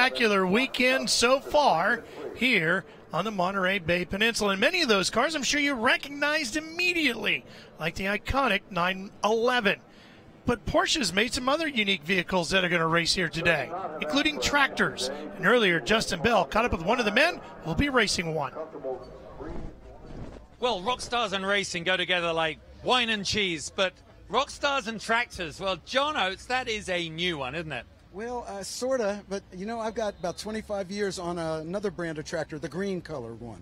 spectacular weekend so far here on the Monterey Bay Peninsula. And many of those cars I'm sure you recognized immediately, like the iconic 911. But Porsche's made some other unique vehicles that are going to race here today, including tractors. And earlier, Justin Bell caught up with one of the men who will be racing one. Well, rock stars and racing go together like wine and cheese, but rock stars and tractors, well, John Oates, that is a new one, isn't it? Well, sort of, but, you know, I've got about 25 years on another brand of tractor, the green color one,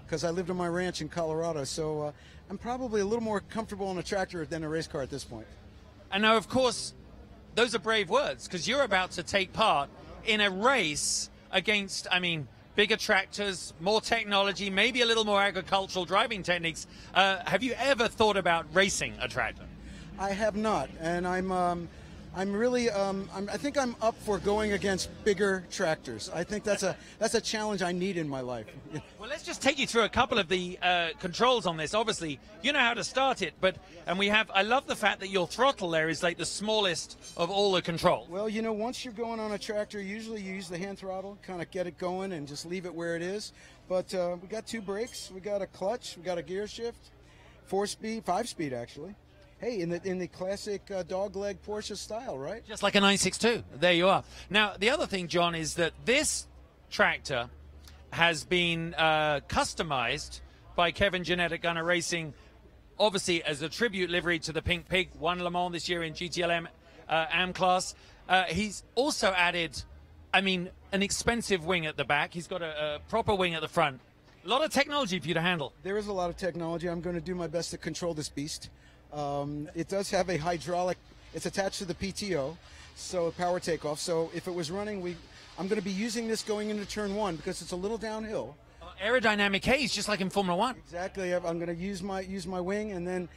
because I lived on my ranch in Colorado, so I'm probably a little more comfortable on a tractor than a race car at this point. And now, of course, those are brave words, because you're about to take part in a race against, I mean, bigger tractors, more technology, maybe a little more agricultural driving techniques. Have you ever thought about racing a tractor? I have not, and I'm really, I think I'm up for going against bigger tractors. I think that's a challenge I need in my life. Well, let's just take you through a couple of the controls on this. Obviously, you know how to start it, I love the fact that your throttle there is like the smallest of all the controls. Well, you know, once you're going on a tractor, usually you use the hand throttle, kind of get it going and just leave it where it is. But we got 2 brakes, we got a clutch, we got a gear shift, 4-speed, 5-speed actually. Hey, in the classic dogleg Porsche style, right? Just like a 962. There you are. Now, the other thing, John, is that this tractor has been customized by Kevin Jeanette at Gunner Racing, obviously as a tribute livery to the Pink Pig, won Le Mans this year in GTLM AM class. He's also added, I mean, an expensive wing at the back. He's got a proper wing at the front. A lot of technology for you to handle. There is a lot of technology. I'm going to do my best to control this beast. It does have a hydraulic, it's attached to the PTO, so power takeoff. So if it was running, I'm going to be using this going into turn 1 because it's a little downhill. Aerodynamic haze, just like in Formula 1. Exactly. I'm going to use my wing, and then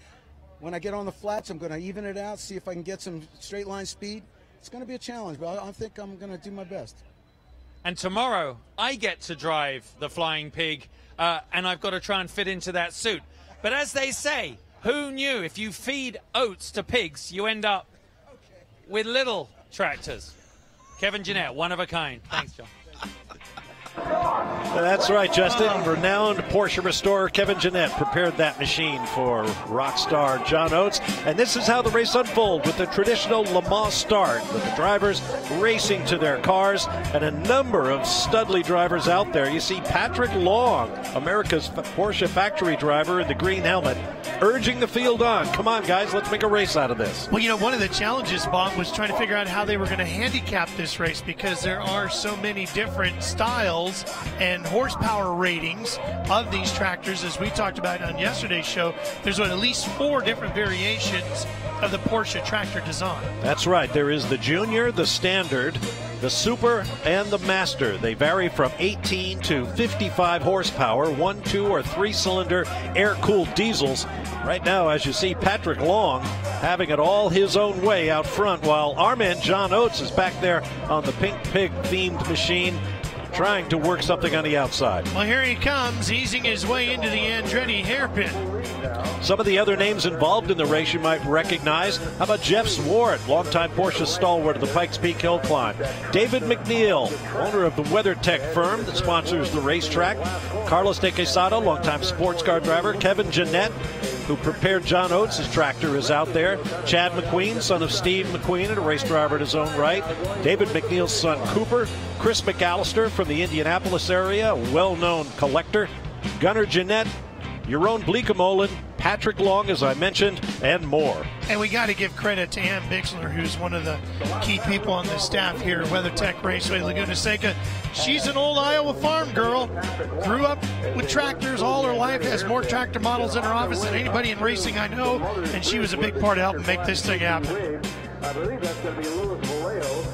when I get on the flats, I'm going to even it out, see if I can get some straight line speed. It's going to be a challenge, but I think I'm going to do my best. And tomorrow, I get to drive the Flying Pig, and I've got to try and fit into that suit. But as they say, who knew if you feed oats to pigs, you end up with little tractors? Kevin Jeanette, one of a kind. Thanks, John. That's right, Justin. Renowned Porsche restorer Kevin Jeanette prepared that machine for rock star John Oates. And this is how the race unfolds with the traditional Le Mans start, with the drivers racing to their cars and a number of studly drivers out there. You see Patrick Long, America's Porsche factory driver in the green helmet, urging the field on. Come on, guys, let's make a race out of this. Well, you know, one of the challenges, Bob, was trying to figure out how they were going to handicap this race because there are so many different styles and horsepower ratings of these tractors. As we talked about on yesterday's show, there's at least 4 different variations of the Porsche tractor design. That's right. There is the Junior, the Standard, the Super, and the Master. They vary from 18 to 55 horsepower, 1, 2, or 3-cylinder air-cooled diesels. Right now, as you see, Patrick Long having it all his own way out front, while our man John Oates is back there on the Pink Pig-themed machine, trying to work something on the outside. Well, here he comes, easing his way into the Andretti hairpin. Some of the other names involved in the race you might recognize. How about Jeff Swart, longtime Porsche stalwart of the Pikes Peak Hill Climb. David McNeil, owner of the WeatherTech firm that sponsors the racetrack. Carlos de Quesada, longtime sports car driver. Kevin Jeanette, who prepared John Oates' tractor, is out there. Chad McQueen, son of Steve McQueen, and a race driver in his own right. David McNeil's son Cooper. Chris McAllister from the Indianapolis area, a well-known collector. Gunnar Jeanette, Jeroen Bleekemolen, Patrick Long, as I mentioned, and more. And we got to give credit to Ann Bixler, who's one of the key people on the staff here at WeatherTech Raceway Laguna Seca. She's an old Iowa farm girl, grew up with tractors all her life, has more tractor models in her office than anybody in racing I know, and she was a big part of helping make this thing happen. I believe that's going to be Louis Vallejo.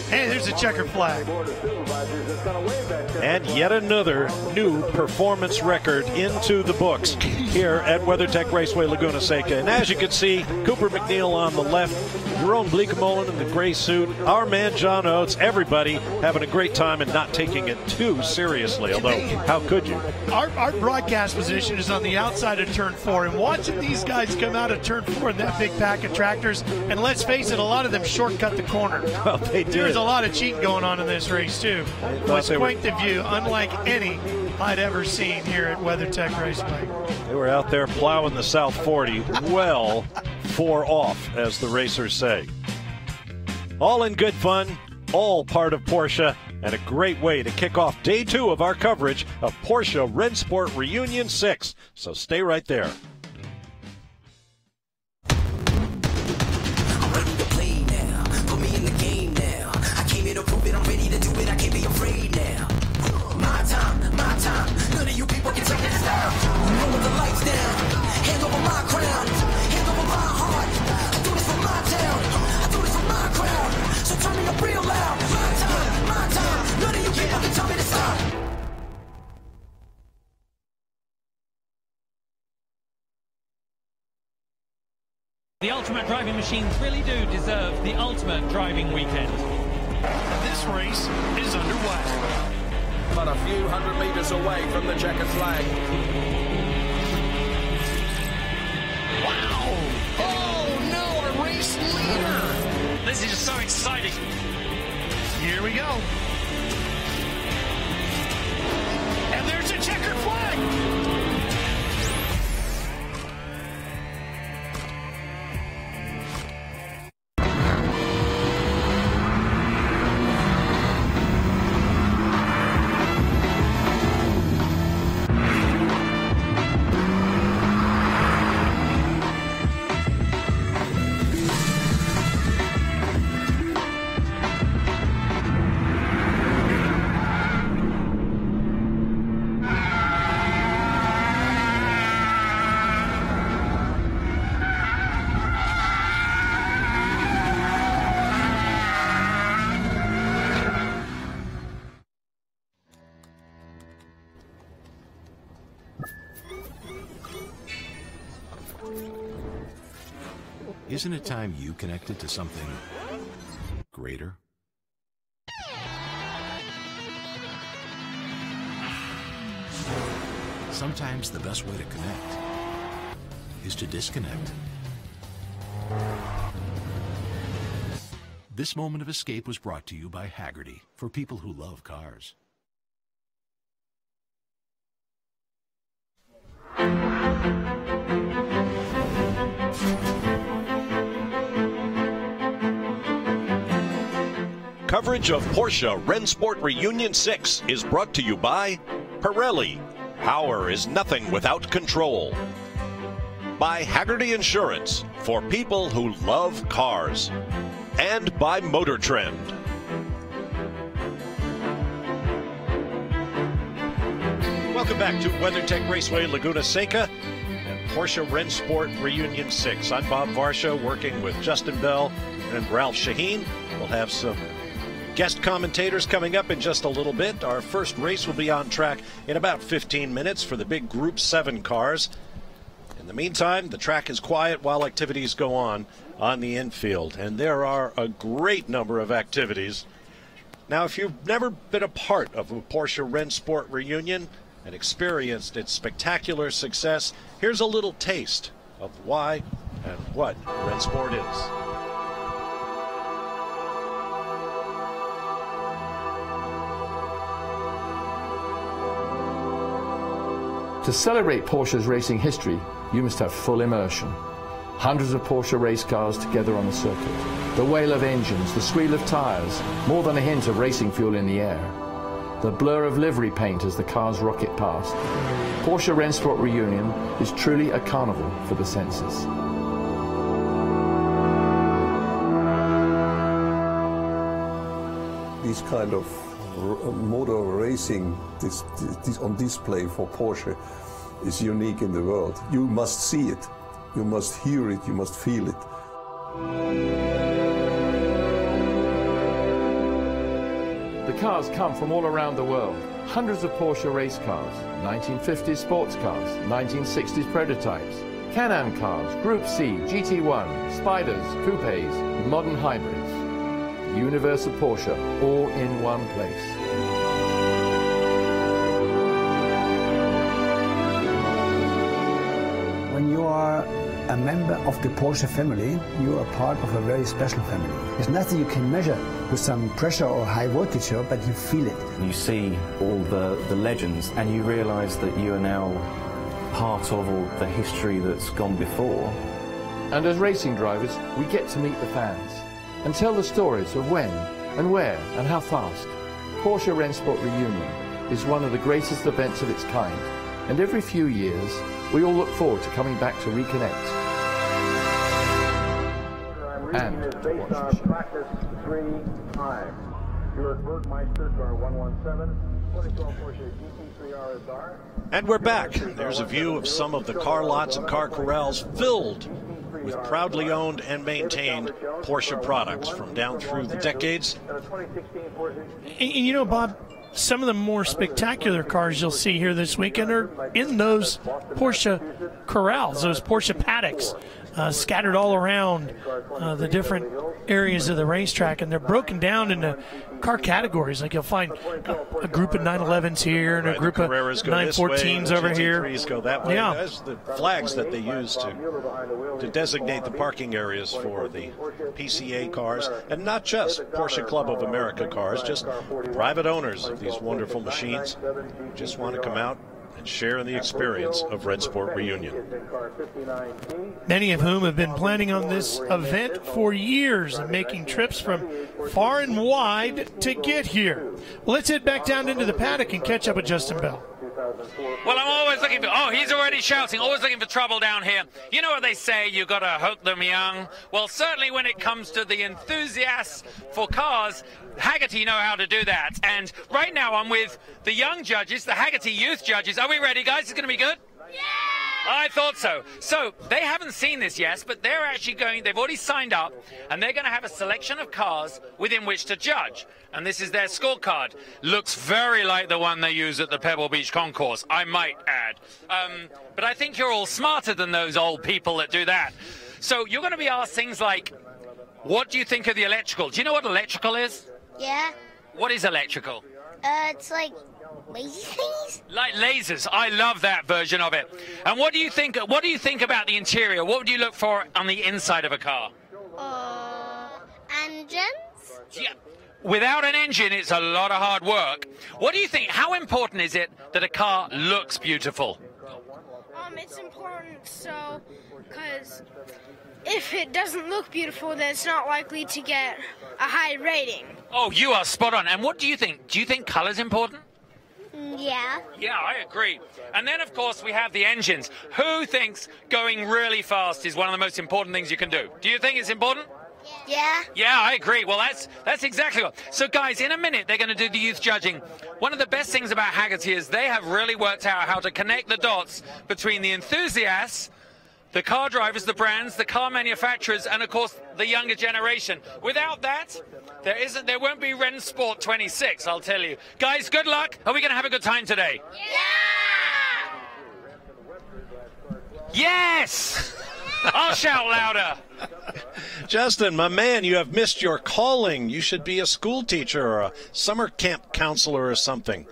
Hey, there's a checker flag. And yet another new performance record into the books here at WeatherTech Raceway Laguna Seca. And as you can see, Cooper McNeil on the left, Jeroen Bleekemolen in the gray suit, our man John Oates, everybody having a great time and not taking it too seriously, although how could you? Our broadcast position is on the outside of turn 4, and watching these guys come out of turn 4 in that big pack of tractors, and let's face it, a lot of them shortcut the corner. Well, they did. There's a lot of cheating going on in this race, too. It was quite the view, unlike any I'd ever seen here at WeatherTech Raceway. They were out there plowing the South 40 well 4 off, as the racers say. All in good fun, all part of Porsche, and a great way to kick off day 2 of our coverage of Porsche Rennsport Reunion VI. So stay right there. The ultimate driving machines really do deserve the ultimate driving weekend. This race is underway. But a few hundred meters away from the checkered flag. Wow! Oh no, a race leader! This is just so exciting. Here we go. And there's a checkered flag! Isn't it time you connected to something greater? Sometimes the best way to connect is to disconnect. This moment of escape was brought to you by Haggerty, for people who love cars. Coverage of Porsche Rennsport Reunion VI is brought to you by Pirelli. Power is nothing without control. By Haggerty Insurance, for people who love cars. And by Motor Trend. Welcome back to WeatherTech Raceway Laguna Seca and Porsche Rennsport Reunion VI. I'm Bob Varsha, working with Justin Bell and Ralph Shaheen. We'll have some guest commentators coming up in just a little bit. Our first race will be on track in about 15 minutes for the big Group 7 cars. In the meantime, the track is quiet while activities go on the infield, and there are a great number of activities. Now, if you've never been a part of a Porsche Rennsport Reunion and experienced its spectacular success, here's a little taste of why and what Rennsport is. To celebrate Porsche's racing history, you must have full immersion. Hundreds of Porsche race cars together on the circuit. The wail of engines, the squeal of tires, more than a hint of racing fuel in the air. The blur of livery paint as the cars rocket past. Porsche Rennsport Reunion is truly a carnival for the senses. This kind of motor racing this on display for Porsche is unique in the world. You must see it, you must hear it, you must feel it. The cars come from all around the world. Hundreds of Porsche race cars, 1950s sports cars, 1960s prototypes, Can-Am cars, Group C, GT1, Spyders, coupes, modern hybrids. Universal Porsche, all in one place. When you are a member of the Porsche family, you are part of a very special family. There's nothing you can measure with some pressure or high voltage here, but you feel it. You see all the legends, and you realise that you are now part of all the history that's gone before. And as racing drivers, we get to meet the fans and tell the stories of when and where and how fast. Porsche Rennsport Reunion is one of the greatest events of its kind, and every few years we all look forward to coming back to reconnect. And based on practice 3 time. Stuart Bergmeister, car 117, 2012 Porsche GT3 RSR. And we're back. There's a view of some of the car lots and car corrals filled with proudly owned and maintained Porsche products from down through the decades. And you know, Bob, some of the more spectacular cars you'll see here this weekend are in those Porsche corrals, those Porsche paddocks, scattered all around the different areas of the racetrack, and they're broken down into car categories. Like you'll find a group of 911s here and a group of 914s over here. GT3s go that way. Yeah. That's the flags that they use to designate the parking areas for the PCA cars, and not just Porsche Club of America cars, just private owners of these wonderful machines who just want to come out and share in the experience of Rennsport Reunion. Many of whom have been planning on this event for years and making trips from far and wide to get here. Well, let's head back down into the paddock and catch up with Justin Bell. Well, I'm always looking for, oh, he's already shouting, always looking for trouble down here. You know what they say, you got to hook them young. Well, certainly when it comes to the enthusiasts for cars, Haggerty know how to do that. And right now I'm with the young judges, the Haggerty youth judges. Are we ready, guys? It's going to be good? Yeah! I thought so. So they haven't seen this yet, but they're actually they've already signed up, and they're going to have a selection of cars within which to judge. And this is their scorecard. Looks very like the one they use at the Pebble Beach Concourse, I might add. But I think you're all smarter than those old people that do that. So you're going to be asked things like, what do you think of the electrical? Do you know what electrical is? Yeah. What is electrical? It's like lazy things. Like lasers. I love that version of it. And what do you think? What do you think about the interior? What would you look for on the inside of a car? Engines. Yeah. Without an engine, it's a lot of hard work. What do you think? How important is it that a car looks beautiful? It's important because if it doesn't look beautiful, then it's not likely to get a high rating. Oh, you are spot on. And what do you think? Do you think color's important? Yeah. Yeah, I agree. And then, of course, we have the engines. Who thinks going really fast is one of the most important things you can do? Do you think it's important? Yeah. Yeah, I agree. Well, that's exactly what. So, guys, in a minute, they're going to do the youth judging. One of the best things about Haggerty is they have really worked out how to connect the dots between the enthusiasts, the car drivers, the brands, the car manufacturers, and, of course, the younger generation. Without that, there won't be Rennsport 26, I'll tell you. Guys, good luck. Are we going to have a good time today? Yeah! Yes! I'll shout louder. Justin, my man, you have missed your calling. You should be a school teacher or a summer camp counselor or something.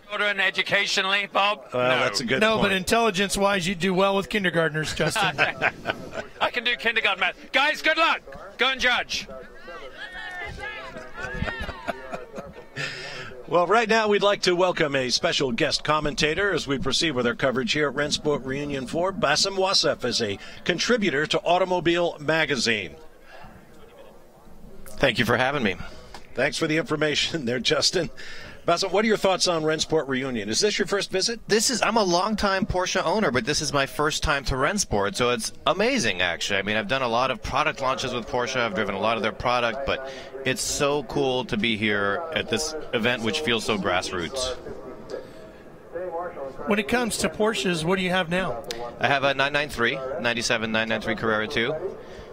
Children educationally, Bob? No. That's a good point. No, but intelligence-wise, you do well with kindergartners, Justin. I can do kindergarten math. Guys, good luck. Go and judge. Well, right now we'd like to welcome a special guest commentator as we proceed with our coverage here at Rennsport Reunion 4. Bassem Wassef is a contributor to Automobile Magazine. Thank you for having me. Thanks for the information there, Justin. Bassem, what are your thoughts on Rennsport Reunion? Is this your first visit? I'm a longtime Porsche owner, but this is my first time to Rennsport, so it's amazing, actually. I mean, I've done a lot of product launches with Porsche. I've driven a lot of their product, but it's so cool to be here at this event, which feels so grassroots. When it comes to Porsches, what do you have now? I have a 97 993 Carrera 2.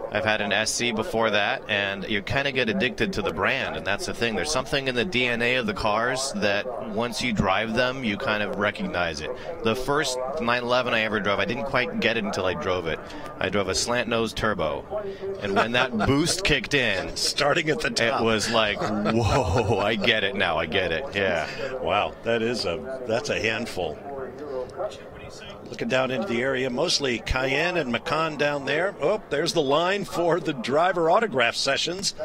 I've had an SC before that, and you kind of get addicted to the brand, and that's the thing. There's something in the DNA of the cars that once you drive them, you kind of recognize it. The first 911 I ever drove, I didn't quite get it until I drove it. I drove a slant-nose turbo, and when that boost kicked in, starting at the top, it was like, whoa, I get it now, I get it, yeah. Wow, that's a handful. Looking down into the area, mostly Cayenne and Macan down there. Oh, there's the line for the driver autograph sessions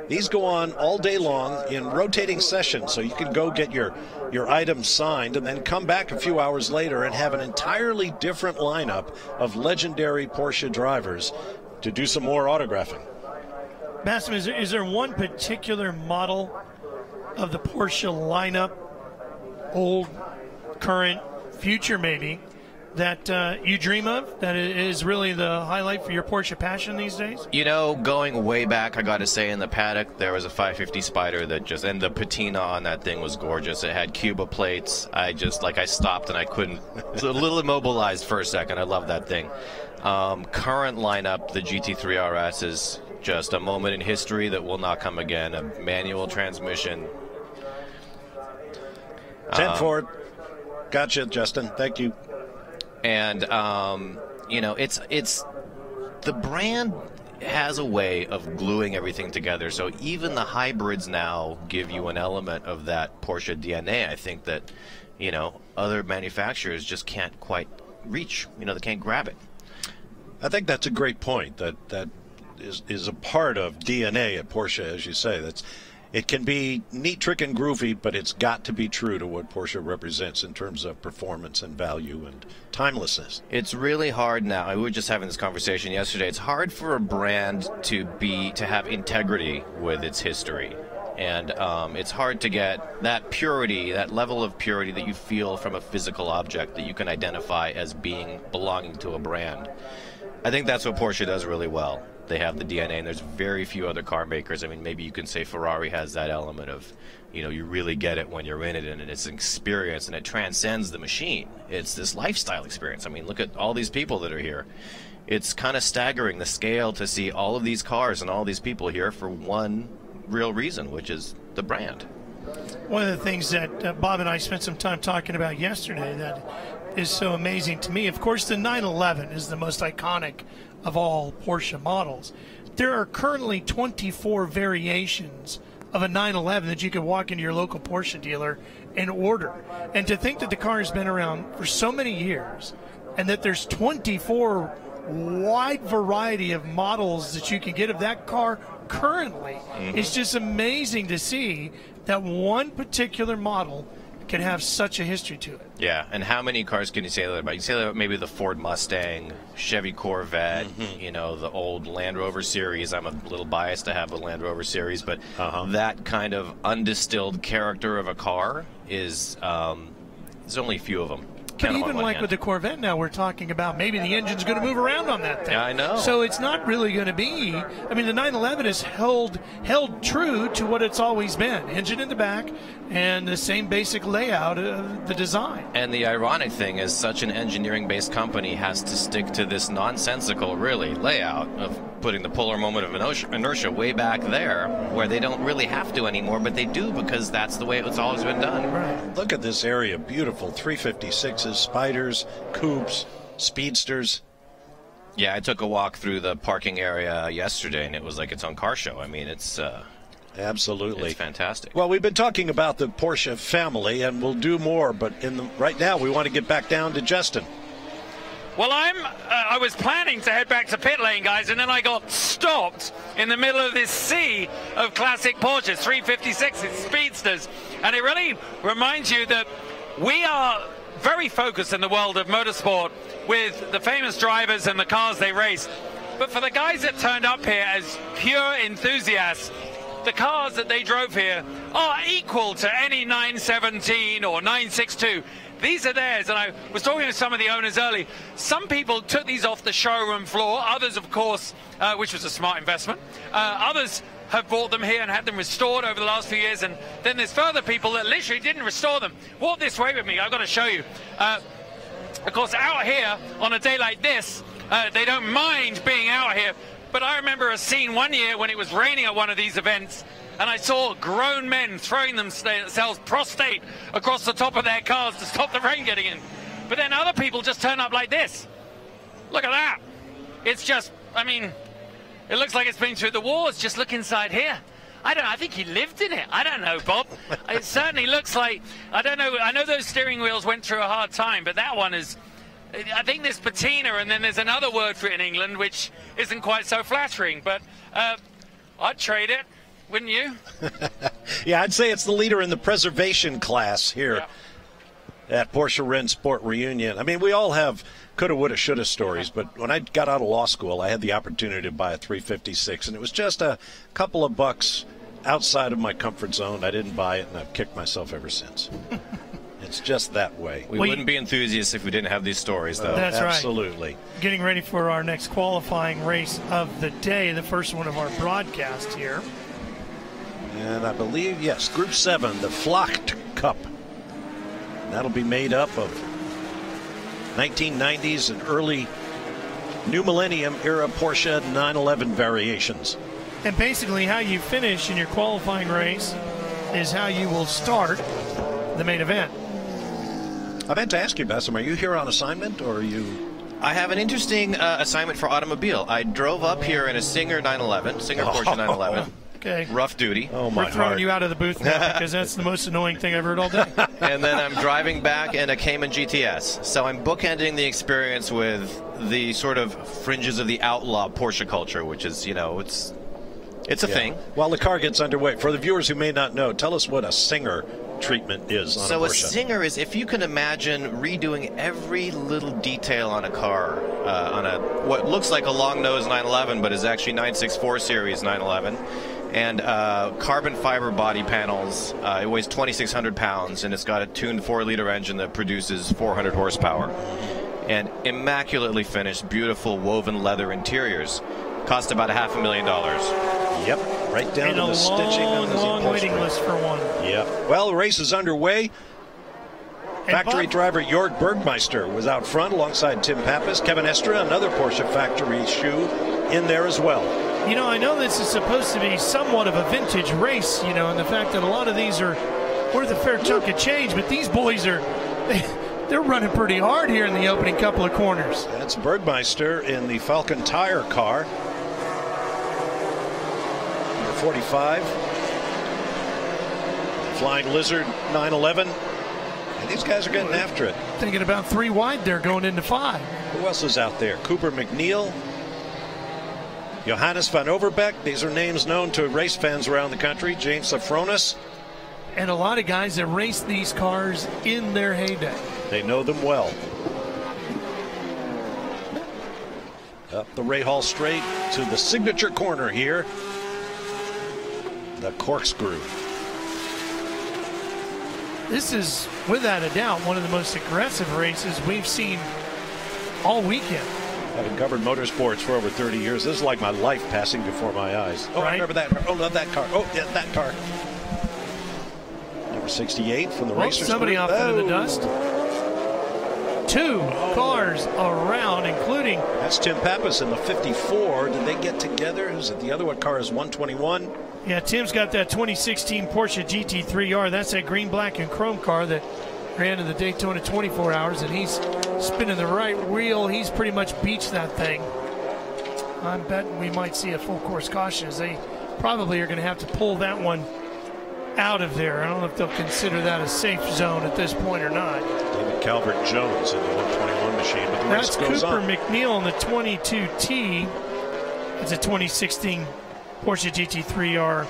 These go on all day long in rotating sessions, so you can go get your items signed and then come back a few hours later and have an entirely different lineup of legendary Porsche drivers to do some more autographing. Bassam, is there one particular model of the Porsche lineup, old, current, future maybe, that you dream of, that is really the highlight for your Porsche passion these days? You know, going way back, I got to say, in the paddock, there was a 550 Spyder that just, and the patina on that thing was gorgeous. It had Cuba plates. I stopped and I couldn't, was a little immobilized for a second. I love that thing. Current lineup, the GT3 RS is just a moment in history that will not come again. A manual transmission. 10 Ford. Gotcha, Justin. Thank you. And, you know, it's the brand has a way of gluing everything together. So even the hybrids now give you an element of that Porsche DNA. I think that, you know, other manufacturers just can't quite reach. You know, they can't grab it. I think that's a great point. That is a part of DNA at Porsche, as you say. It can be neat, trick, and groovy, but it's got to be true to what Porsche represents in terms of performance and value and timelessness. It's really hard now. We were just having this conversation yesterday. It's hard for a brand to have integrity with its history. And it's hard to get that purity, that level of purity that you feel from a physical object that you can identify as belonging to a brand. I think that's what Porsche does really well. They have the DNA, and there's very few other car makers. I mean, maybe you can say Ferrari has that element of, you know, you really get it when you're in it, and it's an experience, and it transcends the machine. It's this lifestyle experience. I mean, look at all these people that are here. It's kind of staggering, the scale, to see all of these cars and all these people here for one real reason, which is the brand. One of the things that Bob and I spent some time talking about yesterday that is so amazing to me, of course, the 911 is the most iconic of all Porsche models. There are currently 24 variations of a 911 that you could walk into your local Porsche dealer and order. And to think that the car has been around for so many years and that there's 24 wide variety of models that you can get of that car currently, it's just amazing to see that one particular model can have such a history to it. Yeah, and how many cars can you say that about? You can say that about maybe the Ford Mustang, Chevy Corvette, you know, the old Land Rover series. I'm a little biased to have a Land Rover series, but that kind of undistilled character of a car is, there's only a few of them. But even like with the Corvette now, we're talking about maybe the engine's going to move around on that thing. Yeah, I know. So it's not really going to be, I mean, the 911 is held true to what it's always been. Engine in the back and the same basic layout of the design. And the ironic thing is such an engineering-based company has to stick to this nonsensical, really, layout of putting the polar moment of inertia way back there where they don't really have to anymore, but they do because that's the way it's always been done. Right. Look at this area. Beautiful 356s, Spyders, Coupes, Speedsters. Yeah, I took a walk through the parking area yesterday, and it was like its own car show. I mean, it's... absolutely. It's fantastic. Well, we've been talking about the Porsche family, and we'll do more, but right now we want to get back down to Justin. Well, I was planning to head back to pit lane, guys, and then I got stopped in the middle of this sea of classic Porsches, 356s, Speedsters. And it really reminds you that we are very focused in the world of motorsport with the famous drivers and the cars they race. But for the guys that turned up here as pure enthusiasts, the cars that they drove here are equal to any 917 or 962. These are theirs, and I was talking to some of the owners early. Some people took these off the showroom floor. Others, of course, which was a smart investment. Others have bought them here and had them restored over the last few years. And then there's further people that literally didn't restore them. Walk this way with me. I've got to show you. Of course, out here on a day like this, they don't mind being out here. But I remember a scene one year when it was raining at one of these events, and I saw grown men throwing themselves prostate across the top of their cars to stop the rain getting in. But then other people just turn up like this. Look at that. It's just, I mean, it looks like it's been through the wars. Just look inside here. I think he lived in it. I don't know, Bob. It certainly looks like, I don't know. I know those steering wheels went through a hard time, but that one is, I think there's patina, and then there's another word for it in England, which isn't quite so flattering. But I'd trade it. wouldn't you? Yeah, I'd say it's the leader in the preservation class here at Porsche Rennsport Reunion. I mean, we all have coulda, woulda, shoulda stories, but when I got out of law school, I had the opportunity to buy a 356, and it was just a couple of bucks outside of my comfort zone. I didn't buy it, and I've kicked myself ever since. It's just that way. We wouldn't be enthusiasts if we didn't have these stories, though. That's Absolutely. Right. Getting ready for our next qualifying race of the day, the first one of our broadcast here. And I believe, yes, Group 7, the Flacht Cup. That'll be made up of 1990s and early New Millennium era Porsche 911 variations. And basically how you finish in your qualifying race is how you will start the main event. I meant to ask you, Bassam, are you here on assignment, or are you... I have an interesting assignment for automobile. I drove up here in a Singer 911, Singer Porsche 911. Okay. Rough duty. Oh, my We're throwing heart. you out of the booth now because that's the most annoying thing I've heard all day. And then I'm driving back in a Cayman GTS. So I'm bookending the experience with the sort of fringes of the outlaw Porsche culture, which is, you know, it's a thing. While the car gets underway, for the viewers who may not know, tell us what a Singer treatment is on so a Porsche. a Singer is, if you can imagine redoing every little detail on a car, on a what looks like a long-nose 911, but is actually 964 series 911, and carbon fiber body panels. It weighs 2,600 pounds, and it's got a tuned 4-liter engine that produces 400 horsepower. And immaculately finished, beautiful woven leather interiors. Cost about $500,000. Yep, right down and to the stitching and the long waiting list for one. Yep. Well, the race is underway. Factory driver Jörg Bergmeister was out front alongside Tim Pappas. Kevin Estra, another Porsche factory shoe, in there as well. You know, I know this is supposed to be somewhat of a vintage race, you know, and the fact that a lot of these are worth a fair chunk of change, but these boys are, they're running pretty hard here in the opening couple of corners. That's Bergmeister in the Falcon Tire car. Number 45. Flying Lizard 911. And these guys are getting after it. Thinking about 3 wide there going into 5. Who else is out there? Cooper McNeil, Johannes van Overbeek. These are names known to race fans around the country. James Safronis. And a lot of guys that raced these cars in their heyday. They know them well. Up the Ray Hall straight to the signature corner here. The corkscrew. This is, without a doubt, one of the most aggressive races we've seen all weekend. Having covered motorsports for over 30 years, this is like my life passing before my eyes. Oh, right? I remember that car. Oh, love that car. Oh, yeah, that car. Number 68 from the Racers. Somebody off into the dust. 2 cars around, including... That's Tim Pappas in the 54. Did they get together? Is it the other one? Car is 121. Yeah, Tim's got that 2016 Porsche GT3R. That's that green, black, and chrome car that ran in the Daytona 24 hours, and he's spinning the right wheel. He's pretty much beached that thing. I'm betting we might see a full course caution, as they probably are going to have to pull that one out of there. I don't know if they'll consider that a safe zone at this point or not. David Calvert-Jones in the 121 machine, but the That's race goes Cooper on. McNeil in the 22T. It's a 2016 Porsche GT3R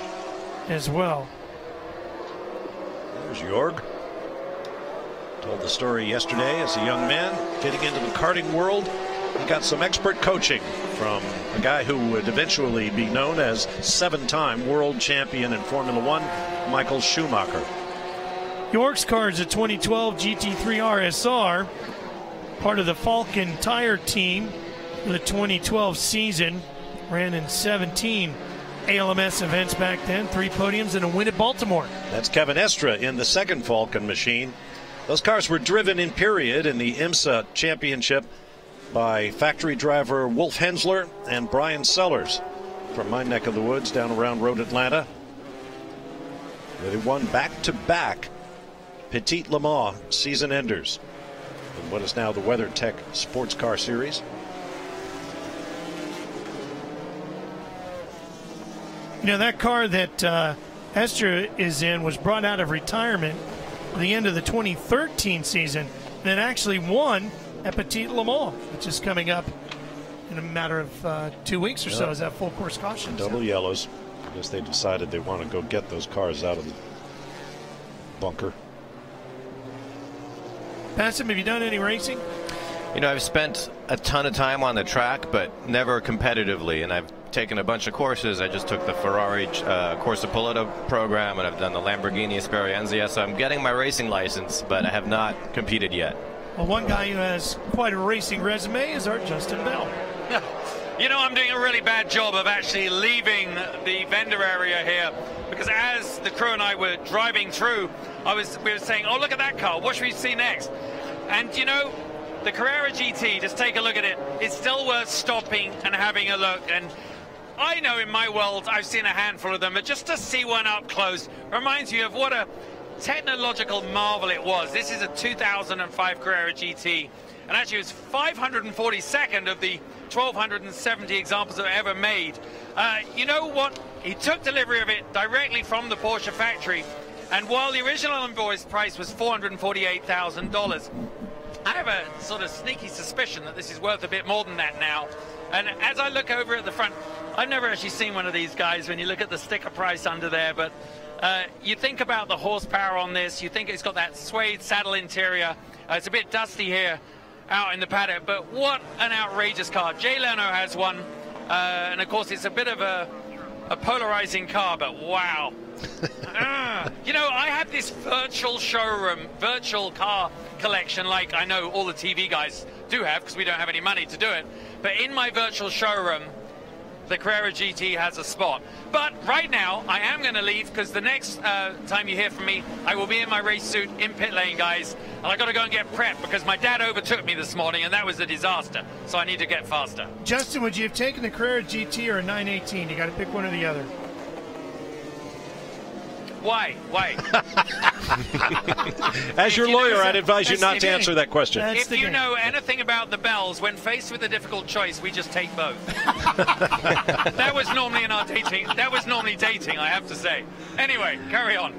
as well. There's Jörg. Told the story yesterday as a young man getting into the karting world. He got some expert coaching from a guy who would eventually be known as 7-time world champion in Formula One, Michael Schumacher. York's car is a 2012 GT3 RSR, part of the Falcon Tire team for the 2012 season. Ran in 17 ALMS events back then, 3 podiums and a win at Baltimore. That's Kevin Estra in the second Falcon machine. Those cars were driven in period in the IMSA championship by factory driver Wolf Hensler and Brian Sellers from my neck of the woods down around Road Atlanta. They won back-to-back Petit Le Mans season enders in what is now the WeatherTech Sports Car Series. You know, that car that Estra is in was brought out of retirement at the end of the 2013 season, and it actually won at Petit Le Mans, which is coming up in a matter of 2 weeks or so. Is that full course caution? Double yellows. I guess they decided they want to go get those cars out of the bunker. Bassett, have you done any racing? You know, I've spent a ton of time on the track, but never competitively, and I've taken a bunch of courses. I just took the Ferrari Corsa Pilota program, and I've done the Lamborghini Esperienza, so I'm getting my racing license, but I have not competed yet. Well, one guy who has quite a racing resume is our Justin Bell. You know, I'm doing a really bad job of actually leaving the vendor area here, because as the crew and I were driving through, we were saying, oh, look at that car, what should we see next? And, you know, the Carrera GT, just take a look at it. It's still worth stopping and having a look. And I know in my world I've seen a handful of them, but just to see one up close reminds you of what a technological marvel it was. This is a 2005 Carrera GT, and actually it was 542nd of the 1,270 examples that were ever made. You know what? He took delivery of it directly from the Porsche factory, and while the original invoice price was $448,000, I have a sort of sneaky suspicion that this is worth a bit more than that now. And as I look over at the front, I've never actually seen one of these guys when you look at the sticker price under there, but you think about the horsepower on this, you think it's got that suede saddle interior. It's a bit dusty here out in the paddock, but what an outrageous car. Jay Leno has one, and of course it's a bit of a polarizing car, but wow. You know, I have this virtual showroom, virtual car collection like I know all the TV guys do have, because we don't have any money to do it. But in my virtual showroom, the Carrera GT has a spot. But right now, I am going to leave, because the next time you hear from me, I will be in my race suit in pit lane, guys. And I've got to go and get prepped, because my dad overtook me this morning, and that was a disaster. So I need to get faster. Justin, would you have taken the Carrera GT or a 918? You got to pick one or the other. Why? As your lawyer, I'd advise you not to answer that question. If you know anything about the Bells, when faced with a difficult choice, we just take both. That was normally in our dating. That was normally dating, I have to say. Anyway, carry on.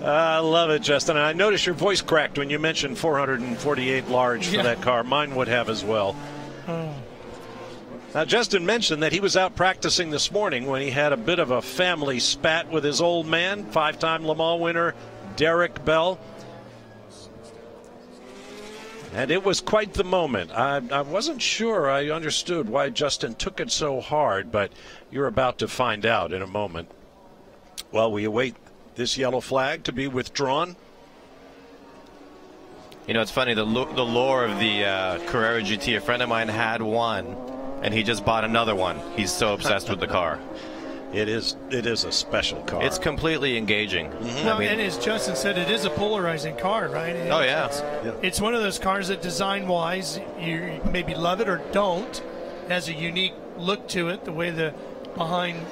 I love it, Justin. And I noticed your voice cracked when you mentioned 448 large for that car. Mine would have as well. Now, Justin mentioned that he was out practicing this morning when he had a bit of a family spat with his old man, five-time Le Mans winner Derrick Bell. And it was quite the moment. I wasn't sure I understood why Justin took it so hard, but you're about to find out in a moment. While we await this yellow flag to be withdrawn. You know, it's funny, the lore of the Carrera GT, a friend of mine had one, and he just bought another one. He's so obsessed with the car. It is a special car. It's completely engaging. Well, I mean, and as Justin said, it is a polarizing car, right? Oh, yeah. It's one of those cars that design-wise, you maybe love it or don't. It has a unique look to it, the way the behind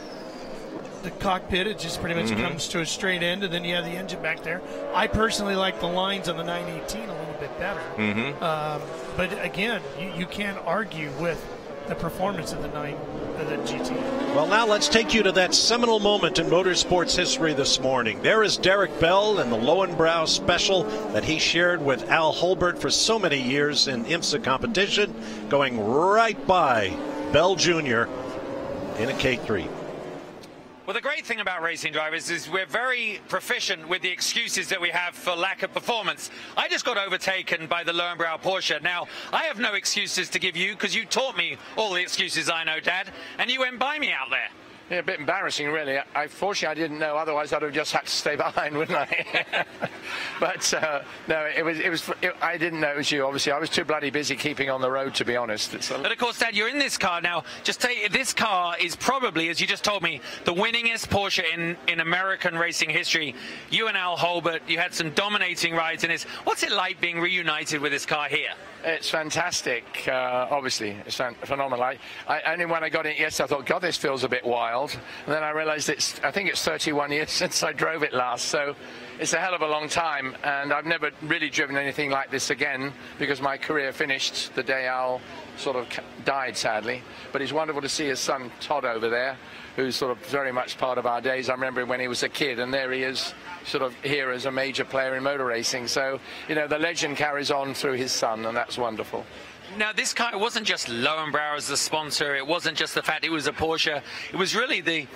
the cockpit, it just pretty much comes to a straight end, and then you have the engine back there. I personally like the lines on the 918 a little bit better. But again, you can't argue with the performance of the GT. Well, now let's take you to that seminal moment in motorsports history this morning. There is Derrick Bell and the Lowenbrow special that he shared with Al Hulbert for so many years in IMSA competition, going right by Bell Jr. in a K3. Well, the great thing about racing drivers is we're very proficient with the excuses that we have for lack of performance. I just got overtaken by the Lowenbrow Porsche. Now, I have no excuses to give you, because you taught me all the excuses I know, Dad, and you went by me out there. Yeah, a bit embarrassing, really. Fortunately, I didn't know. Otherwise, I'd have just had to stay behind, wouldn't I? But no, I didn't know it was you. Obviously, I was too bloody busy keeping on the road, to be honest. But of course, Dad, you're in this car now. Just tell you, this car is probably, as you just told me, the winningest Porsche in American racing history. You and Al Hulbert, you had some dominating rides in this. What's it like being reunited with this car here? It's fantastic. Obviously, it's phenomenal. Only when I got in yesterday, I thought, God, this feels a bit wild. And then I realized I think it's 31 years since I drove it last. So it's a hell of a long time. And I've never really driven anything like this again, because my career finished the day Al sort of died, sadly. But it's wonderful to see his son, Todd, over there, who's sort of very much part of our days. I remember when he was a kid, and there he is, sort of here as a major player in motor racing. So, you know, the legend carries on through his son, and that's wonderful. Now, this car, it wasn't just Lowenbauer as the sponsor. It wasn't just the fact it was a Porsche. It was really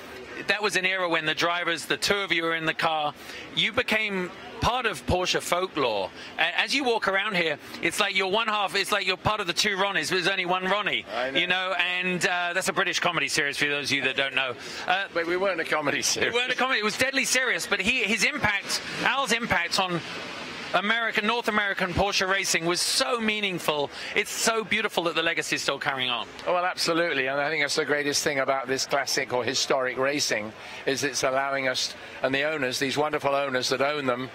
that was an era when the drivers, the two of you were in the car. You became part of Porsche folklore. As you walk around here, it's like you're one half, it's like you're part of the two Ronnies, but there's only one Ronnie, you know, and that's a British comedy series for those of you that don't know. But we weren't a comedy series. We weren't a comedy, it was deadly serious, but his impact, Al's impact on North American Porsche racing was so meaningful. It's so beautiful that the legacy is still carrying on. Oh, well, absolutely, and I think that's the greatest thing about this classic or historic racing, is it's allowing us, and the owners, these wonderful owners that own them,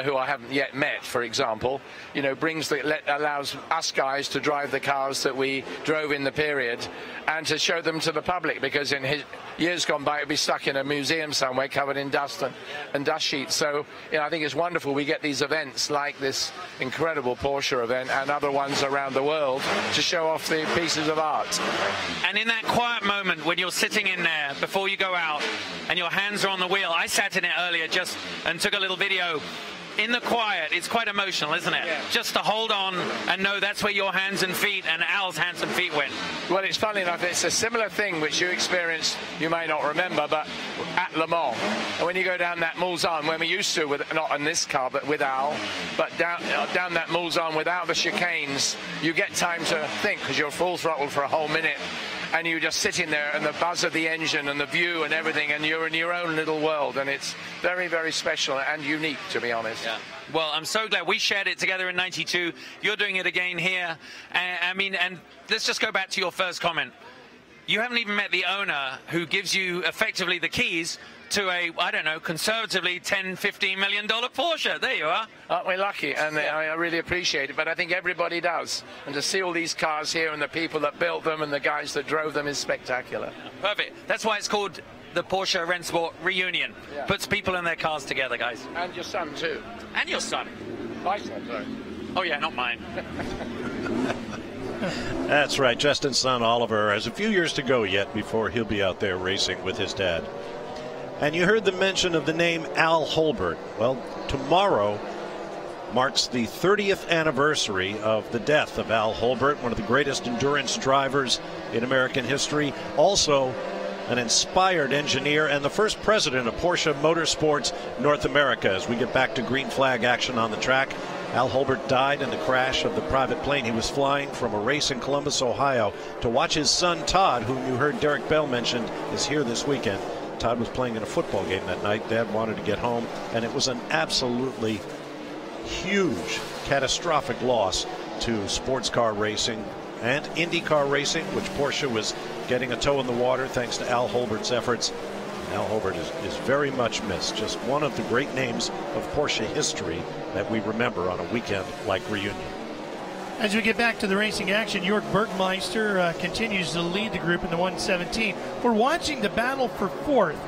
who I haven't yet met, for example, you know, allows us guys to drive the cars that we drove in the period and to show them to the public, because in years gone by, it'd be stuck in a museum somewhere covered in dust and dust sheets. So, you know, I think it's wonderful we get these events like this incredible Porsche event and other ones around the world to show off the pieces of art. And in that quiet moment when you're sitting in there before you go out and your hands are on the wheel, I sat in it earlier and took a little video. In the quiet, it's quite emotional, isn't it? Yeah. Just to hold on and know that's where your hands and feet and Al's hands and feet went. Well, it's funny enough, it's a similar thing which you experienced, you may not remember, but at Le Mans. And when you go down that Mulsanne, when we used to, not on this car, but with Al, but down that Mulsanne without the chicanes, you get time to think, because you're full throttle for a whole minute. And you just sit in there, and the buzz of the engine and the view and everything, and you're in your own little world, and it's very, very special and unique, to be honest. Yeah. Well, I'm so glad we shared it together in '92. You're doing it again here. And let's just go back to your first comment. You haven't even met the owner who gives you effectively the keys to a, I don't know, conservatively $10, $15 million Porsche. There you are. Aren't we lucky? And I really appreciate it, but I think everybody does. And to see all these cars here and the people that built them and the guys that drove them is spectacular. Perfect. That's why it's called the Porsche Rennsport Reunion. Yeah. Puts people in their cars together, guys. And your son, too. And your son. My son, sorry. Oh, yeah, not mine. That's right. Justin's son, Oliver, has a few years to go yet before he'll be out there racing with his dad. And you heard the mention of the name Al Hulbert. Well, tomorrow marks the 30th anniversary of the death of Al Hulbert, one of the greatest endurance drivers in American history. Also an inspired engineer and the first president of Porsche Motorsports North America. As we get back to green flag action on the track, Al Hulbert died in the crash of the private plane he was flying from a race in Columbus, Ohio, to watch his son Todd, whom you heard Derrick Bell mentioned, is here this weekend. Todd was playing in a football game that night. Dad wanted to get home, and it was an absolutely huge, catastrophic loss to sports car racing and IndyCar racing, which Porsche was getting a toe in the water thanks to Al Hulbert's efforts. And Al Hulbert is very much missed. Just one of the great names of Porsche history that we remember on a weekend like Reunion. As we get back to the racing action, Jörg Bergmeister continues to lead the group in the 117. We're watching the battle for fourth.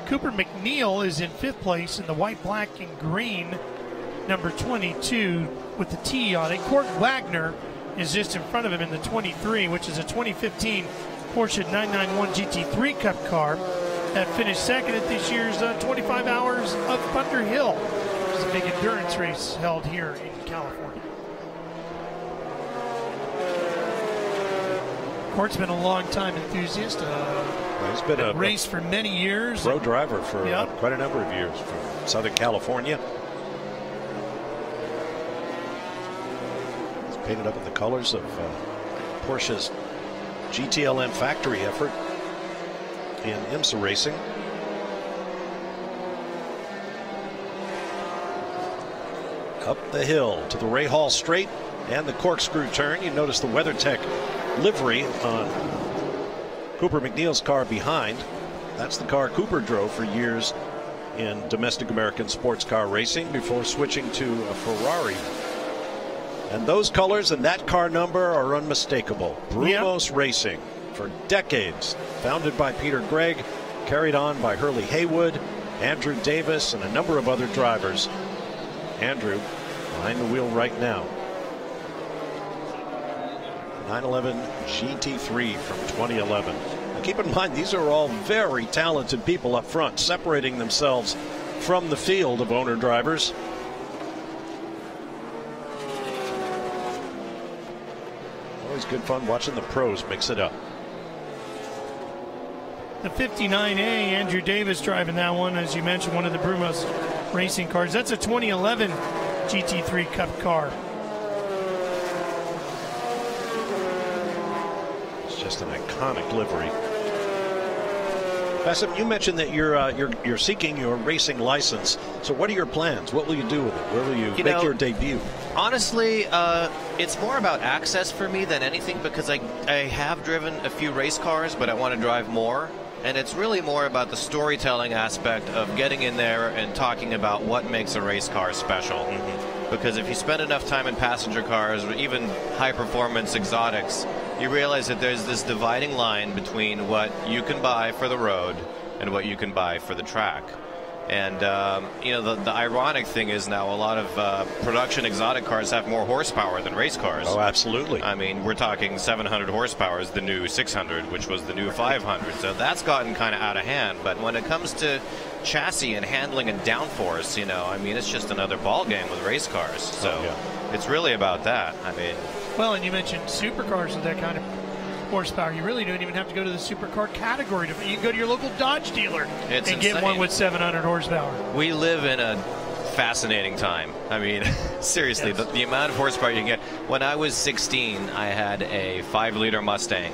Cooper McNeil is in fifth place in the white, black, and green, number 22 with the T on it. Kurt Wagner is just in front of him in the 23, which is a 2015 Porsche 991 GT3 Cup car that finished second at this year's 25 Hours of Thunder Hill. It's a big endurance race held here in California. Kurt's been a long-time enthusiast. He's been a race for many years. Pro driver for quite a number of years from Southern California. He's painted up in the colors of Porsche's GTLM factory effort in IMSA racing. Up the hill to the Ray Hall straight and the corkscrew turn. You notice the WeatherTech livery on Cooper McNeil's car behind. That's the car Cooper drove for years in domestic American sports car racing before switching to a Ferrari. And those colors and that car number are unmistakable. Brumos Racing for decades, founded by Peter Gregg, carried on by Hurley Haywood, Andrew Davis, and a number of other drivers. Andrew behind the wheel right now. 911 GT3 from 2011. Now keep in mind, these are all very talented people up front, separating themselves from the field of owner drivers. Always good fun watching the pros mix it up. The 59A, Andrew Davis driving that one, as you mentioned, one of the Brumos racing cars. That's a 2011 GT3 Cup car. It's just an iconic livery. Bassett, you mentioned that you're seeking your racing license. So what are your plans? What will you do with it? Where will you make your debut? Honestly, it's more about access for me than anything, because I have driven a few race cars, but I want to drive more. And it's really more about the storytelling aspect of getting in there and talking about what makes a race car special. Because if you spend enough time in passenger cars or even high-performance exotics, you realize that there's this dividing line between what you can buy for the road and what you can buy for the track. And, you know, the ironic thing is now a lot of production exotic cars have more horsepower than race cars. Oh, absolutely. I mean, we're talking 700 horsepower is the new 600, which was the new 500. So that's gotten kind of out of hand. But when it comes to chassis and handling and downforce, you know, I mean, it's just another ball game with race cars. So it's really about that. I mean, well, and you mentioned supercars with that kind of horsepower. You really don't even have to go to the supercar category. You can go to your local Dodge dealer and get one with 700 horsepower. We live in a fascinating time. I mean, seriously, the amount of horsepower you can get. When I was 16, I had a 5-liter Mustang,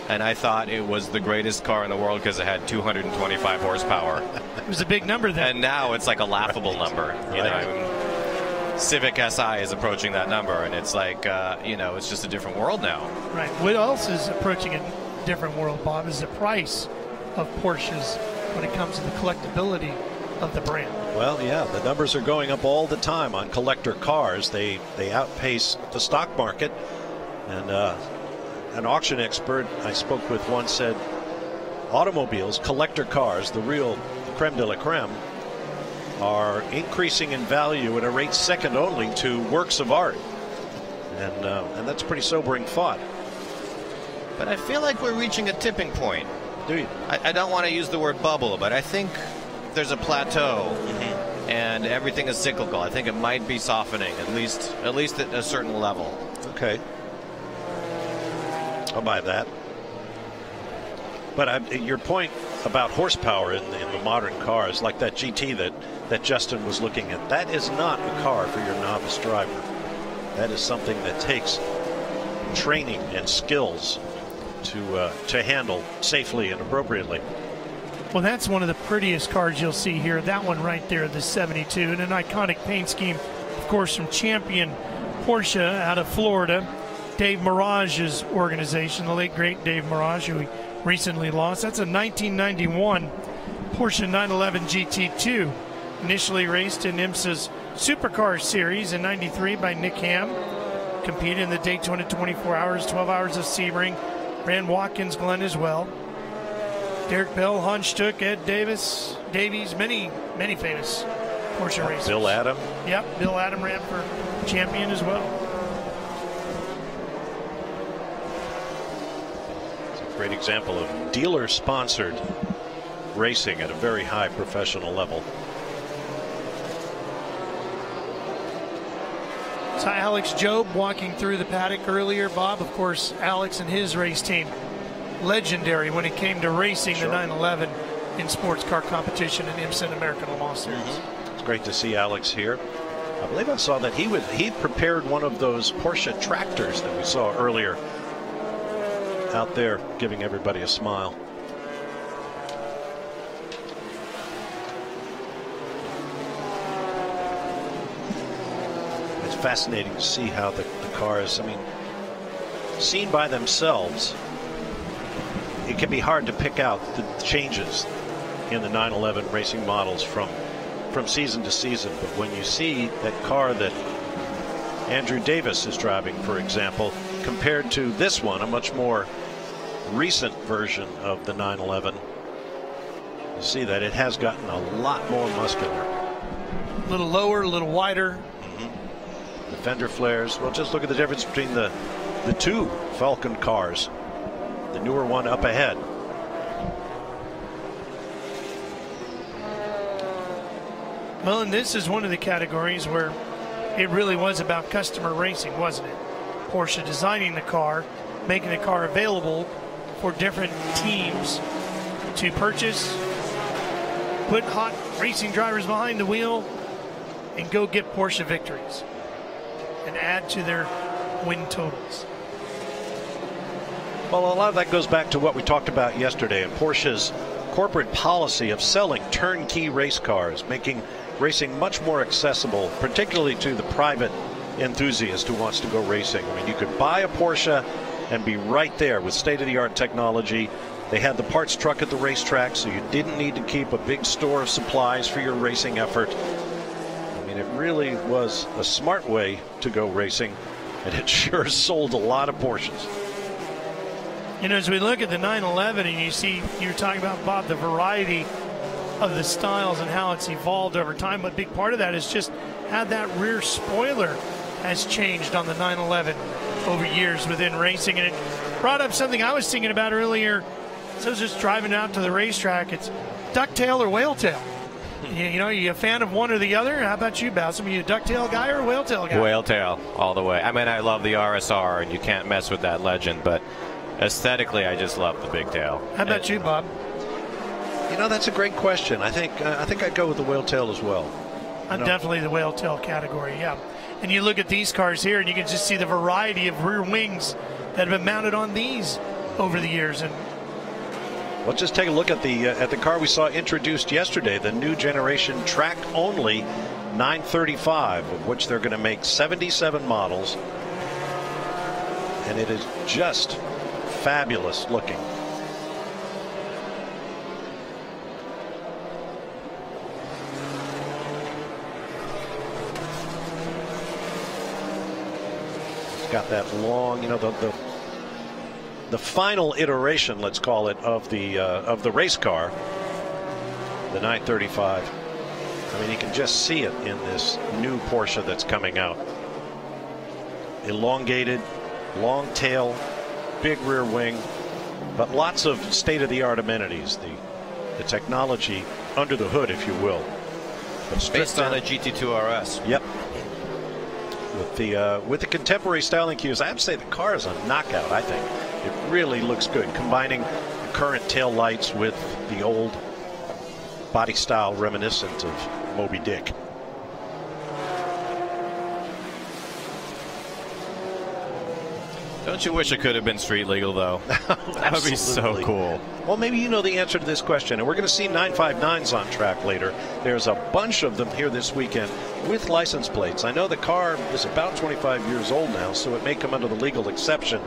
and I thought it was the greatest car in the world because it had 225 horsepower. It was a big number then. And now it's like a laughable number. You know, I mean, Civic Si is approaching that number, and it's like, you know, it's just a different world now. Right. What else is approaching a different world, Bob, is the price of Porsches when it comes to the collectability of the brand. Well, yeah, the numbers are going up all the time on collector cars. They outpace the stock market. And an auction expert I spoke with once said automobiles, collector cars, the creme de la creme, are increasing in value at a rate second only to works of art. And that's a pretty sobering thought. But I feel like we're reaching a tipping point. Do you? I don't want to use the word bubble, but I think there's a plateau, and everything is cyclical. I think it might be softening, at least at a certain level. Okay. I'll buy that. But your point about horsepower in the modern cars, like that GT that Justin was looking at, that is not a car for your novice driver. That is something that takes training and skills to handle safely and appropriately. Well, that's one of the prettiest cars you'll see here. That one right there, the 72, and an iconic paint scheme, of course, from champion Porsche out of Florida, Dave Mirage's organization, the late great Dave Mirage, who we recently lost. That's a 1991 Porsche 911 GT2, initially raced in IMSA's Supercar Series in '93 by Nick Ham. Competed in the Daytona 24 Hours, 12 Hours of Sebring, ran Watkins Glen as well. Derrick Bell, Hans Stuck, Ed Davies, many famous Porsche racers. Bill Adam. Yep, Bill Adam ran for champion as well. It's a great example of dealer-sponsored racing at a very high professional level. So Alex Job walking through the paddock earlier. Bob, of course, Alex and his race team, legendary when it came to racing the 911 in sports car competition in IMSA and American Le Mans Series. It's great to see Alex here. I believe I saw that he prepared one of those Porsche tractors that we saw earlier out there, giving everybody a smile. It's fascinating to see how the cars, I mean, seen by themselves, it can be hard to pick out the changes in the 911 racing models from season to season. But when you see that car that Andrew Davis is driving, for example, compared to this one, a much more recent version of the 911, you see that it has gotten a lot more muscular. A little lower, a little wider. The fender flares. Well, just look at the difference between the two Falcon cars. The newer one up ahead. Well, and this is one of the categories where it really was about customer racing, wasn't it? Porsche designing the car, making the car available for different teams to purchase, put hot racing drivers behind the wheel, and go get Porsche victories and add to their win totals. Well, a lot of that goes back to what we talked about yesterday and Porsche's corporate policy of selling turnkey race cars, making racing much more accessible, particularly to the private enthusiast who wants to go racing. I mean, you could buy a Porsche and be right there with state-of-the-art technology. They had the parts truck at the racetrack, so you didn't need to keep a big store of supplies for your racing effort. I mean, it really was a smart way to go racing, and it sure sold a lot of Porsches. You know, as we look at the 911 and you see, you were talking about, Bob, the variety of the styles and how it's evolved over time, but a big part of that is just how that rear spoiler has changed on the 911 over years within racing. And it brought up something I was thinking about earlier. So I was just driving out to the racetrack. It's ducktail or whaletail. You know, are you a fan of one or the other? How about you, Bassam? Are you a ducktail guy or a whaletail guy? Whaletail all the way. I mean, I love the RSR, and you can't mess with that legend, but aesthetically, I just love the big tail. How about you, Bob? You know, that's a great question. I think I'd go with the whaletail as well. I'm definitely the whaletail category, yeah. And you look at these cars here, and you can just see the variety of rear wings that have been mounted on these over the years. And let's just take a look at the car we saw introduced yesterday, the new generation track-only 935, of which they're going to make 77 models, and it is just fabulous looking. It's got that long, you know, the final iteration, let's call it, of the race car, the 935. I mean, you can just see it in this new Porsche that's coming out. Elongated, long tail, big rear wing, but lots of state-of-the-art amenities. The technology under the hood, if you will. But based on a GT2 RS. Yep. With the contemporary styling cues, I have to say the car is a knockout. I think it really looks good, combining the current tail lights with the old body style reminiscent of Moby Dick. Don't you wish it could have been street legal, though? That would be so cool. Well, maybe you know the answer to this question, and we're going to see 959s on track later. There's a bunch of them here this weekend with license plates. I know the car is about 25 years old now, so it may come under the legal exception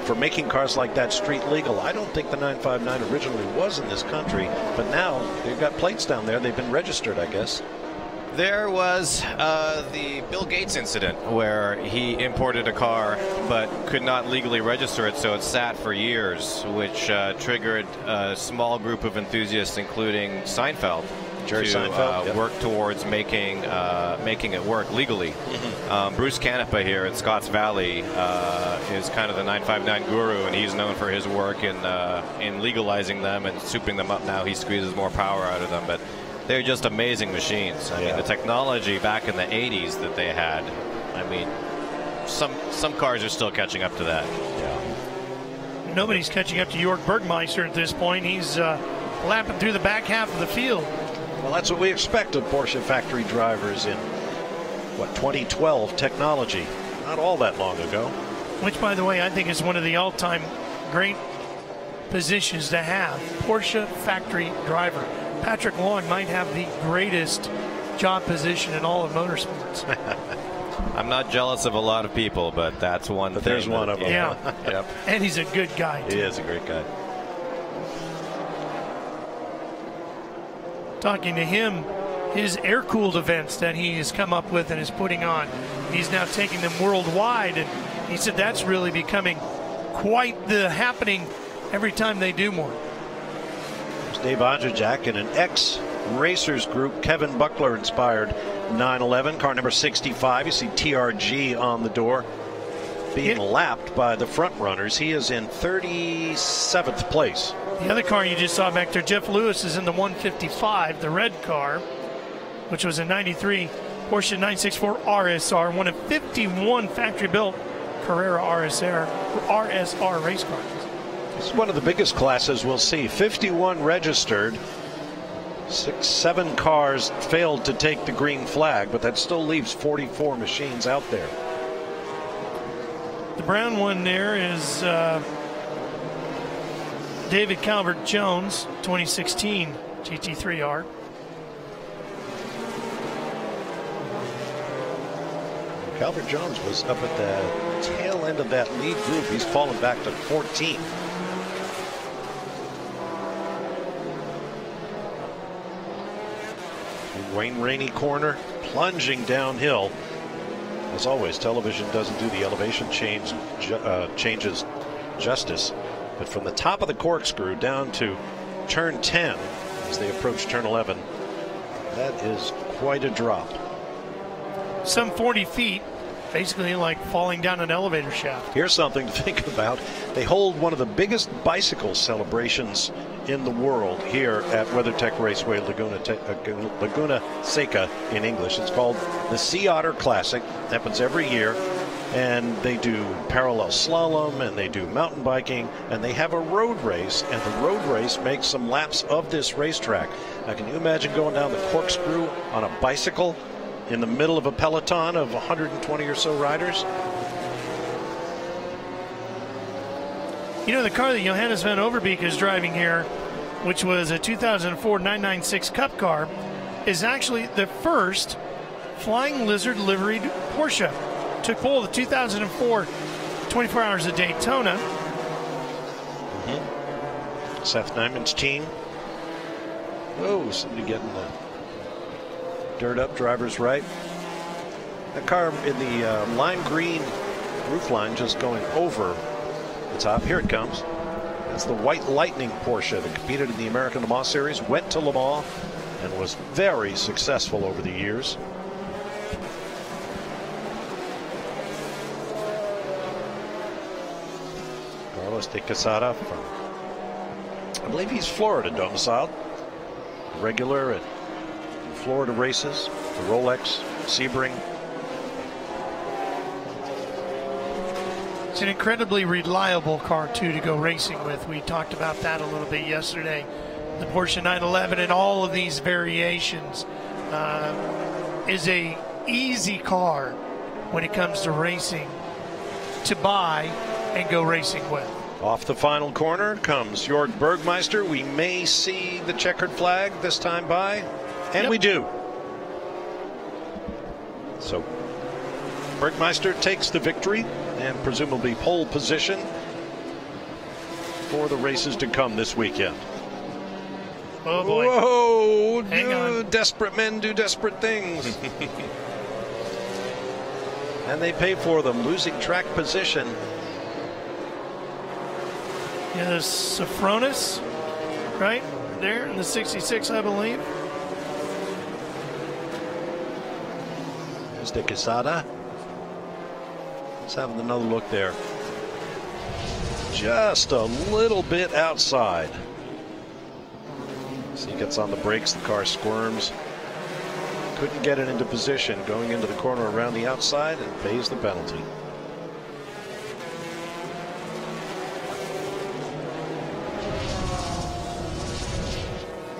for making cars like that street legal. I don't think the 959 originally was in this country, but now they've got plates down there. They've been registered, I guess. There was the Bill Gates incident where he imported a car but could not legally register it, so it sat for years, which triggered a small group of enthusiasts, including Seinfeld, to work towards making it work legally. Bruce Canepa here in Scotts Valley is kind of the 959 guru, and he's known for his work in legalizing them and souping them up. Now he squeezes more power out of them, but they're just amazing machines. I mean, the technology back in the 80s that they had, I mean, some cars are still catching up to that. Yeah. Nobody's catching up to Jörg Bergmeister at this point. He's lapping through the back half of the field. Well, that's what we expect of Porsche factory drivers in, 2012 technology. Not all that long ago. Which, by the way, I think is one of the all-time great positions to have. Porsche factory driver. Patrick Long might have the greatest job position in all of motorsports. I'm not jealous of a lot of people, but that's one. But there's one of them. Yeah. Yep. And he's a good guy, too. He is a great guy. Talking to him, his air-cooled events that he has come up with and is putting on, he's now taking them worldwide, and he said that's really becoming quite the happening every time they do more. Dave Ondrzejak in an ex-racers group, Kevin Buckler inspired 911, car number 65. You see TRG on the door, being lapped by the front runners. He is in 37th place. The other car you just saw back there, Jeff Lewis, is in the 155, the red car, which was a 93 Porsche 964 RSR, one of 51 factory-built Carrera RSR race cars. It's one of the biggest classes we'll see. 51 registered. 7 cars failed to take the green flag, but that still leaves 44 machines out there. The brown one there is David Calvert Jones, 2016 GT3R. Calvert Jones was up at the tail end of that lead group. He's fallen back to 14th. Wayne Rainey corner, plunging downhill. As always, television doesn't do the elevation changes justice. But from the top of the corkscrew down to turn 10 as they approach turn 11, that is quite a drop. Some 40 feet, basically like falling down an elevator shaft. Here's something to think about. They hold one of the biggest bicycle celebrations in the world here at WeatherTech Raceway, Laguna Seca in English. It's called the Otter Classic. Happens every year. And they do parallel slalom, and they do mountain biking, and they have a road race, and the road race makes some laps of this racetrack. Now, can you imagine going down the corkscrew on a bicycle in the middle of a peloton of 120 or so riders? You know, the car that Johannes van Overbeek is driving here, which was a 2004 996 Cup car, is actually the first Flying Lizard liveried Porsche. Took pole the 2004 24 Hours of Daytona. Seth Nyman's team. Oh, somebody getting the dirt up, driver's right. That car in the lime green roof line just going over the top. Here it comes. That's the White Lightning Porsche that competed in the American Le Mans Series, went to Le Mans, and was very successful over the years. Carlos de Quesada from, I believe he's Florida domiciled. Regular at Florida races, the Rolex, Sebring. It's an incredibly reliable car, too, to go racing with. We talked about that a little bit yesterday. The Porsche 911 and all of these variations is a easy car when it comes to racing to buy and go racing with. Off the final corner comes Jörg Bergmeister. We may see the checkered flag this time by, and we do. So Bergmeister takes the victory and presumably pole position for the races to come this weekend. Oh boy. Whoa! Hang on. Desperate men do desperate things. And they pay for them, losing track position. Yeah, there's Safronis, right there in the 66, I believe. There's de Quesada. Let's have another look there. Just a little bit outside. So he gets on the brakes, the car squirms. Couldn't get it into position going into the corner around the outside and pays the penalty.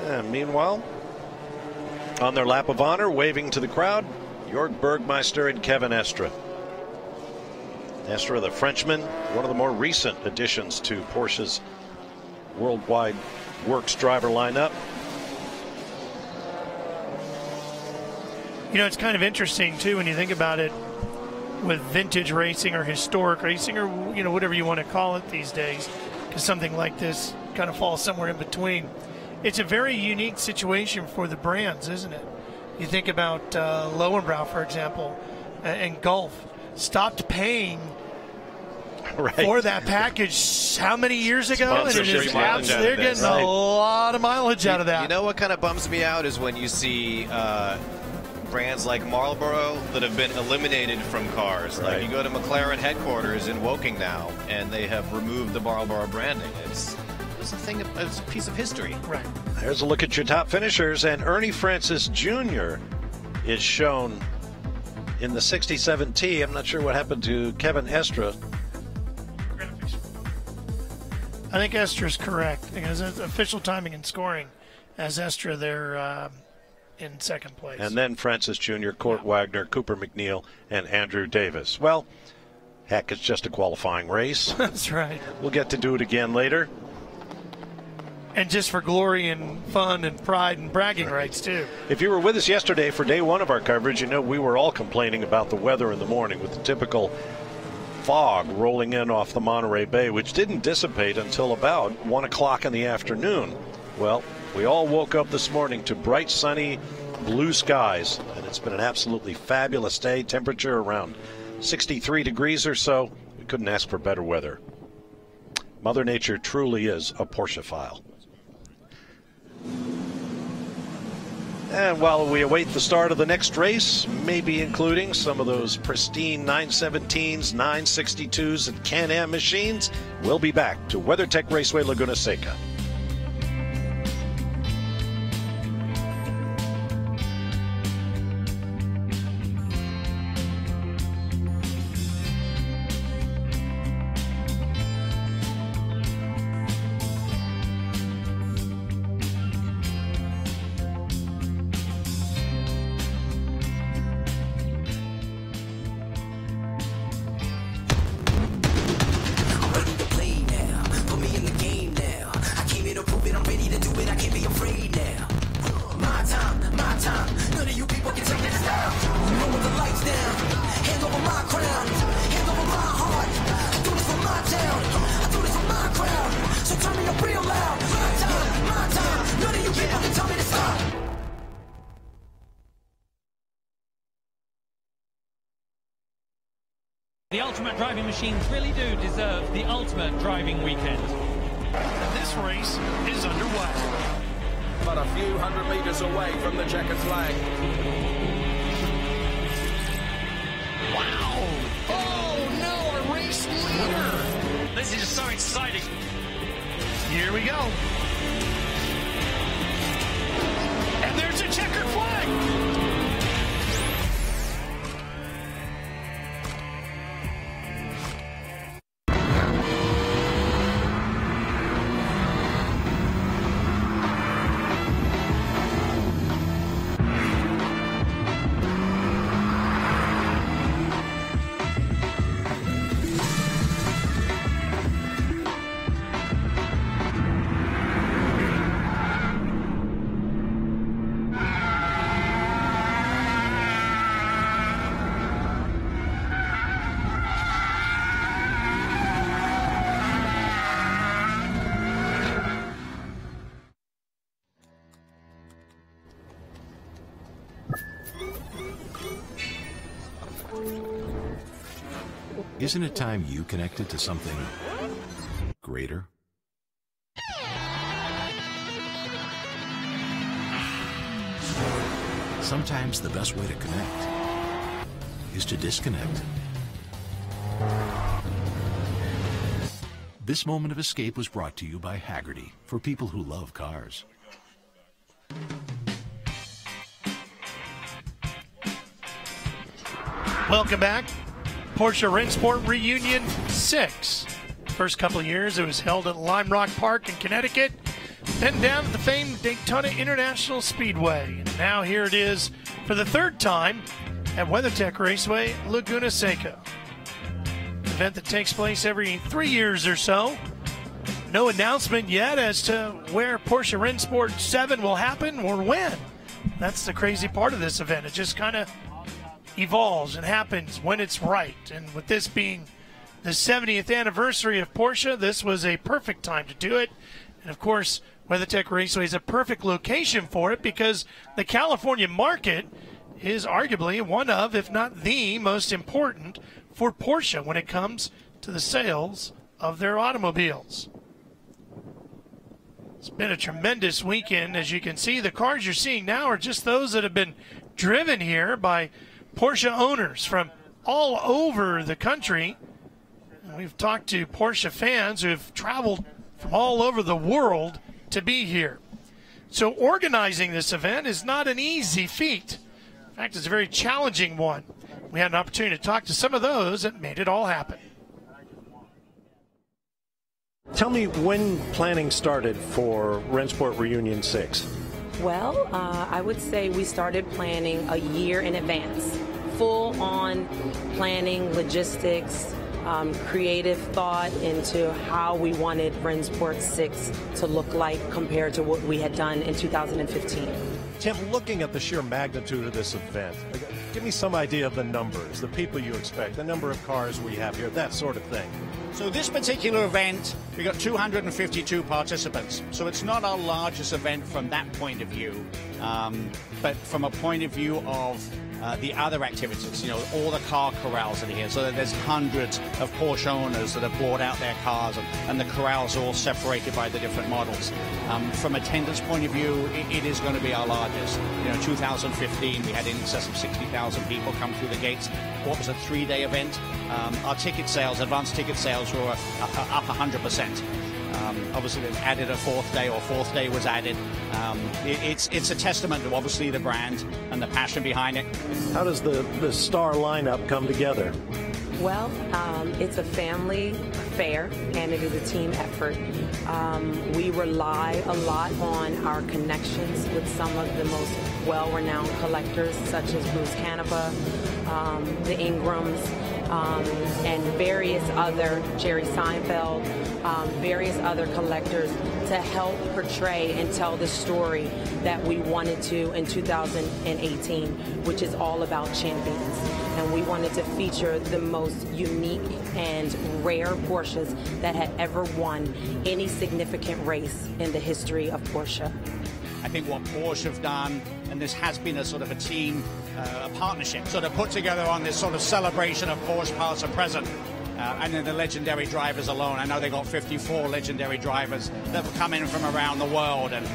And meanwhile, on their lap of honor, waving to the crowd, Jörg Bergmeister and Kevin Estre. Estre, the Frenchman, one of the more recent additions to Porsche's worldwide works driver lineup. You know, it's kind of interesting, too, when you think about it with vintage racing or historic racing or, you know, whatever you want to call it these days, because something like this kind of falls somewhere in between. It's a very unique situation for the brands, isn't it? You think about Lowenbrow, for example, and Gulf stopped paying for that package how many years ago? And it is they're getting a lot of mileage out of that. You know what kind of bums me out is when you see brands like Marlboro that have been eliminated from cars. Like you go to McLaren headquarters in Woking now, and they have removed the Marlboro branding. It's a piece of history. Right. There's a look at your top finishers, and Ernie Francis Jr. is shown in the 67T. I'm not sure what happened to Kevin Estra. I think Estra's correct because it's official timing and scoring as Estra there in second place. And then Francis Jr., Court Wagner, Cooper McNeil, and Andrew Davis. Well, heck, it's just a qualifying race. That's right. We'll get to do it again later. And just for glory and fun and pride and bragging rights, too. If you were with us yesterday for day one of our coverage, you know we were all complaining about the weather in the morning with the typical fog rolling in off the Monterey Bay, which didn't dissipate until about 1 o'clock in the afternoon. Well, we all woke up this morning to bright, sunny, blue skies, and it's been an absolutely fabulous day. Temperature around 63 degrees or so. We couldn't ask for better weather. Mother Nature truly is a Porsche-phile. And while we await the start of the next race, maybe including some of those pristine 917s, 962s, and Can-Am machines, we'll be back to WeatherTech Raceway Laguna Seca. The ultimate driving machines really do deserve the ultimate driving weekend. This race is underway. But a few hundred meters away from the checkered flag. Wow! Oh no, a race leader! This is so exciting. Here we go. And there's a checkered flag! Isn't it time you connected to something greater? Sometimes the best way to connect is to disconnect. This moment of escape was brought to you by Haggerty, for people who love cars. Welcome back. Porsche Rennsport Reunion VI. First couple of years it was held at Lime Rock Park in Connecticut, then down at the famed Daytona International Speedway. And now here it is for the third time at WeatherTech Raceway Laguna Seca. An event that takes place every 3 years or so. No announcement yet as to where Porsche Rennsport 7 will happen or when. That's the crazy part of this event. It just kind of evolves and happens when it's right. And with this being the 70th anniversary of Porsche, this was a perfect time to do it. And of course, WeatherTech Raceway is a perfect location for it because the California market is arguably one of, if not the most important for Porsche when it comes to the sales of their automobiles. It's been a tremendous weekend. As you can see, the cars you're seeing now are just those that have been driven here by Porsche owners from all over the country. And we've talked to Porsche fans who have traveled from all over the world to be here. So organizing this event is not an easy feat. In fact, it's a very challenging one. we had an opportunity to talk to some of those that made it all happen. Tell me when planning started for Rennsport Reunion VI. Well, I would say we started planning a year in advance. Full on planning, logistics, creative thought into how we wanted Rennsport 6 to look like compared to what we had done in 2015. Tim, looking at the sheer magnitude of this event, give me some idea of the numbers, the people you expect, the number of cars we have here, that sort of thing. So this particular event, we got 252 participants. So it's not our largest event from that point of view, but from a point of view of the other activities, all the car corrals that are here. So there's hundreds of Porsche owners that have brought out their cars, and the corrals are all separated by the different models. From attendance point of view, it is going to be our largest. 2015, we had in excess of 60,000 people come through the gates. What was a 3-day event? Our ticket sales, advanced ticket sales, were up 100%. Obviously, they've added a fourth day was added. It's a testament to obviously the brand and the passion behind it. How does the star lineup come together? Well, it's a family affair, and it is a team effort. We rely a lot on our connections with some of the most well-renowned collectors, such as Bruce Canepa, the Ingrams, and various other, Jerry Seinfeld, various other collectors to help portray and tell the story that we wanted to in 2018, which is all about champions. And we wanted to feature the most unique and rare Porsches that had ever won any significant race in the history of Porsche. I think what Porsche have done, and this has been a sort of a team partnership, sort of put together on this sort of celebration of Porsche past and present. And then the legendary drivers alone. I know they got 54 legendary drivers that have come in from around the world, and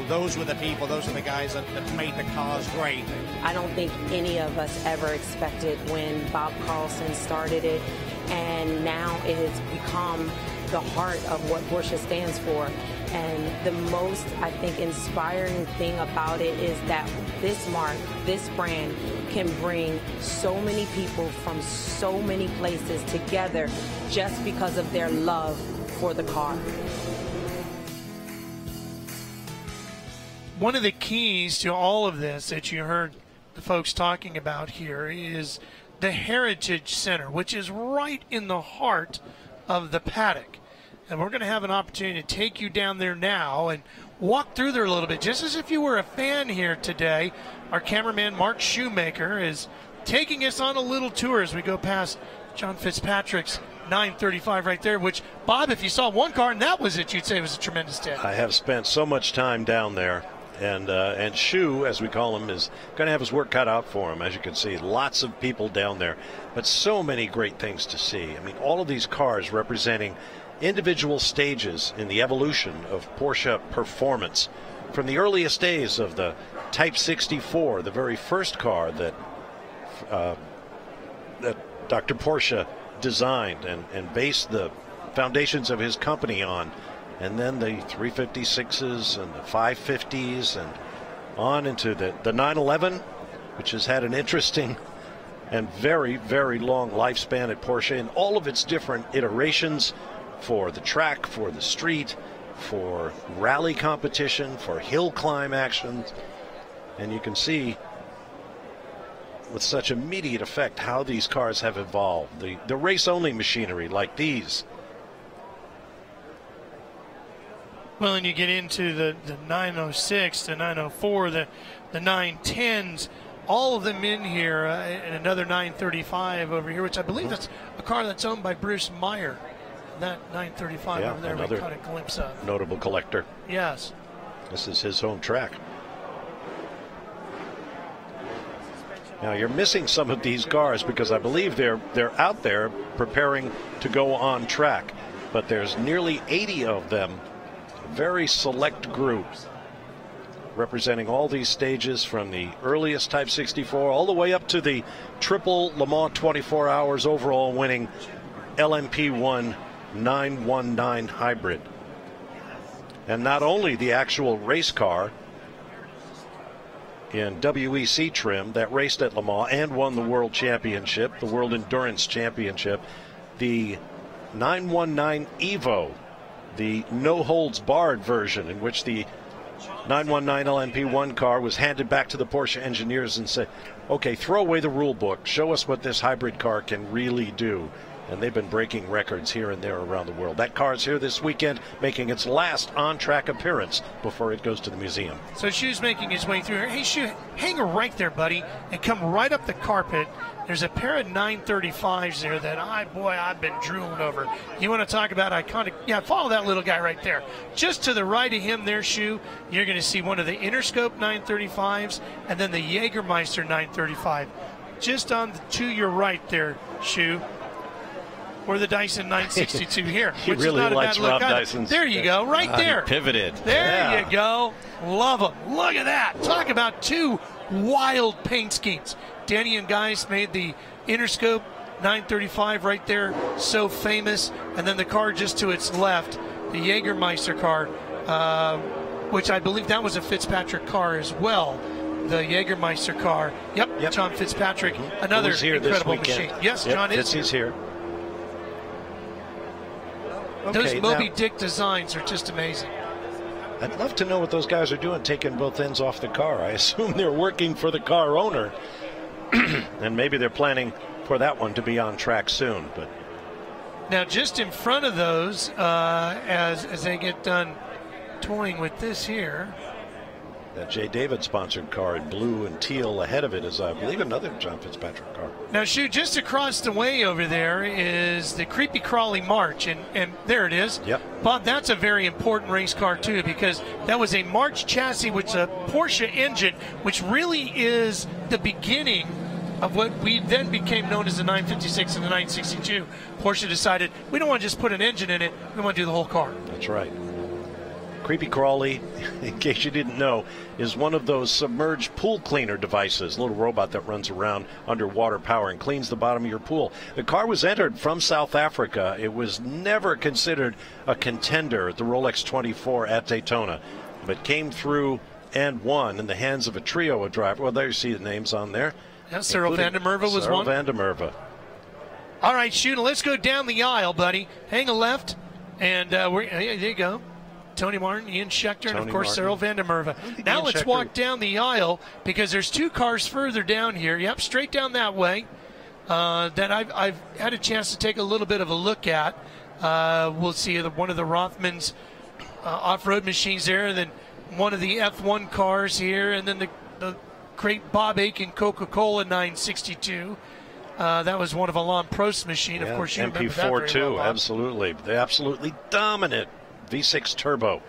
those were the people, those are the guys that made the cars great. I don't think any of us ever expected when Bob Carlson started it, and now it has become the heart of what Porsche stands for. And the most, I think, inspiring thing about it is that this mark, this brand, can bring so many people from so many places together just because of their love for the car. One of the keys to all of this that you heard the folks talking about here is the Heritage Center, which is right in the heart of the paddock. And we're going to have an opportunity to take you down there now and walk through there a little bit, just as if you were a fan here today. Our cameraman, Mark Shoemaker, is taking us on a little tour as we go past John Fitzpatrick's 935 right there, which, Bob, if you saw one car and that was it, you'd say it was a tremendous day. I have spent so much time down there, and Shu, as we call him, is going to have his work cut out for him. As you can see, lots of people down there, but so many great things to see. I mean, all of these cars representing individual stages in the evolution of Porsche performance, from the earliest days of the Type 64, the very first car that Dr. Porsche designed and based the foundations of his company on, and then the 356s and the 550s, and on into the 911, which has had an interesting and very, very long lifespan at Porsche in all of its different iterations, for the track, for the street, for rally competition, for hill climb actions. And you can see with such immediate effect how these cars have evolved. The race-only machinery like these. Well, and you get into the 906, the 904, the 910s, all of them in here, and another 935 over here, which I believe that's a car that's owned by Bruce Meyer. That 935 over there, we caught a glimpse of. Notable collector. Yes. This is his home track. Now you're missing some of these cars because I believe they're out there preparing to go on track, but there's nearly 80 of them, a very select group, representing all these stages from the earliest Type 64 all the way up to the triple Le Mans 24 hours overall winning LMP1 919 hybrid. And not only the actual race car in WEC trim that raced at Le Mans and won the World Championship, the World Endurance Championship. The 919 Evo, the no-holds-barred version, in which the 919 LMP1 car was handed back to the Porsche engineers and said, okay, throw away the rule book, show us what this hybrid car can really do. And they've been breaking records here and there around the world. That car is here this weekend, making its last on-track appearance before it goes to the museum. So Shu's making his way through here. Hey, Shu, hang right there, buddy, and come right up the carpet. There's a pair of 935s there that, I've been drooling over. You want to talk about iconic? Yeah, follow that little guy right there. Just to the right of him there, Shu, you're going to see one of the Interscope 935s and then the Jägermeister 935. Just to your right there, Shu. Or the Dyson 962 here. He which really is not likes a bad Rob look. Dyson's. There you go, right there. He pivoted. There you go. Love them. Look at that. Talk about two wild paint schemes. Danny and Geis made the Interscope 935 right there, so famous. And then the car just to its left, the Jägermeister car, which I believe that was a Fitzpatrick car as well. The Jägermeister car. Yep. John Fitzpatrick, another incredible machine. Yes, John is He's here. Those Moby Dick designs are just amazing. I'd love to know what those guys are doing, taking both ends off the car. I assume they're working for the car owner, and maybe they're planning for that one to be on track soon. But now, just in front of those, as they get done toying with this here, that J. David sponsored car in blue and teal ahead of it is, I believe, another John Fitzpatrick car. Now, Shu, just across the way over there is the Creepy Crawly March, and there it is. Yep. Bob, that's a very important race car, too, because that was a March chassis, which is a Porsche engine, which really is the beginning of what we then became known as the 956 and the 962. Porsche decided, we don't want to just put an engine in it, we want to do the whole car. That's right. Creepy Crawly, in case you didn't know, is one of those submerged pool cleaner devices, a little robot that runs around underwater power and cleans the bottom of your pool. The car was entered from South Africa. It was never considered a contender at the Rolex 24 at Daytona, but came through and won in the hands of a trio of drivers. Well, there you see the names on there. Yeah, Cyril van der Merwe was Cyril one. van der Merwe. All right, Shuna, let's go down the aisle, buddy. Hang a left, and there you go. Tony Martin, Ian Schechter, and of course Cyril van der Merwe. Now let's walk down the aisle because there's two cars further down here. Yep, straight down that way that I've had a chance to take a little bit of a look at. We'll see one of the Rothmans off-road machines there, and then one of the F1 cars here, and then the great Bob Aiken Coca-Cola 962. That was one of Alain Prost's machine. Of course, you remember that very MP4 too. well, Bob. Absolutely, the absolutely dominant V6 turbo.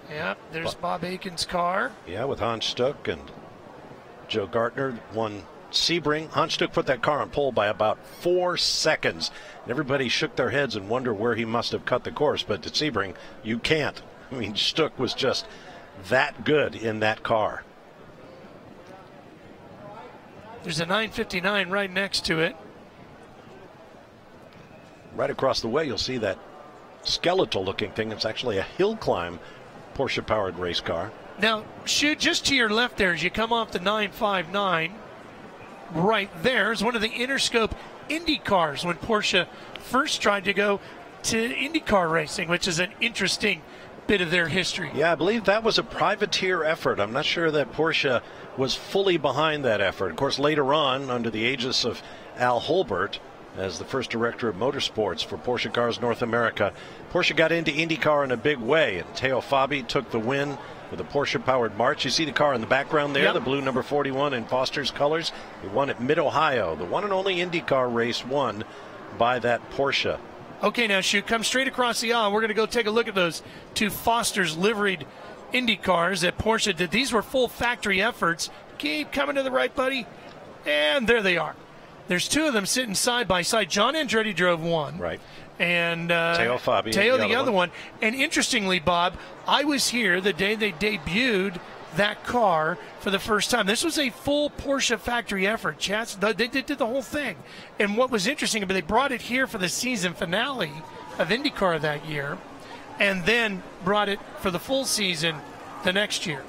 Yeah, there's Bob Aiken's car. Yeah, with Hans Stuck and Joe Gartner won Sebring. Hans Stuck put that car on pole by about 4 seconds. And everybody shook their heads and wondered where he must have cut the course. But at Sebring, you can't. I mean, Stuck was just that good in that car. There's a 959 right next to it. Right across the way, you'll see that skeletal-looking thing. It's actually a hill climb Porsche-powered race car. Now, shoot just to your left there as you come off the 959. Right there is one of the Interscope Indy cars when Porsche first tried to go to IndyCar racing, which is an interesting bit of their history. Yeah, I believe that was a privateer effort. I'm not sure that Porsche was fully behind that effort. Of course, later on, under the aegis of Al Hulbert, as the first director of motorsports for Porsche Cars North America, Porsche got into IndyCar in a big way, and Teo Fabi took the win with a Porsche-powered March. You see the car in the background there, the blue number 41 in Foster's colors. He won at Mid-Ohio, the one and only IndyCar race won by that Porsche. Okay, now, Shoot, come straight across the aisle. We're going to go take a look at those two Foster's liveried Indy cars that Porsche did. These were full factory efforts. Keep coming to the right, buddy. And there they are. There's two of them sitting side by side. John Andretti drove one. Right. And Teo Fabi. Teo, the other one. And interestingly, Bob, I was here the day they debuted that car for the first time. This was a full Porsche factory effort, Chats. They did the whole thing. And what was interesting, they brought it here for the season finale of IndyCar that year, and then brought it for the full season the next year.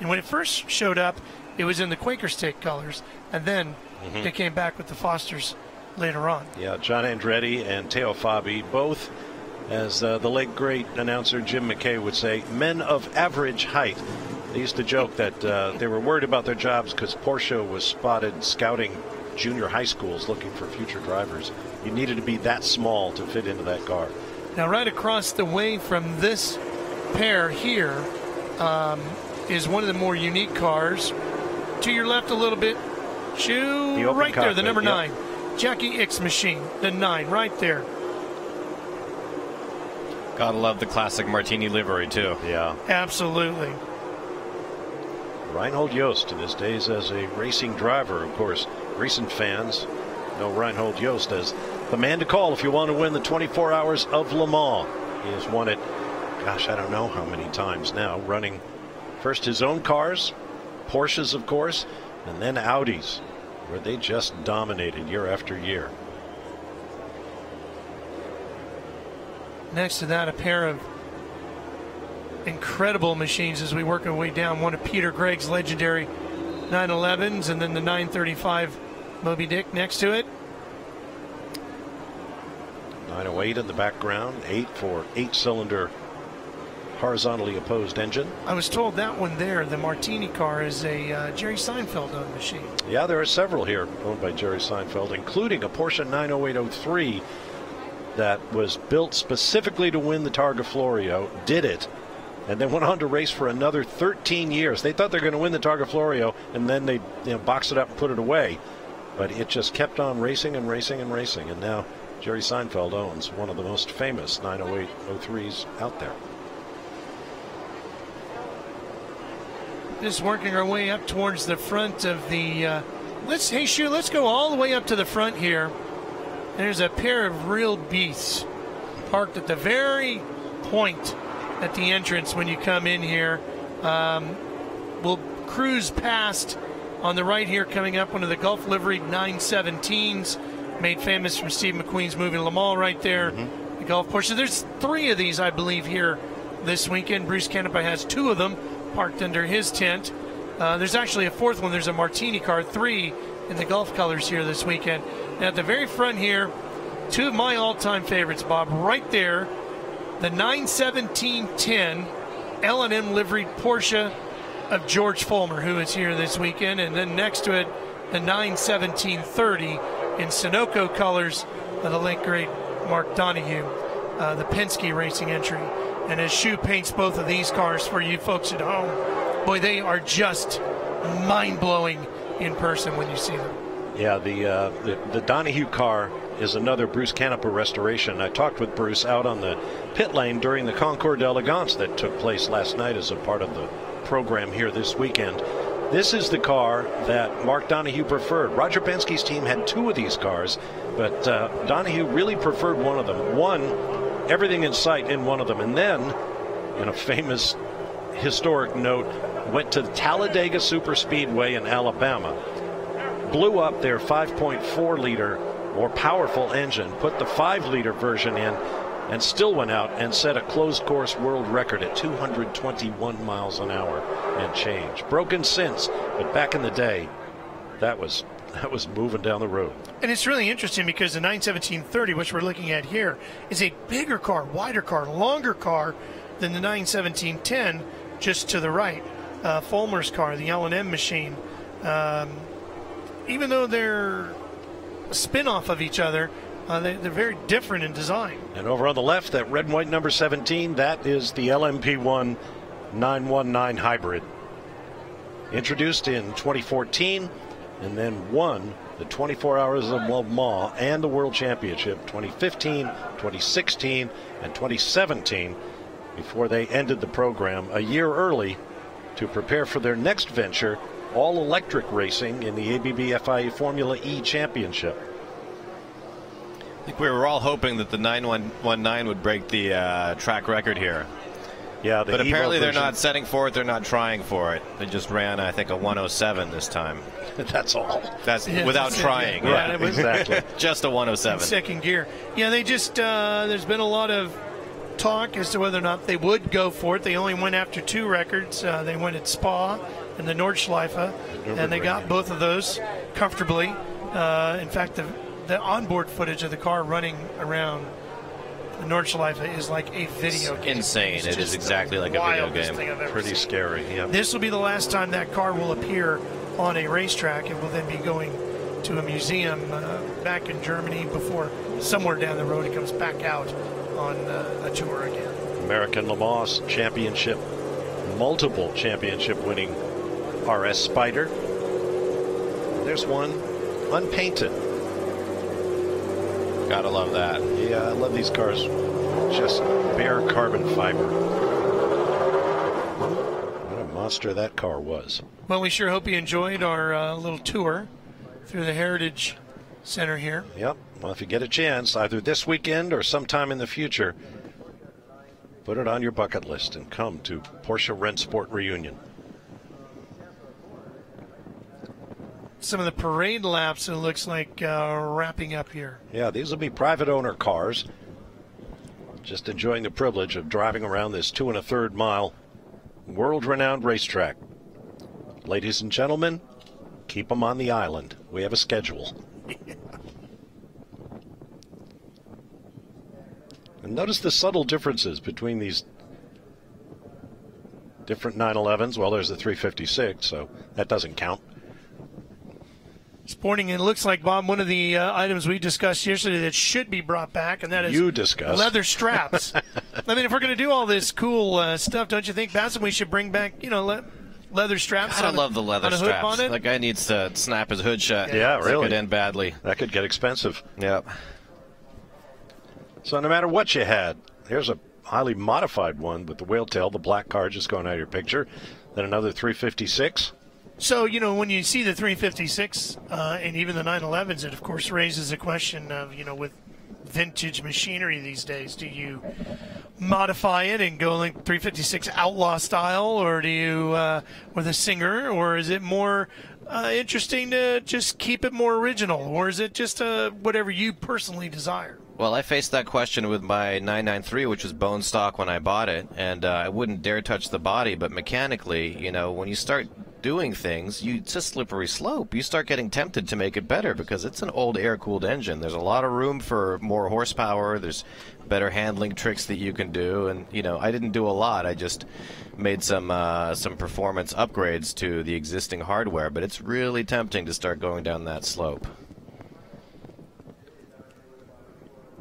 And when it first showed up, it was in the Quaker State colors, and then they came back with the Fosters later on. Yeah, John Andretti and Teo Fabi, both, as the late great announcer Jim McKay would say, men of average height. They used to joke that they were worried about their jobs because Porsche was spotted scouting junior high schools looking for future drivers. You needed to be that small to fit into that car. Now, right across the way from this pair here is one of the more unique cars. To your left a little bit, right there, the number 9. Jackie Ick's machine, the 9, right there. Gotta love the classic Martini livery, too. Yeah. Absolutely. Reinhold Jost, in his days as a racing driver, of course, recent fans know Reinhold Jost as the man to call if you want to win the 24 Hours of Le Mans. He has won it, gosh, I don't know how many times now, running first his own cars, Porsches, of course, and then Audis, where they just dominated year after year. Next to that, a pair of incredible machines as we work our way down. One of Peter Gregg's legendary 911s, and then the 935 Moby Dick next to it. 908 in the background, 8 for 8-cylinder horizontally opposed engine. I was told that one there, the Martini car, is a Jerry Seinfeld-owned machine. Yeah, there are several here owned by Jerry Seinfeld, including a Porsche 908-03 that was built specifically to win the Targa Florio, did it, and then went on to race for another 13 years. They thought they were going to win the Targa Florio, and then they boxed it up and put it away. But it just kept on racing and racing and racing, and now Jerry Seinfeld owns one of the most famous 908-03s out there. Just working our way up towards the front of the... let's go all the way up to the front here. There's a pair of real beasts parked at the very point at the entrance when you come in here. We'll cruise past on the right here, coming up, one of the Gulf liveried 917s, made famous from Steve McQueen's movie Le Mans right there. The Gulf Porsche. There's 3 of these, I believe, here this weekend. Bruce Canepa has 2 of them parked under his tent. There's actually a 4th one. There's a Martini car, 3 in the Gulf colors here this weekend. And at the very front here, 2 of my all-time favorites, Bob, right there, the 917-10 L&M liveried Porsche of George Fulmer, who is here this weekend, and then next to it, the 917-30 in Sunoco colors of the late great Mark Donohue, the Penske Racing entry. And as Shu paints both of these cars for you folks at home, boy, they are just mind-blowing in person when you see them. Yeah, the Donohue car is another Bruce Canepa restoration. I talked with Bruce out on the pit lane during the Concours d'Elegance that took place last night as a part of the program here this weekend. This is the car that Mark Donohue preferred. Roger Penske's team had 2 of these cars, but Donohue really preferred one of them. Won everything in sight in one of them, and then, in a famous historic note, went to Talladega Superspeedway in Alabama, blew up their 5.4-liter more powerful engine, put the 5-liter version in, and still went out and set a closed course world record at 221 miles an hour and change. Broken since, but back in the day, that was moving down the road. And it's really interesting because the 917-30, which we're looking at here, is a bigger car, wider car, longer car than the 917-10 just to the right. Fulmer's car, the L&M machine, even though they're a spin-off of each other, they're very different in design. And over on the left, that red and white number 17, that is the LMP1 919 hybrid. Introduced in 2014 and then won the 24 Hours of Le Mans and the World Championship 2015, 2016, and 2017 before they ended the program a year early to prepare for their next venture, all-electric racing in the ABB FIA Formula E Championship. I think we were all hoping that the 919 would break the track record here. Yeah, but apparently they're not setting for it. They're not trying for it. They just ran, I think, a 107 this time. That's all. That's without trying. Yeah, right, exactly. Just a 107. In second gear. Yeah, they just there's been a lot of talk as to whether or not they would go for it. They only went after 2 records. They went at Spa and the Nordschleife, and they got both of those comfortably. In fact, the onboard footage of the car running around the Nordschleife is like a video game. Insane. It is exactly like a video game. Pretty scary. Yeah. This will be the last time that car will appear on a racetrack. It will then be going to a museum back in Germany before somewhere down the road it comes back out on a tour again. American Le Mans Championship, multiple championship winning RS Spyder. There's one unpainted. Gotta love that. Yeah, I love these cars. Just bare carbon fiber. What a monster that car was. Well, we sure hope you enjoyed our little tour through the Heritage Center here. Yep. Well, if you get a chance, either this weekend or sometime in the future, put it on your bucket list and come to Porsche Rennsport Reunion. Some of the parade laps, it looks like, wrapping up here. Yeah, these will be private owner cars. Just enjoying the privilege of driving around this 2 1/3 mile world-renowned racetrack. Ladies and gentlemen, keep them on the island. We have a schedule. And notice the subtle differences between these different 911s. Well, there's the 356, so that doesn't count. Sporting, it looks like, Bob, one of the items we discussed yesterday that should be brought back, and that is leather straps. I mean, if we're going to do all this cool stuff, don't you think, Bassett, we should bring back, leather straps? I love the leather straps. That guy needs to snap his hood shut. Yeah, really. That could end badly. That could get expensive. Yep. So no matter what you had, here's a highly modified one with the whale tail, the black car just going out of your picture. Then another 356. So, when you see the 356 and even the 911s, it, of course, raises a question of, with vintage machinery these days, do you modify it and go like 356 outlaw style, or do you with a Singer, or is it more interesting to just keep it more original, or is it just whatever you personally desire? Well, I faced that question with my 993, which was bone stock when I bought it, and I wouldn't dare touch the body, but mechanically, when you start doing things, it's a slippery slope. You start getting tempted to make it better because it's an old air-cooled engine. There's a lot of room for more horsepower. There's better handling tricks that you can do, and I didn't do a lot. I just made some performance upgrades to the existing hardware, but it's really tempting to start going down that slope.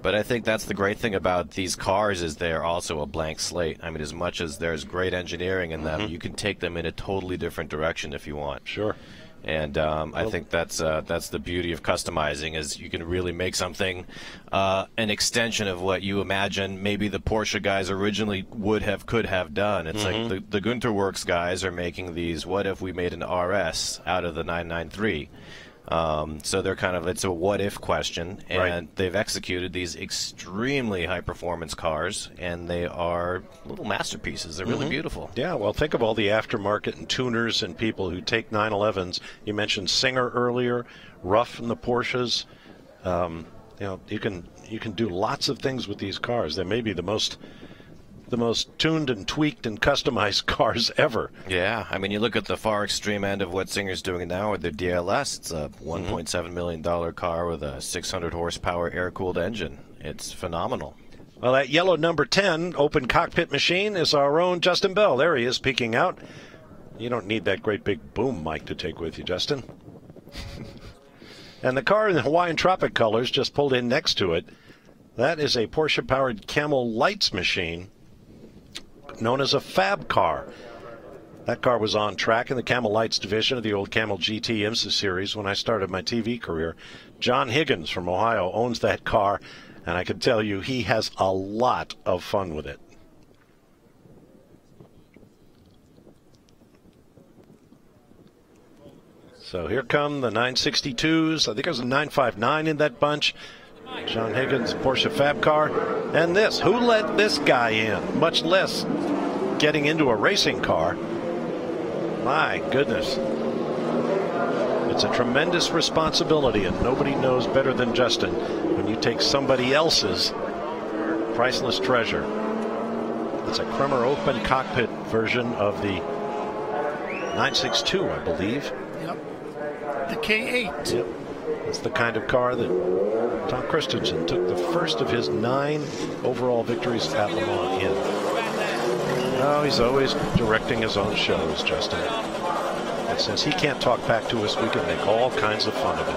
But I think that's the great thing about these cars is they're also a blank slate. I mean, as much as there's great engineering in them, you can take them in a totally different direction if you want. Sure. And I think that's the beauty of customizing is you can really make something an extension of what you imagine maybe the Porsche guys originally could have done. It's like the Gunter Works guys are making these, what if we made an RS out of the 993? So they're it's a what-if question, and they've executed these extremely high-performance cars, and they are little masterpieces. They're really beautiful. Yeah, well, think of all the aftermarket and tuners and people who take 911s. You mentioned Singer earlier, Ruff and the Porsches. You can do lots of things with these cars. They may be the most tuned and tweaked and customized cars ever. Yeah, I mean, you look at the far extreme end of what Singer's doing now with their DLS. It's a $1.7 million car with a 600 horsepower air-cooled engine. It's phenomenal. Well, that yellow number 10 open cockpit machine is our own Justin Bell. There he is peeking out. You don't need that great big boom mic to take with you, Justin. And the car in the Hawaiian Tropic colors just pulled in next to it. That is a Porsche-powered Camel Lights machine known as a Fab car. That car was on track in the Camel Lights division of the old Camel GT IMSA series when I started my TV career. John Higgins from Ohio owns that car, and I can tell you he has a lot of fun with it. So here come the 962s. I think there's a 959 in that bunch. John Higgins, Porsche Fab car. And this, who let this guy in? Much less getting into a racing car. My goodness. It's a tremendous responsibility, and nobody knows better than Justin when you take somebody else's priceless treasure It's a Kremer open cockpit version of the 962, I believe. Yep. The K8. Yep. It's the kind of car that Tom Christensen took the first of his 9 overall victories at Le Mans in. Oh, he's always directing his own shows, Justin. And since he can't talk back to us, we can make all kinds of fun of him.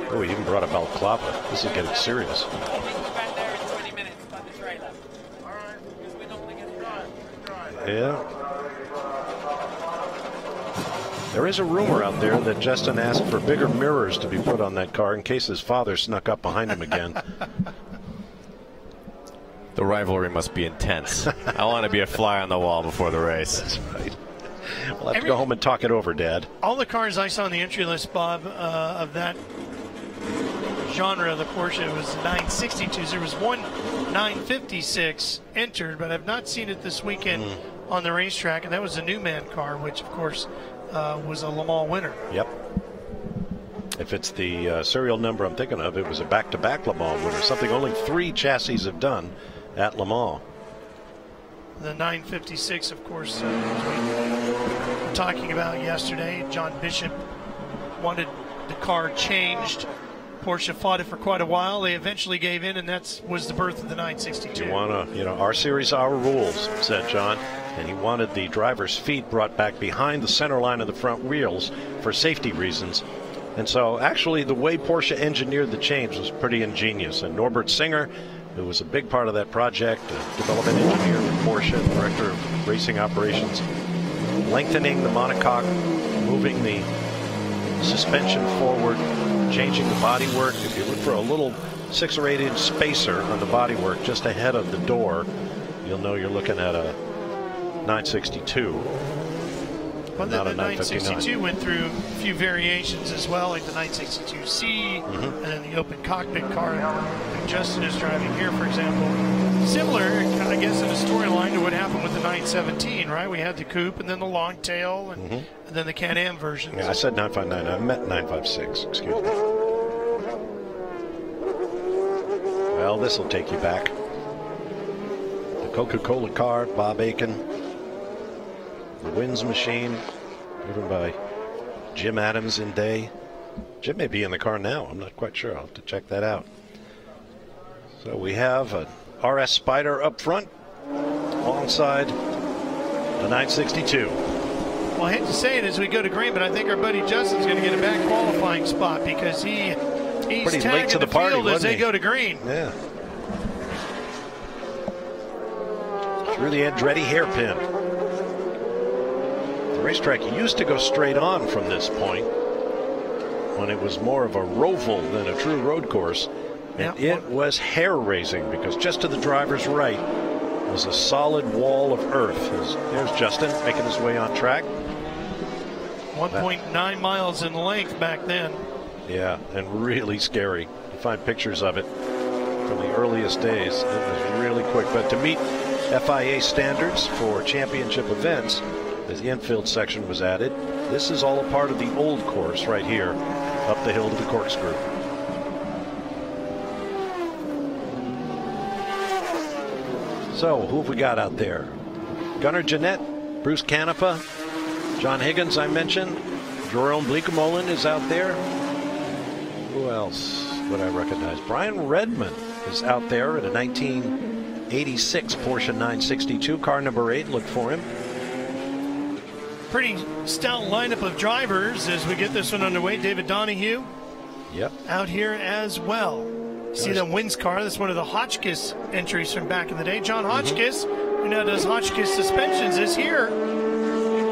Oh, he even brought up balaclava. This is getting serious. Yeah. There is a rumor out there that Justin asked for bigger mirrors to be put on that car in case his father snuck up behind him again. The rivalry must be intense. I want to be a fly on the wall before the race. That's right. We'll have to go home and talk it over, Dad. All the cars I saw on the entry list, Bob, of that genre, the Porsche, was 962s. There was one 956 entered, but I've not seen it this weekend on the racetrack, and that was a Newman car, which, of course, was a Le Mans winner. Yep. If it's the serial number I'm thinking of, it was a back-to-back Le Mans winner, something only 3 chassis have done at Le Mans. The 956, of course, as we were talking about yesterday, John Bishop wanted the car changed. Porsche fought it for quite a while. They eventually gave in, and that was the birth of the 962. You want to, our series, our rules, said John. And he wanted the driver's feet brought back behind the center line of the front wheels for safety reasons. And so, actually, the way Porsche engineered the change was pretty ingenious. And Norbert Singer, who was a big part of that project, a development engineer with Porsche, director of racing operations, lengthening the monocoque, moving the suspension forward, changing the bodywork. If you look for a little 6 or 8 inch spacer on the bodywork just ahead of the door, you'll know you're looking at a 962. Well, not the a 962 went through a few variations as well, like the 962C, and then the open cockpit car that Justin is driving here, for example. Similar, I guess, in a storyline to what happened with the 917, right? We had the coupe, and then the long tail, and then the Can-Am version. Yeah, I said 959. I meant 956. Excuse me. Well, this will take you back. The Coca-Cola car, Bob Aiken. The Wins machine, driven by Jim Adams in day. Jim may be in the car now. I'm not quite sure. I'll have to check that out. So we have a RS Spyder up front alongside the 962. Well, I hate to say it as we go to green, but I think our buddy Justin's going to get a back qualifying spot because he's pretty tagging late to the party, field as they go to green. Yeah. Through the Andretti hairpin. The racetrack used to go straight on from this point when it was more of a roval than a true road course. And it was hair-raising because just to the driver's right was a solid wall of earth. There's Justin making his way on track. 1.9 miles in length back then. Yeah, and really scary. You find pictures of it from the earliest days. It was really quick. But to meet FIA standards for championship events, the infield section was added. This is all a part of the old course right here, up the hill to the corkscrew. So, who have we got out there? Gunnar Jeanette, Bruce Canepa, John Higgins, I mentioned. Jerome Bleekemolen is out there. Who else would I recognize? Brian Redman is out there at a 1986 Porsche 962, car number 8. Look for him. Pretty stout lineup of drivers as we get this one underway. David Donahue out here as well. See the Wins car. That's one of the Hotchkiss entries from back in the day. John Hotchkiss, who now does Hotchkiss Suspensions, is here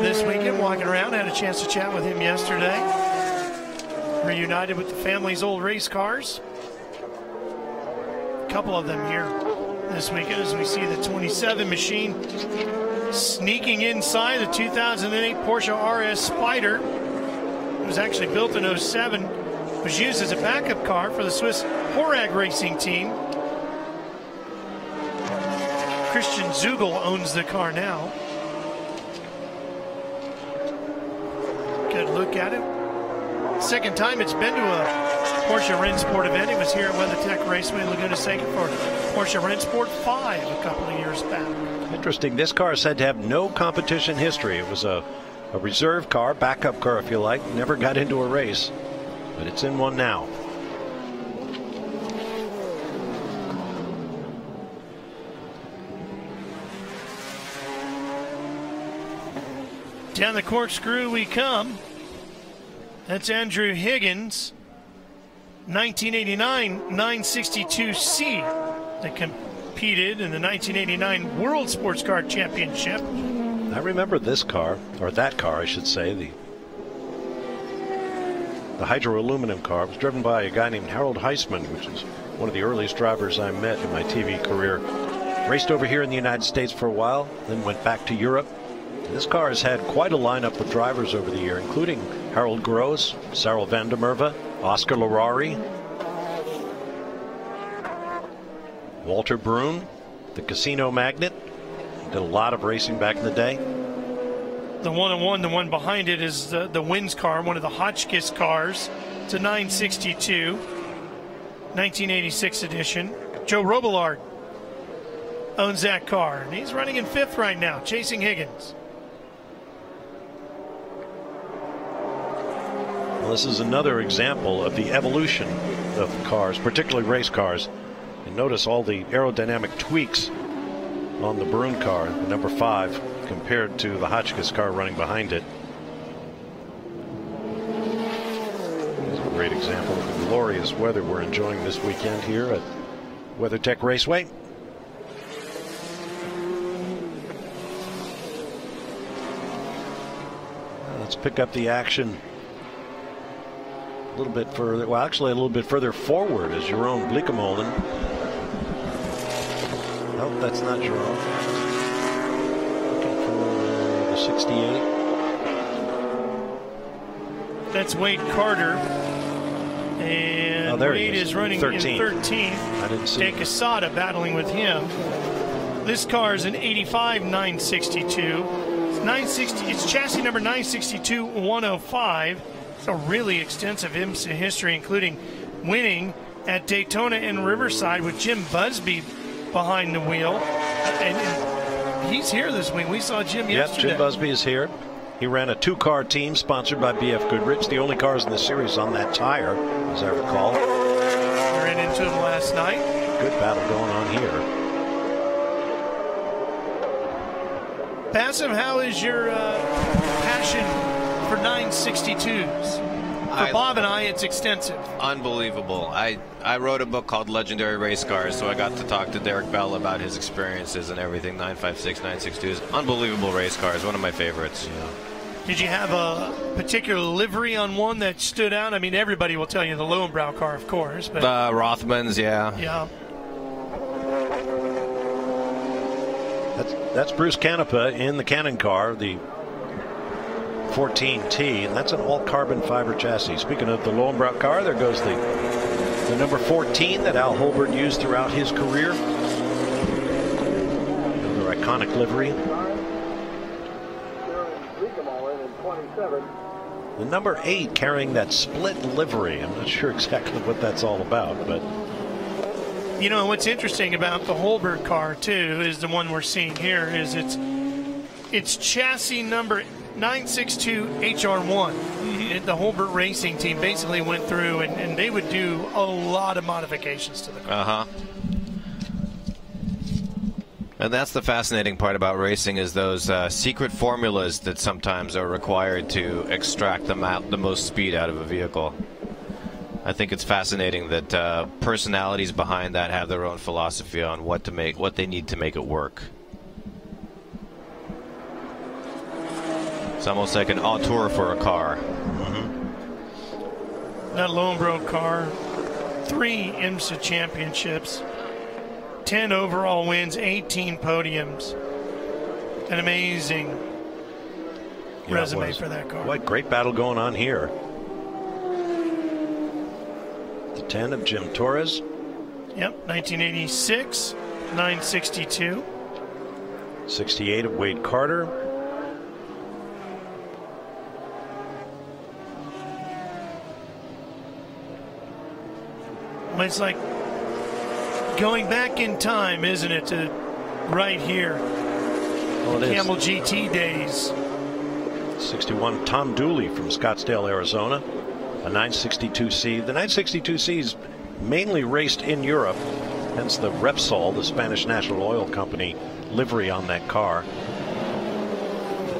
this weekend walking around. I had a chance to chat with him yesterday. Reunited with the family's old race cars. A couple of them here this weekend as we see the 27 machine sneaking inside the 2008 Porsche RS Spyder. It was actually built in 07. Was used as a backup car for the Swiss Horag racing team. Christian Zugel owns the car now. Good look at it. Second time it's been to a Porsche Rennsport event. It was here at WeatherTech Raceway in Laguna Seca for Porsche Rennsport 5 a couple of years back. Interesting. This car said to have no competition history. It was a reserve car, backup car if you like. Never got into a race, but it's in one now. Down the corkscrew we come. That's Andrew Higgins, 1989 962C, that competed in the 1989 World Sports Car Championship. I remember this car, or that car, I should say, the hydro aluminum car. It was driven by a guy named Harold Heisman, which is one of the earliest drivers I met in my TV career. Raced over here in the United States for a while, then went back to Europe. This car has had quite a lineup of drivers over the year, including Harold Gross, Cyril van der Merwe, Oscar Larari, Walter Brune, the casino magnate. Did a lot of racing back in the day. The 101, the one behind it, is the Wins car, one of the Hotchkiss cars. It's a 962, 1986 edition. Joe Robillard owns that car, and he's running in 5th right now, chasing Higgins. Well, this is another example of the evolution of cars, particularly race cars. And notice all the aerodynamic tweaks on the Brune car, the number 5, compared to the Hotchkiss car running behind it. Here's a great example of the glorious weather we're enjoying this weekend here at WeatherTech Raceway. Let's pick up the action a little bit further, well, actually a little bit further forward is Jerome Bleekemolen. Nope, that's not Jerome. Looking for the 68. That's Wade Carter. And Wade is running 13th. In 13th. I didn't see Jake Quesada battling with him. This car is an 85 962. It's 960. It's chassis number 962-105. It's a really extensive IMSA history, including winning at Daytona and Riverside with Jim Busby behind the wheel. And he's here this week. We saw Jim yesterday. Jim Busby is here. He ran a 2-car team sponsored by BF Goodrich, the only cars in the series on that tire, as I recall. We ran into him last night. Good battle going on here. Bassam, how is your passion for 962s? For Bob and I, it's extensive. Unbelievable. I wrote a book called Legendary Race Cars, so I got to talk to Derrick Bell about his experiences and everything. 956, 962s. Unbelievable race cars. One of my favorites. Yeah. Did you have a particular livery on one that stood out? I mean, everybody will tell you the Lowenbrow car, of course. But Rothmans, yeah. Yeah. That's Bruce Canepa in the Cannon car, the 14T, and that's an all-carbon fiber chassis. Speaking of the Lowenbrow car, there goes the number 14 that Al Hulbert used throughout his career. Another iconic livery. The number 8 carrying that split livery. I'm not sure exactly what that's all about, but... You know, what's interesting about the Hulbert car, too, is the one we're seeing here, is it's chassis number 962 HR1. Mm-hmm. The Hulbert racing team basically went through and they would do a lot of modifications to the car. And that's the fascinating part about racing, is those secret formulas that sometimes are required to extract the most speed out of a vehicle. I think it's fascinating that personalities behind that have their own philosophy on what they need to make it work. It's almost like an auteur for a car. That Lowenbrow car, 3 IMSA championships, 10 overall wins, 18 podiums. An amazing resume for that car. What great battle going on here. The 10 of Jim Torres. Yep, 1986, 962. 68 of Wade Carter. It's like going back in time, isn't it, to right here. Well, the Camel GT days. 61 Tom Dooley from Scottsdale, Arizona, a 962C. The 962C is mainly raced in Europe, hence the Repsol, the Spanish National Oil Company, livery on that car.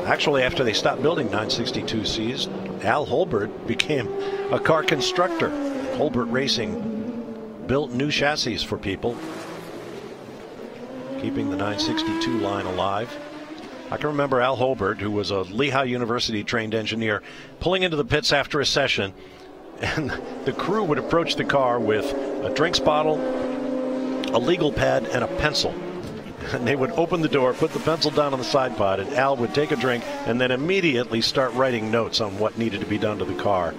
Actually, after they stopped building 962Cs, Al Hulbert became a car constructor. Hulbert Racing built new chassis for people, keeping the 962 line alive. I can remember Al Hulbert, who was a Lehigh University trained engineer, pulling into the pits after a session, and the crew would approach the car with a drinks bottle, a legal pad, and a pencil. And they would open the door, put the pencil down on the side pod, and Al would take a drink and then immediately start writing notes on what needed to be done to the car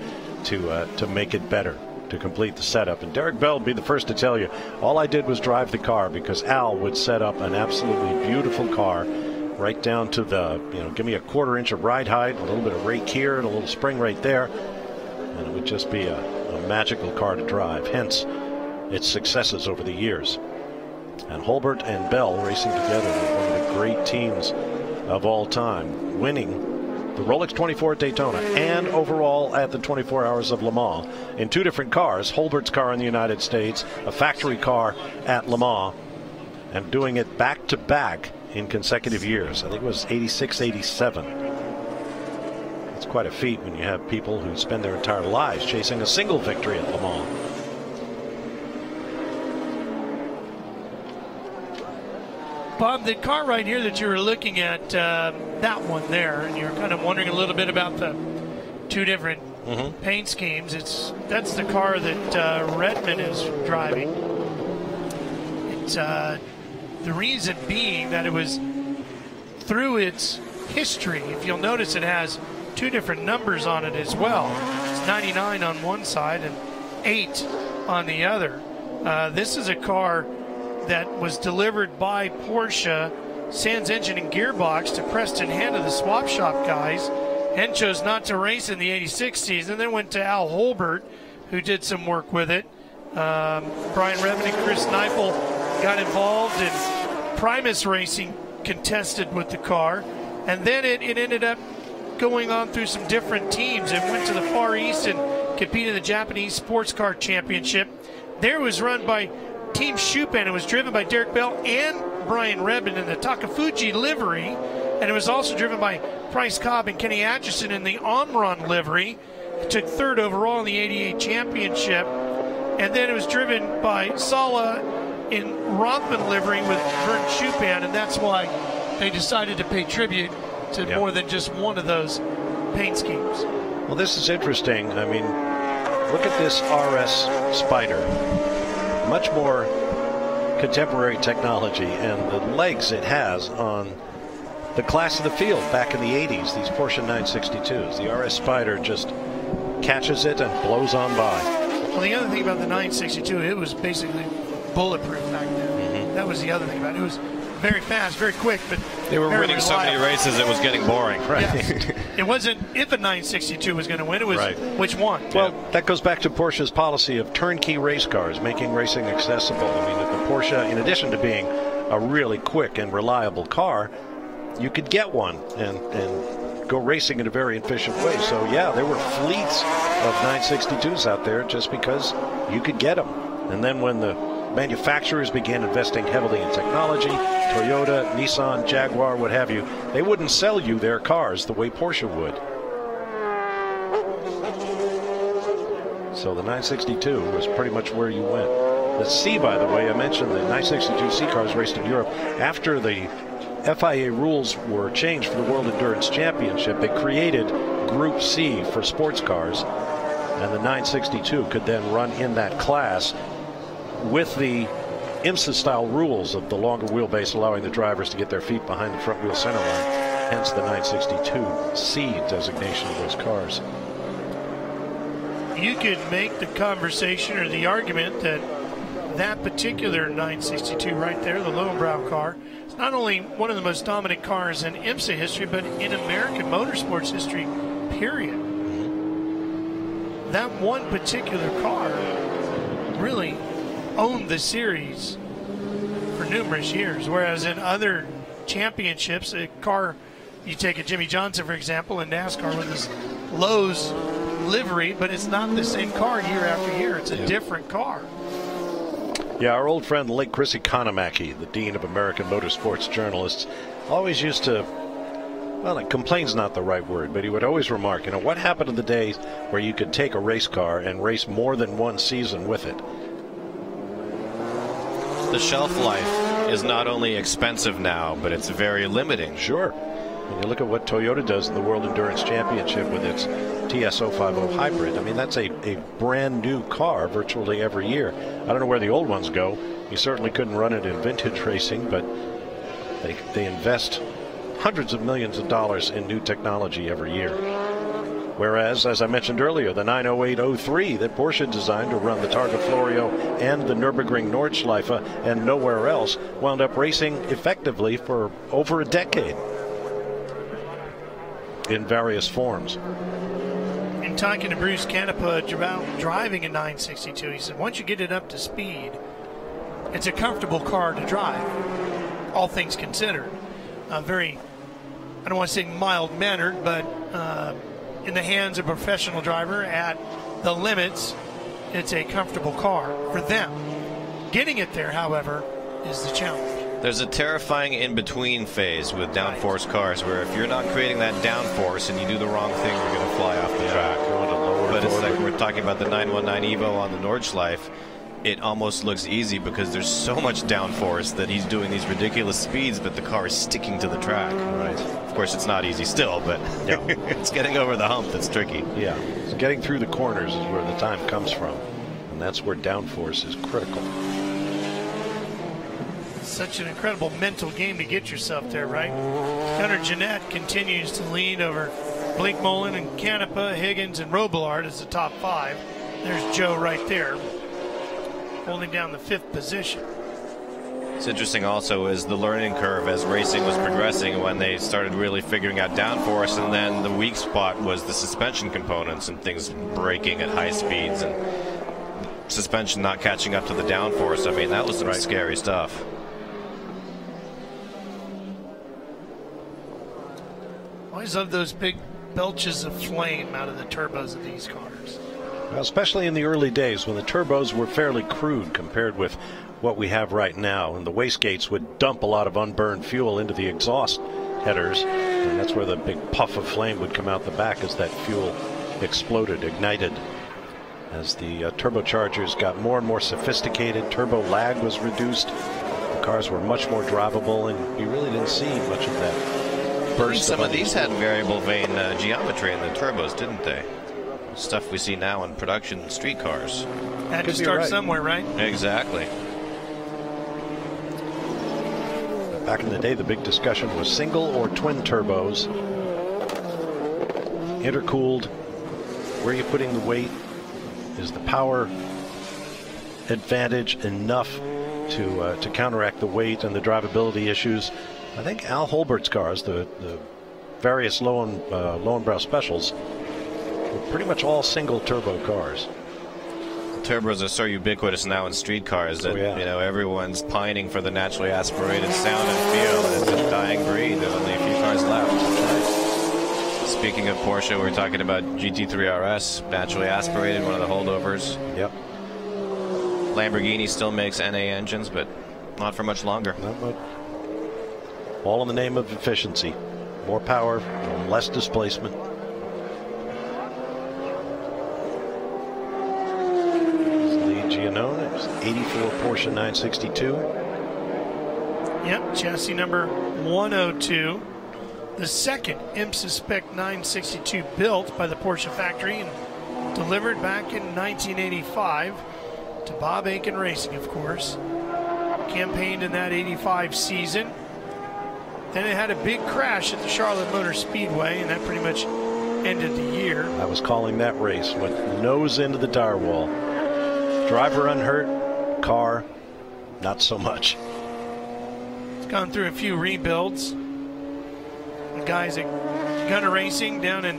to make it better, to complete the setup. And Derrick Bell would be the first to tell you, all I did was drive the car, because Al would set up an absolutely beautiful car right down to the, give me a 1/4 inch of ride height, a little bit of rake here, and a little spring right there, and it would just be a magical car to drive, hence its successes over the years. And Hulbert and Bell racing together were one of the great teams of all time, winning the Rolex 24 at Daytona and overall at the 24 Hours of Le Mans in 2 different cars, Hulbert's car in the United States, a factory car at Le Mans, and doing it back-to-back in consecutive years. I think it was 86, 87. It's quite a feat when you have people who spend their entire lives chasing a single victory at Le Mans. Bob, the car right here that you were looking at, that one there, and you're kind of wondering a little bit about the 2 different paint schemes. That's the car that Redmond is driving. It's the reason being that it was through its history. If you'll notice, it has 2 different numbers on it as well. It's 99 on one side and 8 on the other. This is a car that was delivered by Porsche Sans Engine and Gearbox to Preston Hand of the Swap Shop guys. Hen chose not to race in the 86 season, then went to Al Hulbert, who did some work with it. Brian Revan and Chris Neifel got involved, and Primus Racing contested with the car, and then it ended up going on through some different teams and went to the Far East and competed in the Japanese Sports Car Championship. There it was run by Team Schupan. It was driven by Derrick Bell and Brian Redmond in the Takafuji livery, and it was also driven by Price Cobb and Kenny Atchison in the Omron livery. It took 3rd overall in the 88 championship, and then it was driven by Sala in Rothman livery with Vern Schupan, and that's why they decided to pay tribute to more than just one of those paint schemes. Well, this is interesting. I mean, look at this RS Spyder. Much more contemporary technology, and the legs it has on the class of the field back in the 80s, these Porsche 962s. The RS Spyder just catches it and blows on by. Well, the other thing about the 962, it was basically bulletproof back then. That was the other thing about it. It was very fast, very quick, but they were winning so many races it was getting boring. Right. Yes. It wasn't if a 962 was going to win, it was which one. Well, that goes back to Porsche's policy of turnkey race cars, making racing accessible. I mean, the Porsche, in addition to being a really quick and reliable car, you could get one and go racing in a very efficient way. So, yeah, there were fleets of 962s out there just because you could get them. And then when the manufacturers began investing heavily in technology, Toyota, Nissan, Jaguar, what have you, they wouldn't sell you their cars the way Porsche would. So the 962 was pretty much where you went. The C, by the way, I mentioned the 962C cars raced in Europe. After the FIA rules were changed for the World Endurance Championship, they created Group C for sports cars, and the 962 could then run in that class with the IMSA-style rules of the longer wheelbase allowing the drivers to get their feet behind the front wheel center line, hence the 962C designation of those cars. You could make the conversation or the argument that that particular 962 right there, the Lowenbrow car, is not only one of the most dominant cars in IMSA history, but in American motorsports history, period. That one particular car really owned the series for numerous years, whereas in other championships, a car, you take a Jimmy Johnson, for example, in NASCAR with his Lowe's livery, but it's not the same car year after year. It's a different car. Yeah, our old friend, the late Chris Economaki, the Dean of American Motorsports Journalists, always used to, well, complain's not the right word, but he would always remark, what happened to the days where you could take a race car and race more than one season with it? The shelf life is not only expensive now, but it's very limiting. Sure. When you look at what Toyota does in the World Endurance Championship with its TS050 hybrid, I mean, that's a brand new car virtually every year. I don't know where the old ones go. You certainly couldn't run it in vintage racing, but they invest hundreds of millions of dollars in new technology every year. Whereas, as I mentioned earlier, the 908-03 that Porsche designed to run the Targa Florio and the Nürburgring Nordschleife and nowhere else wound up racing effectively for over a decade in various forms. In talking to Bruce Canepa about driving a 962, he said once you get it up to speed, it's a comfortable car to drive, all things considered. Very, I don't want to say mild-mannered, but in the hands of a professional driver at the limits, it's a comfortable car for them. Getting it there, however, is the challenge. There's a terrifying in-between phase with downforce cars where if you're not creating that downforce and you do the wrong thing, you're going to fly off the track. But it's like we're talking about the 919 Evo on the Nordschleife. It almost looks easy because there's so much downforce that he's doing these ridiculous speeds, but the car is sticking to the track. Right. Of course, it's not easy still, but it's getting over the hump that's tricky. Yeah, so getting through the corners is where the time comes from, and that's where downforce is critical. Such an incredible mental game to get yourself there, right? Gunnar Jeanette continues to lead over Blake Mullen and Canepa, Higgins, and Robillard as the top five. There's Joe right there, holding down the fifth position. It's interesting also is the learning curve as racing was progressing when they started really figuring out downforce, and then the weak spot was the suspension components and things breaking at high speeds and suspension not catching up to the downforce. I mean, that was some scary stuff. Always love those big belches of flame out of the turbos of these cars. Well, especially in the early days when the turbos were fairly crude compared with what we have right now, and the wastegates would dump a lot of unburned fuel into the exhaust headers, and that's where the big puff of flame would come out the back as that fuel exploded, ignited. As the turbochargers got more and more sophisticated, turbo lag was reduced, the cars were much more drivable, and you really didn't see much of that burst. Some of these had variable vane geometry in the turbos, didn't they? Stuff we see now in production street cars. Had to start somewhere, right? Exactly. Back in the day, the big discussion was single or twin turbos, intercooled. Where are you putting the weight? Is the power advantage enough to counteract the weight and the drivability issues? I think Al Hulbert's cars, the various Lowenbrow specials, were pretty much all single turbo cars. Turbos are so ubiquitous now in street cars that everyone's pining for the naturally aspirated sound and feel, and it's a dying breed. There's only a few cars left. Speaking of Porsche, we were talking about GT3 RS, naturally aspirated, one of the holdovers. Yep. Lamborghini still makes NA engines, but not for much longer. Not much. All in the name of efficiency. More power, less displacement. Giannone, it was 84 Porsche 962. Yep, chassis number 102. The second IMSA Spec 962 built by the Porsche factory and delivered back in 1985 to Bob Aiken Racing, of course. Campaigned in that 85 season. Then it had a big crash at the Charlotte Motor Speedway, and that pretty much ended the year. I was calling that race. Went nose into the tire wall. Driver unhurt, car not so much. It's gone through a few rebuilds. The guys at Gunnar Racing down in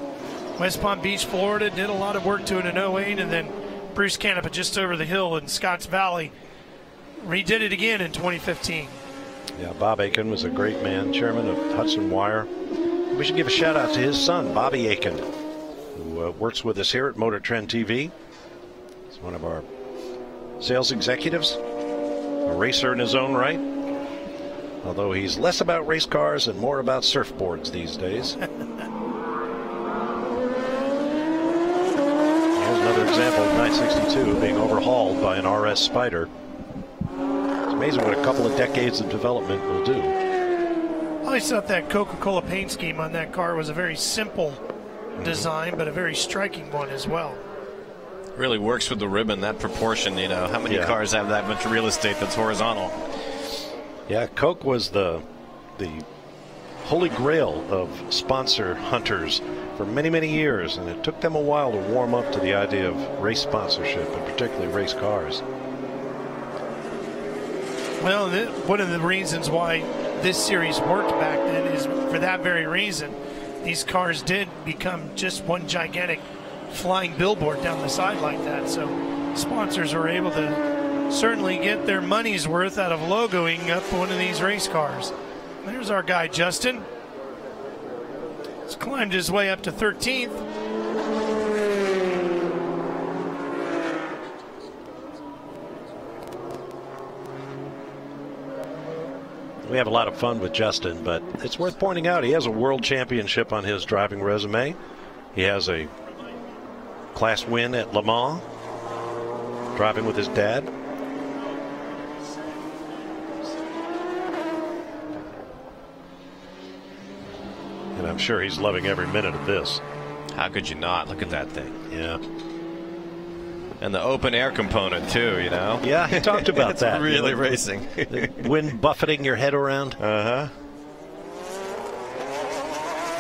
West Palm Beach, Florida, did a lot of work to it in 08, and then Bruce Canepa just over the hill in Scotts Valley redid it again in 2015. Yeah, Bob Aiken was a great man, chairman of Hudson Wire. We should give a shout out to his son, Bobby Aiken, who works with us here at Motor Trend TV. He's one of our sales executives, a racer in his own right, although he's less about race cars and more about surfboards these days. Here's another example of 962 being overhauled by an RS Spyder. It's amazing what a couple of decades of development will do. I always thought that Coca-Cola paint scheme on that car was a very simple design, but a very striking one as well. Really works with the ribbon, that proportion, you know. How many cars have that much real estate that's horizontal? Yeah, Coke was the holy grail of sponsor hunters for many, many years, and it took them a while to warm up to the idea of race sponsorship, and particularly race cars. Well, one of the reasons why this series worked back then is for that very reason. These cars did become just one gigantic flying billboard down the side like that, so sponsors were able to certainly get their money's worth out of logoing up one of these race cars. There's our guy Justin. He's climbed his way up to 13th. We have a lot of fun with Justin, but it's worth pointing out he has a world championship on his driving resume. He has a class win at Le Mans, driving with his dad. And I'm sure he's loving every minute of this. How could you not? Look at that thing. Yeah. And the open air component too, you know? Yeah, he talked about it's that. Really racing. The wind buffeting your head around. Uh-huh.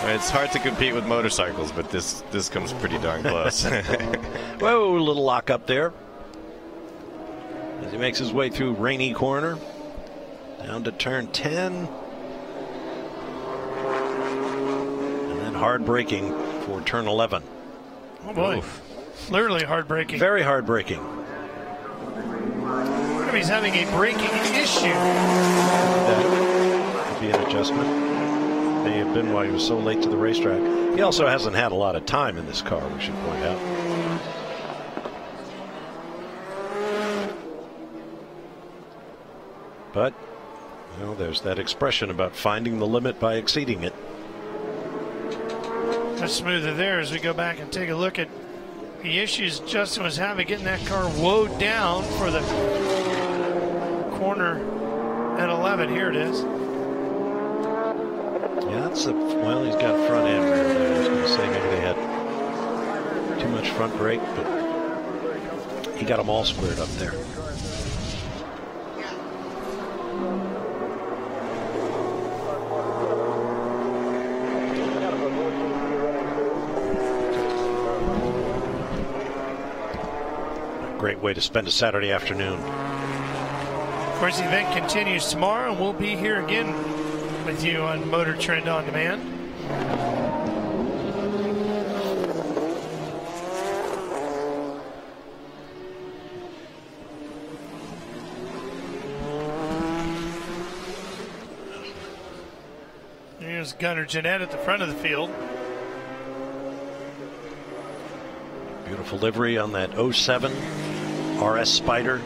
It's hard to compete with motorcycles, but this comes pretty darn close. Whoa, little lock up there. As he makes his way through Rainy Corner. Down to turn 10. And then hard braking for turn 11. Oh boy. Oof. Literally hard braking. Very hard braking. What if he's having a braking issue? That could be an adjustment. May have been why he was so late to the racetrack. He also hasn't had a lot of time in this car, we should point out. But, you know, there's that expression about finding the limit by exceeding it. Much smoother there as we go back and take a look at the issues Justin was having getting that car woed down for the corner at 11. Here it is. Yeah, that's well, he's got front and rear there. I was going to say maybe they had too much front brake, but he got them all squared up there. Great way to spend a Saturday afternoon. Of course, the event continues tomorrow, and we'll be here again with you on Motor Trend On Demand. Here's Gunnar Jeanette at the front of the field. Beautiful livery on that 07 RS Spyder.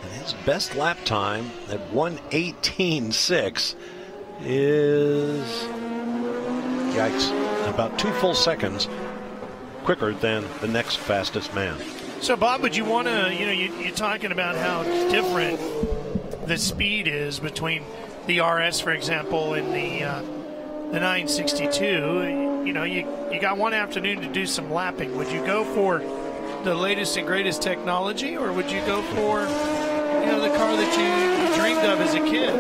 And his best lap time at 1:18.6 is, yikes, about 2 full seconds quicker than the next fastest man. So, Bob, would you want to, you know, you're talking about how different the speed is between the RS, for example, and the 962. You know, you got one afternoon to do some lapping. Would you go for the latest and greatest technology, or would you go for, you know, the car that you dreamed of as a kid?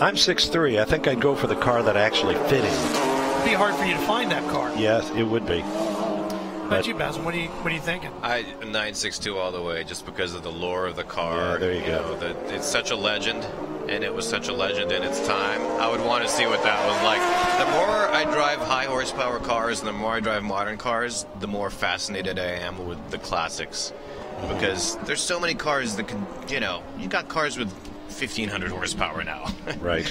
I'm 6'3". I think I'd go for the car that actually fit him. It'd be hard for you to find that car. Yes, it would be. How about you, Basil? What are you thinking? 962 all the way, just because of the lore of the car. Yeah, there you go. Know, it's such a legend, and it was such a legend in its time. I would want to see what that was like. The more I drive high horsepower cars and the more I drive modern cars, the more fascinated I am with the classics. because there's so many cars that can, you know, you got cars with 1,500 horsepower now. Right.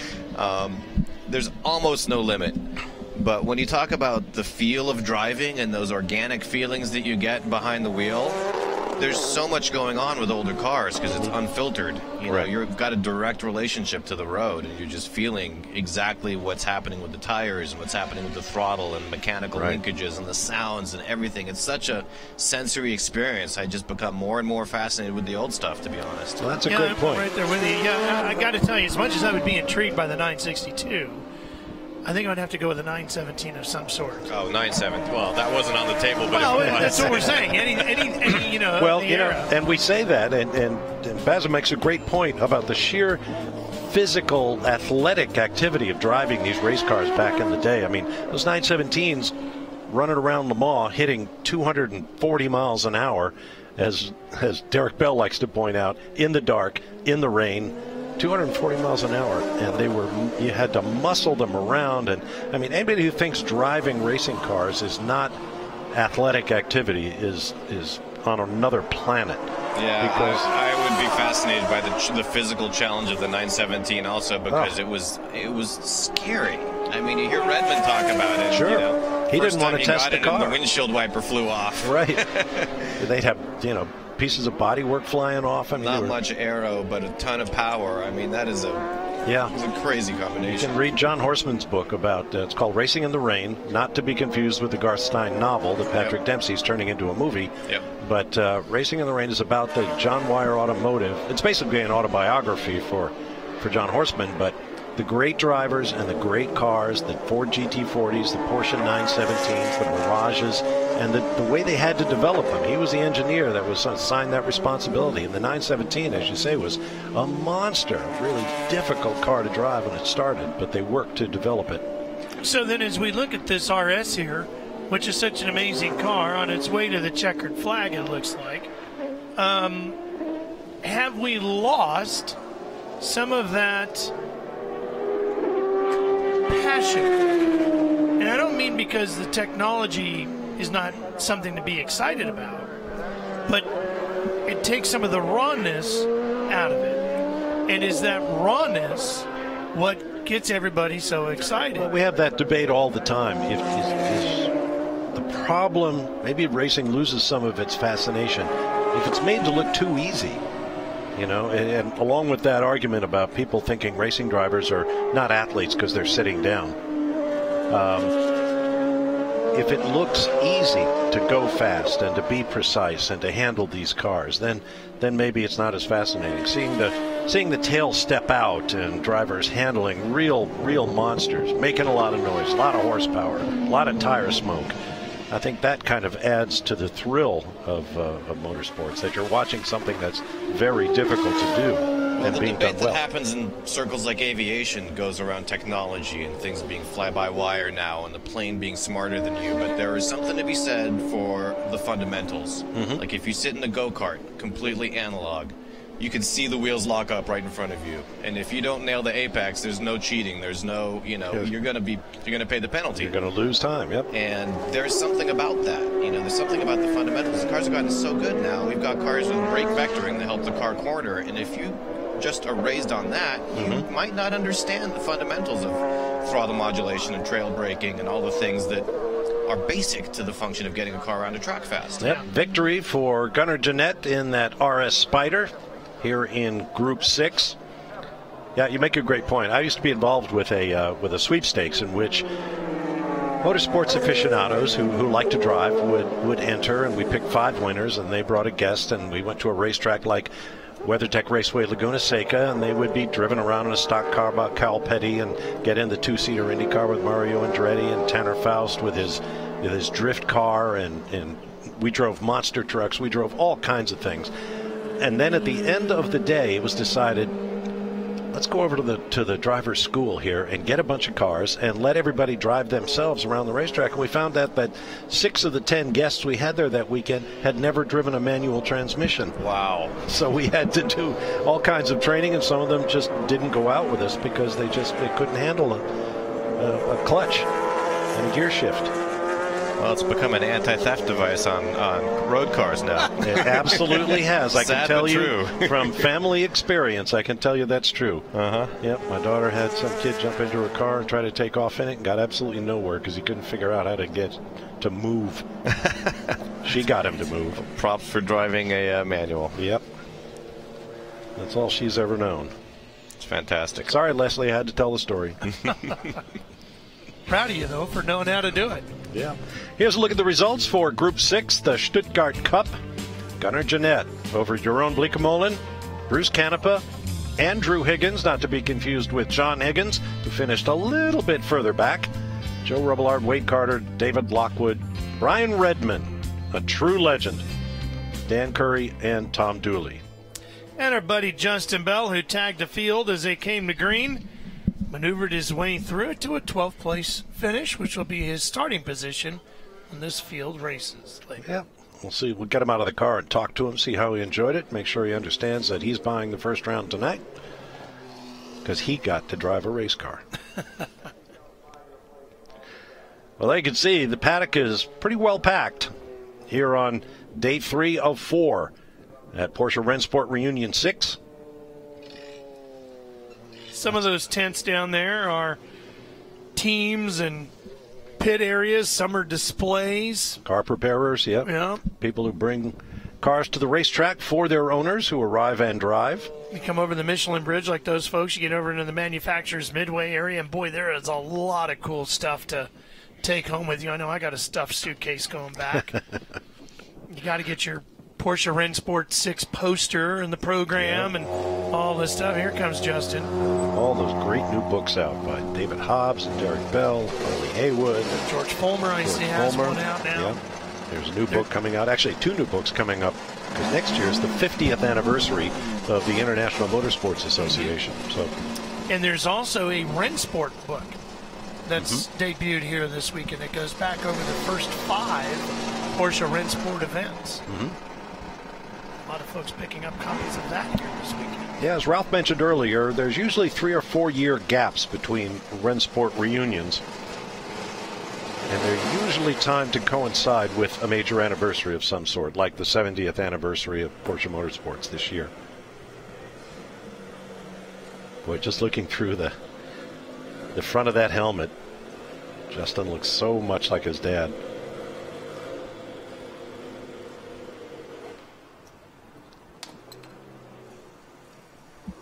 There's almost no limit. But when you talk about the feel of driving and those organic feelings that you get behind the wheel, there's so much going on with older cars because it's unfiltered. You know, you've got a direct relationship to the road, and you're just feeling exactly what's happening with the tires and what's happening with the throttle and mechanical linkages and the sounds and everything. It's such a sensory experience. I just become more and more fascinated with the old stuff, to be honest. Well, that's a great point. I'm right there with you. Yeah, I got to tell you, as much as I would be intrigued by the 962, I think I'd have to go with a 917 of some sort. Oh, 917. Well, that wasn't on the table, but well, that's what we're saying. Any you know. Well, you know, and we say that, and Basil makes a great point about the sheer physical, athletic activity of driving these race cars back in the day. I mean, those 917s running around Le Mans, hitting 240 miles an hour, as Derrick Bell likes to point out, in the dark, in the rain. 240 miles an hour, and you had to muscle them around. And I mean, anybody who thinks driving racing cars is not athletic activity is on another planet. Yeah, because I would be fascinated by the physical challenge of the 917 also, because it was scary. I mean, you hear Redmond talk about it. Sure. You know, he didn't want to test the car. The windshield wiper flew off. Right. They'd have, you know, pieces of bodywork flying off. I mean, not much aero, but a ton of power. I mean, that is it's a crazy combination. You can read John Horseman's book about it's called Racing in the Rain, not to be confused with the Garth Stein novel that Patrick Dempsey's turning into a movie. Yep. But Racing in the Rain is about the John Wyer Automotive. It's basically an autobiography for John Horseman, but the great drivers and the great cars, the Ford GT40s, the Porsche 917s, the Mirages, and the way they had to develop them. He was the engineer that was assigned that responsibility. And the 917, as you say, was a monster, a really difficult car to drive when it started, but they worked to develop it. So then as we look at this RS here, which is such an amazing car, on its way to the checkered flag, it looks like, have we lost some of that passion? And I don't mean because the technology is not something to be excited about, but it takes some of the rawness out of it. And is that rawness what gets everybody so excited? Well, we have that debate all the time. Is the problem, maybe racing loses some of its fascination if it's made to look too easy. You know, and along with that argument about people thinking racing drivers are not athletes because they're sitting down. If it looks easy to go fast and to be precise and to handle these cars, then maybe it's not as fascinating. Seeing the tail step out and drivers handling real monsters, making a lot of noise, a lot of horsepower, a lot of tire smoke. I think that kind of adds to the thrill of motorsports, that you're watching something that's very difficult to do and the being done debate well. that happens in circles like aviation goes around technology and things being fly-by-wire now and the plane being smarter than you, but there is something to be said for the fundamentals. Like if you sit in a go-kart, completely analog, you can see the wheels lock up right in front of you, and if you don't nail the apex, there's no cheating, there's no, you know, you're gonna pay the penalty. You're gonna lose time. Yep. And there's something about that. You know, there's something about the fundamentals. The cars have gotten so good now. We've got cars with brake vectoring that help the car corner, and if you just are raised on that, you might not understand the fundamentals of throttle modulation and trail braking and all the things that are basic to the function of getting a car around a track fast. Yep. Victory for Gunnar Jeanette in that RS Spyder here in Group 6. Yeah, you make a great point. I used to be involved with a sweepstakes in which motorsports aficionados who like to drive would enter, and we picked 5 winners, and they brought a guest, and we went to a racetrack like WeatherTech Raceway Laguna Seca, and they would be driven around in a stock car by Cal Petty and get in the 2-seater Indy car with Mario Andretti and Tanner Faust with his drift car, and we drove monster trucks. We drove all kinds of things. And then at the end of the day, it was decided, let's go over to the driver's school here and get a bunch of cars and let everybody drive themselves around the racetrack. And we found out that 6 of the 10 guests we had there that weekend had never driven a manual transmission. Wow. So we had to do all kinds of training, and some of them just didn't go out with us because they couldn't handle a clutch and a gear shift. Well, it's become an anti-theft device on road cars now. It absolutely has. I can tell you from family experience, I can tell you that's true. Yep, my daughter had some kid jump into her car and try to take off in it and got absolutely nowhere because he couldn't figure out how to get to move. She got him to move. Props for driving a manual. Yep. That's all she's ever known. It's fantastic. Sorry, Leslie, I had to tell the story. Proud of you, though, for knowing how to do it. Yeah. Here's a look at the results for Group 6, the Stuttgart Cup. Gunnar Jeanette over Jeroen Bleekemolen, Bruce Canepa, Andrew Higgins, not to be confused with John Higgins, who finished a little bit further back. Joe Robillard, Wade Carter, David Lockwood, Brian Redman, a true legend, Dan Curry, and Tom Dooley. And our buddy Justin Bell, who tagged the field as they came to green, maneuvered his way through it to a 12th place finish, which will be his starting position when this field races later. Yeah, we'll see. We'll get him out of the car and talk to him, see how he enjoyed it, make sure he understands that he's buying the first round tonight because he got to drive a race car. Well, they can see the paddock is pretty well packed here on day 3 of 4 at Porsche Rennsport Reunion VI. Some of those tents down there are teams and pit areas. Some are displays. Car preparers, yep. Yeah. People who bring cars to the racetrack for their owners who arrive and drive. You come over the Michelin Bridge like those folks, you get over into the manufacturer's midway area, and boy, there is a lot of cool stuff to take home with you. I know I got a stuffed suitcase going back. You got to get your Porsche Rennsport 6 poster in the program and all this stuff. Here comes Justin. All those great new books out by David Hobbs and Derrick Bell, Harley Haywood. George Fulmer, I see, has one out now. Yeah. There's a new book coming out. Actually, 2 new books coming up because next year is the 50th anniversary of the International Motorsports Association. So, and there's also a Rennsport book that's debuted here this weekend. It goes back over the first 5 Porsche Rennsport events. A lot of folks picking up copies of that here this weekend. Yeah, as Ralph mentioned earlier, there's usually 3 or 4 year gaps between Rennsport reunions. And they're usually timed to coincide with a major anniversary of some sort, like the 70th anniversary of Porsche Motorsports this year. Boy, just looking through the front of that helmet, Justin looks so much like his dad.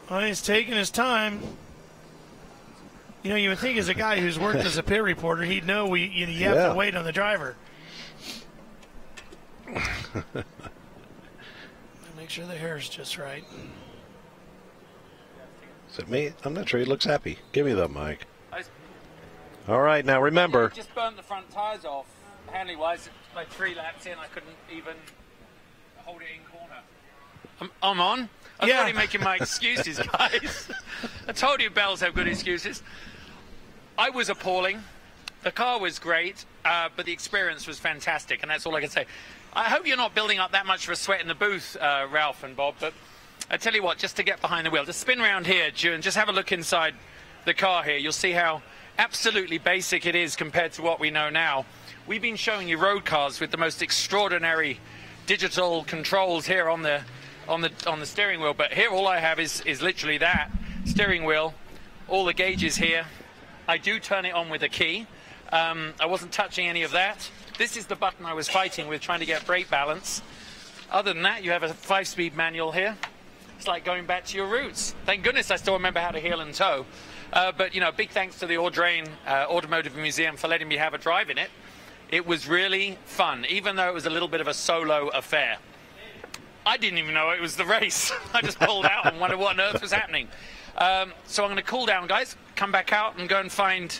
Well, he's taking his time. You know, you would think as a guy who's worked as a pit reporter, he'd know you have to wait on the driver. Make sure the hair's just right. Is it me? I'm not sure. He looks happy. Give me the mic. All right, now remember. I just burnt the front tires off. Handling-wise, like 3 laps in, I couldn't even hold it in corner. I'm on. I'm already making my excuses, guys. I told you Bells have good excuses. I was appalling. The car was great, but the experience was fantastic, and that's all I can say. I hope you're not building up that much of a sweat in the booth, Ralph and Bob, but I tell you what, just to get behind the wheel, just spin around here, and just have a look inside the car here. You'll see how absolutely basic it is compared to what we know now. We've been showing you road cars with the most extraordinary digital controls here on the steering wheel, but here all I have is literally that steering wheel, all the gauges here. I do turn it on with a key. I wasn't touching any of that. This is the button I was fighting with, trying to get brake balance. Other than that, you have a 5-speed manual here. It's like going back to your roots. Thank goodness I still remember how to heel and toe. But, you know, big thanks to the Audrain Automotive Museum for letting me have a drive in it. It was really fun, even though it was a little bit of a solo affair. I didn't even know it was the race. I just pulled out and wondered what on earth was happening. So I'm going to cool down, guys, come back out and go and find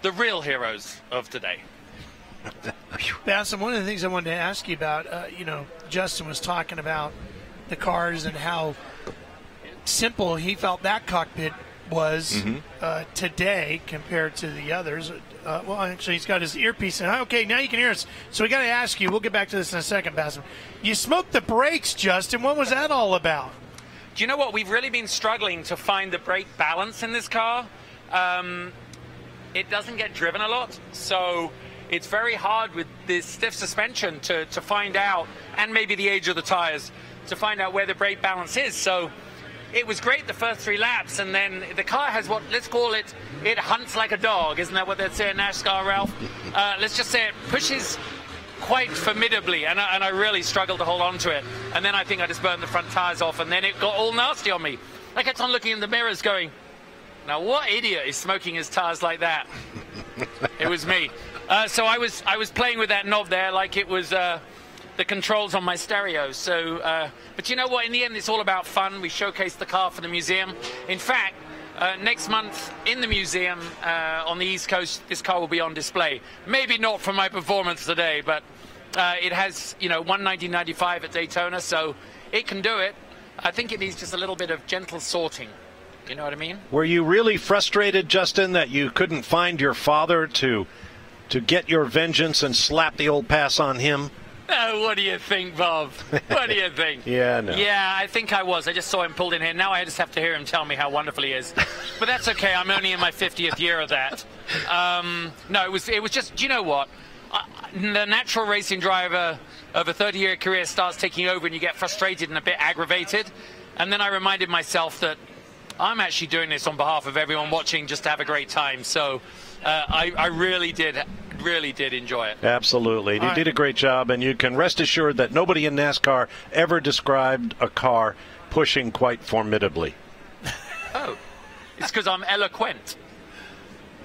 the real heroes of today. Bassam, one of the things I wanted to ask you about, you know, Justin was talking about the cars and how simple he felt that cockpit was today compared to the others. Well, actually, he's got his earpiece in. Okay, now you can hear us. So we got to ask you, we'll get back to this in a second, Bassam. You smoked the brakes, Justin. What was that all about? Do you know what? We've really been struggling to find the brake balance in this car. It doesn't get driven a lot, so it's very hard with this stiff suspension to find out, and maybe the age of the tires, to find out where the brake balance is. So it was great the first 3 laps, and then the car has what, let's call it, it hunts like a dog. Isn't that what they'd say in NASCAR, Ralph? Let's just say it pushes quite formidably, and I really struggled to hold on to it. And then I think I just burned the front tires off, and then it got all nasty on me. I kept on looking in the mirrors going, now what idiot is smoking his tires like that? It was me. So I was playing with that knob there like it was the controls on my stereo. So, but you know what? In the end, it's all about fun. We showcased the car for the museum. In fact, next month in the museum on the East Coast, this car will be on display. Maybe not for my performance today, but it has, you know, won 1995 at Daytona, so it can do it. I think it needs just a little bit of gentle sorting. You know what I mean? Were you really frustrated, Justin, that you couldn't find your father to get your vengeance and slap the old pass on him? Oh, what do you think, Bob? What do you think? Yeah, no. Yeah, I think I was. I just saw him pulled in here. Now I just have to hear him tell me how wonderful he is. But that's okay. I'm only in my 50th year of that. No, it was just, do you know what? The natural racing driver of a 30-year career starts taking over, and you get frustrated and a bit aggravated. And then I reminded myself that I'm actually doing this on behalf of everyone watching just to have a great time. So I really did enjoy it. Absolutely. You did a great job, and you can rest assured that nobody in NASCAR ever described a car pushing quite formidably. Oh, it's because I'm eloquent.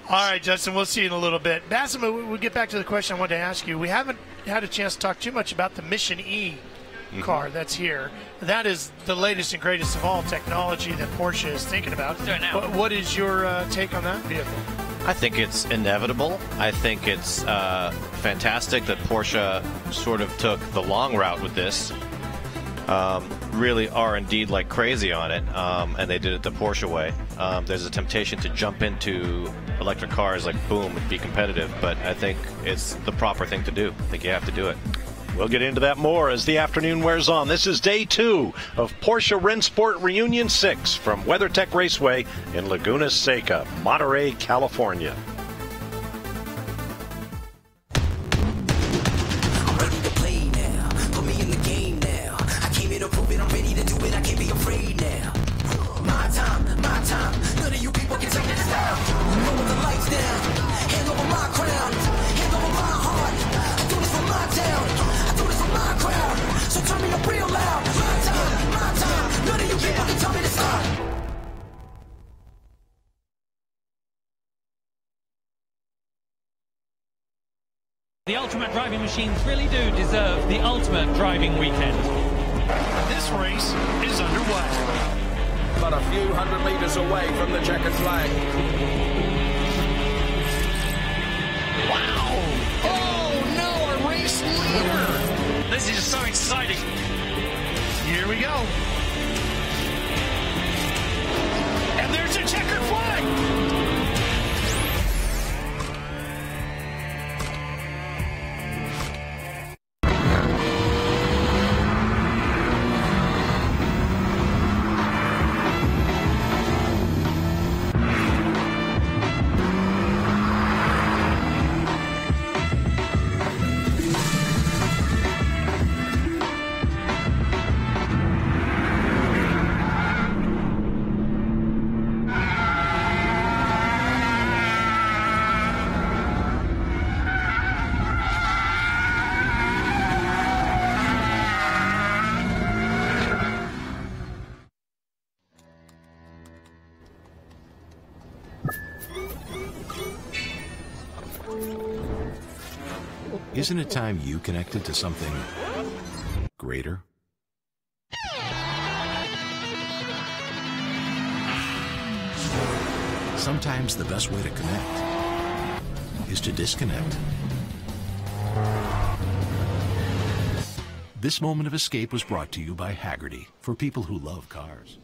All right, Justin, we'll see you in a little bit. Bassem, we'll get back to the question I wanted to ask you. We haven't had a chance to talk too much about the Mission E car that's here. That is the latest and greatest of all technology that Porsche is thinking about. What is your take on that vehicle? I think it's inevitable. I think it's fantastic that Porsche sort of took the long route with this. Really are indeed like crazy on it, and they did it the Porsche way. There's a temptation to jump into electric cars like boom and be competitive, but I think it's the proper thing to do. I think you have to do it. We'll get into that more as the afternoon wears on. This is day 2 of Porsche Rennsport Reunion VI from WeatherTech Raceway in Laguna Seca, Monterey, California. I'm ready to play now. Put me in the game now. I came here to prove it. I'm ready to do it. I can't be afraid now. My time, my time. None of you people can take this down. Lower the lights down. Hand over my crown. Hand over my heart. I do this for my town. My crowd, so turn me up real loud. My time, none of you people can tell me to stop. The ultimate driving machines really do deserve the ultimate driving weekend. This race is underway. But a few hundred meters away from the checkered flag. Wow! Oh no, a race leader! This is so exciting. Here we go. And there's a checkered flag. Isn't it time you connected to something greater? Sometimes the best way to connect is to disconnect. This moment of escape was brought to you by Haggerty, for people who love cars.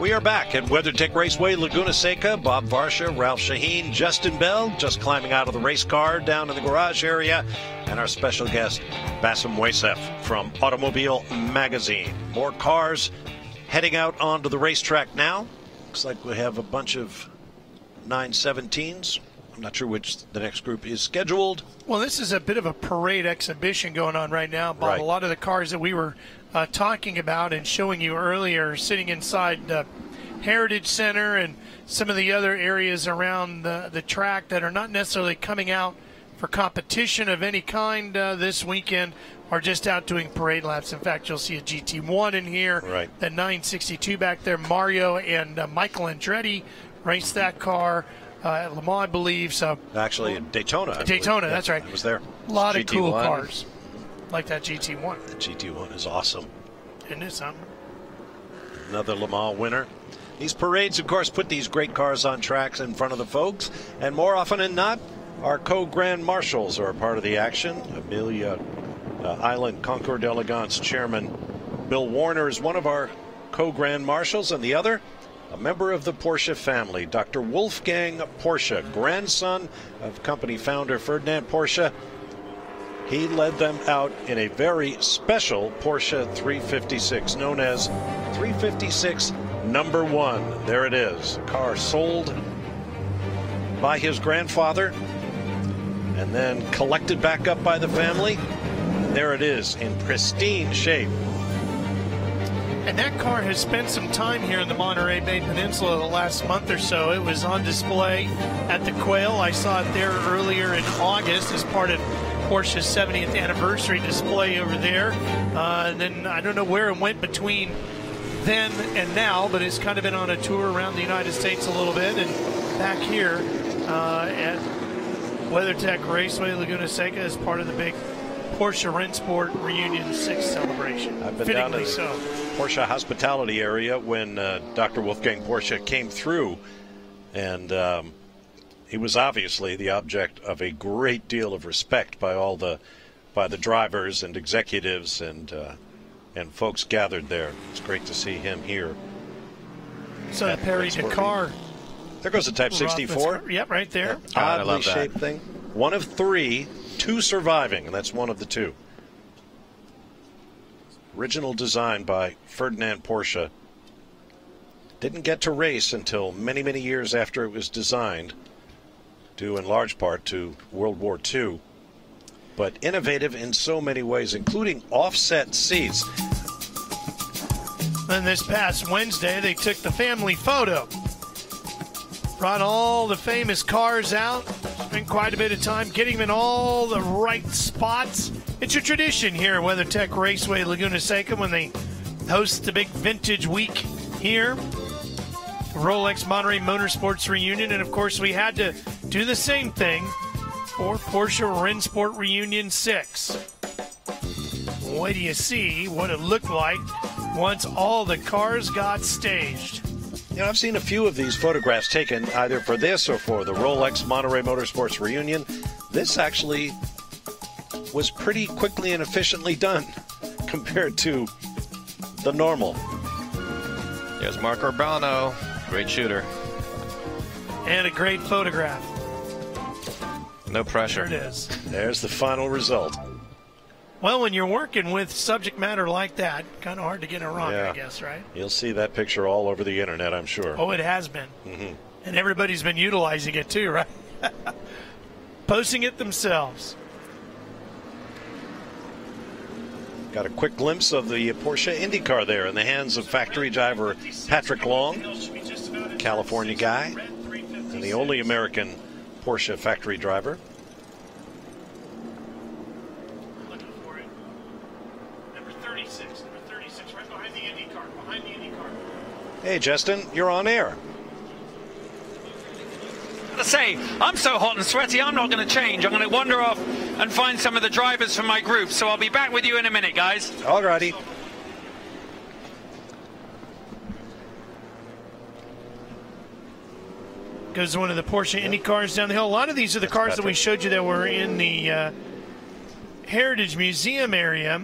We are back at WeatherTech Raceway, Laguna Seca. Bob Varsha, Ralph Shaheen, Justin Bell, just climbing out of the race car down in the garage area, and our special guest, Bassem Weissef from Automobile Magazine. More cars heading out onto the racetrack now. Looks like we have a bunch of 917s I'm not sure which the next group is scheduled. Well, this is a bit of a parade exhibition going on right now, Bob. Right. A lot of the cars that we were talking about and showing you earlier sitting inside the Heritage Center and some of the other areas around the track that are not necessarily coming out for competition of any kind this weekend are just out doing parade laps. In fact, you'll see a GT1 in here. Right. The 962 back there. Mario and Michael Andretti raced that car at Le Mans, I believe. So Actually, in Daytona. Daytona, that's right. I was there. A lot of cool GT1. cars, like that GT1. The GT1 is awesome. Isn't it something? Another Le Mans winner. These parades, of course, put these great cars on tracks in front of the folks, and more often than not, our co-grand marshals are a part of the action. Amelia Island Concours d'Elegance chairman Bill Warner is one of our co-grand marshals, and the other, a member of the Porsche family, Dr. Wolfgang Porsche, grandson of company founder Ferdinand Porsche. He led them out in a very special Porsche 356, known as 356 number 1. There it is, a car sold by his grandfather and then collected back up by the family. There it is in pristine shape. And that car has spent some time here in the Monterey Bay Peninsula the last month or so. It was on display at the Quail. I saw it there earlier in August as part of Porsche's 70th anniversary display over there. And then I don't know where it went between then and now, but it's kind of been on a tour around the United States a little bit. And back here at WeatherTech Raceway Laguna Seca as part of the big Porsche Rennsport Reunion VI celebration. I've been down to the Porsche hospitality area when Dr. Wolfgang Porsche came through, and he was obviously the object of a great deal of respect by the drivers and executives and folks gathered there. It's great to see him here. So the Perry Dakar. There goes the Type 64. Yep, right there. Oddly shaped thing. One of 3, 2 surviving, and that's one of the 2. Original design by Ferdinand Porsche. Didn't get to race until many, many years after it was designed, due in large part to World War II. But innovative in so many ways, including offset seats. And this past Wednesday, they took the family photo. Brought all the famous cars out. Spent quite a bit of time getting them in all the right spots. It's a tradition here at WeatherTech Raceway Laguna Seca when they host the big vintage week here. Rolex Monterey Motorsports Reunion. And, of course, we had to do the same thing for Porsche Rennsport Reunion VI. Wait till you see what it looked like once all the cars got staged. You know, I've seen a few of these photographs taken either for this or for the Rolex Monterey Motorsports Reunion. This actually was pretty quickly and efficiently done compared to the normal. There's Mark Urbano, great shooter. And a great photograph. No pressure. There it is. There's the final result. Well, when you're working with subject matter like that, kind of hard to get it wrong, Yeah. I guess, right? You'll see that picture all over the internet, I'm sure. Oh, it has been. Mm-hmm. And everybody's been utilizing it too, right? Posting it themselves. Got a quick glimpse of the Porsche IndyCar there in the hands of factory driver Patrick Long, California guy, and the only American Porsche factory driver. Looking for it. Number 36, right behind the IndyCar, Hey, Justin, you're on air. To say, I'm so hot and sweaty, I'm not going to change. I'm going to wander off and find some of the drivers from my group. So I'll be back with you in a minute, guys. Alrighty. Goes one of the Porsche Indy cars down the hill. A lot of these are the cars that we showed you that were in the Heritage Museum area.